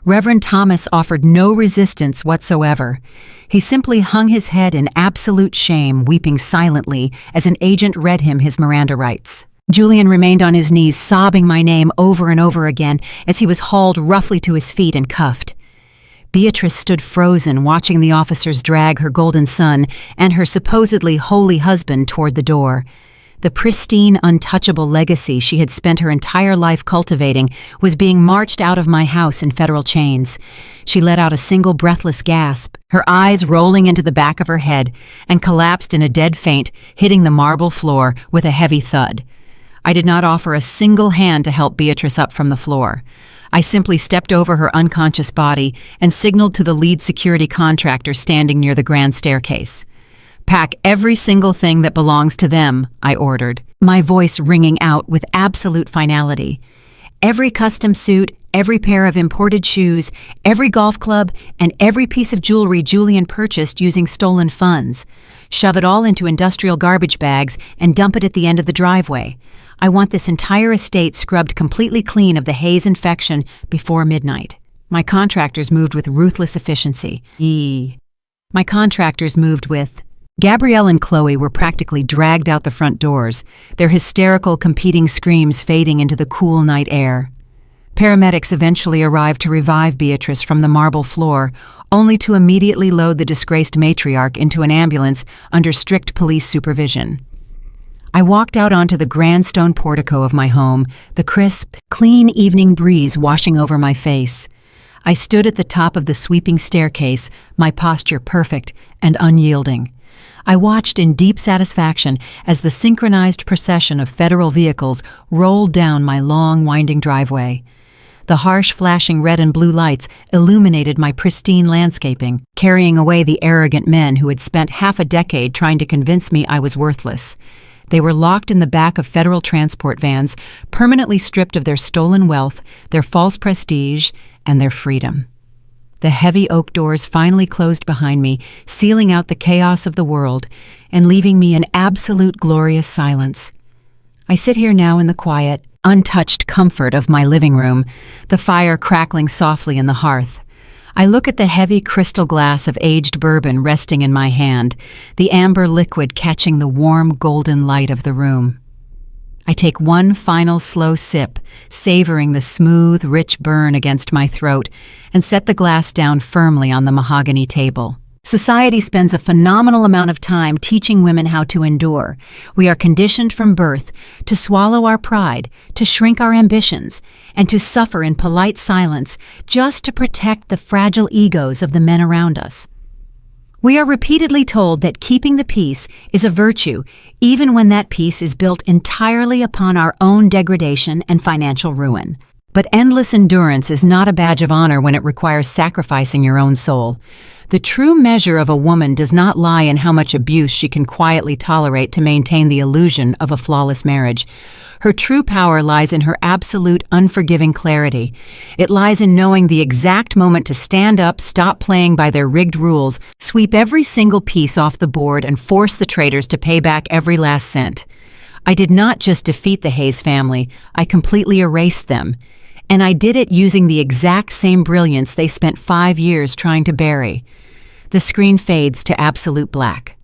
Reverend Thomas offered no resistance whatsoever. He simply hung his head in absolute shame, weeping silently as an agent read him his Miranda rights. Julian remained on his knees, sobbing my name over and over again as he was hauled roughly to his feet and cuffed. Beatrice stood frozen, watching the officers drag her golden son and her supposedly holy husband toward the door. The pristine, untouchable legacy she had spent her entire life cultivating was being marched out of my house in federal chains. She let out a single breathless gasp, her eyes rolling into the back of her head, and collapsed in a dead faint, hitting the marble floor with a heavy thud. I did not offer a single hand to help Beatrice up from the floor. I simply stepped over her unconscious body and signaled to the lead security contractor standing near the grand staircase. "Pack every single thing that belongs to them," I ordered, my voice ringing out with absolute finality. Every custom suit, every pair of imported shoes, every golf club, and every piece of jewelry Julian purchased using stolen funds. shove it all into industrial garbage bags, and dump it at the end of the driveway. I want this entire estate scrubbed completely clean of the haze infection before midnight. My contractors moved with ruthless efficiency. Gabrielle and Chloe were practically dragged out the front doors, their hysterical competing screams fading into the cool night air. Paramedics eventually arrived to revive Beatrice from the marble floor, only to immediately load the disgraced matriarch into an ambulance under strict police supervision. I walked out onto the grand stone portico of my home, the crisp, clean evening breeze washing over my face. I stood at the top of the sweeping staircase, my posture perfect and unyielding. I watched in deep satisfaction as the synchronized procession of federal vehicles rolled down my long, winding driveway. The harsh, flashing red and blue lights illuminated my pristine landscaping, carrying away the arrogant men who had spent half a decade trying to convince me I was worthless. They were locked in the back of federal transport vans, permanently stripped of their stolen wealth, their false prestige, and their freedom. The heavy oak doors finally closed behind me, sealing out the chaos of the world and leaving me in absolute glorious silence. I sit here now in the quiet, untouched comfort of my living room, the fire crackling softly in the hearth. I look at the heavy crystal glass of aged bourbon resting in my hand, the amber liquid catching the warm golden light of the room. I take one final slow sip, savoring the smooth, rich burn against my throat, and set the glass down firmly on the mahogany table. Society spends a phenomenal amount of time teaching women how to endure. We are conditioned from birth to swallow our pride, to shrink our ambitions, and to suffer in polite silence just to protect the fragile egos of the men around us. We are repeatedly told that keeping the peace is a virtue, even when that peace is built entirely upon our own degradation and financial ruin. But endless endurance is not a badge of honor when it requires sacrificing your own soul. The true measure of a woman does not lie in how much abuse she can quietly tolerate to maintain the illusion of a flawless marriage. Her true power lies in her absolute, unforgiving clarity. It lies in knowing the exact moment to stand up, stop playing by their rigged rules, sweep every single piece off the board, and force the traitors to pay back every last cent. I did not just defeat the Hayes family, I completely erased them. And I did it using the exact same brilliance they spent 5 years trying to bury. The screen fades to absolute black.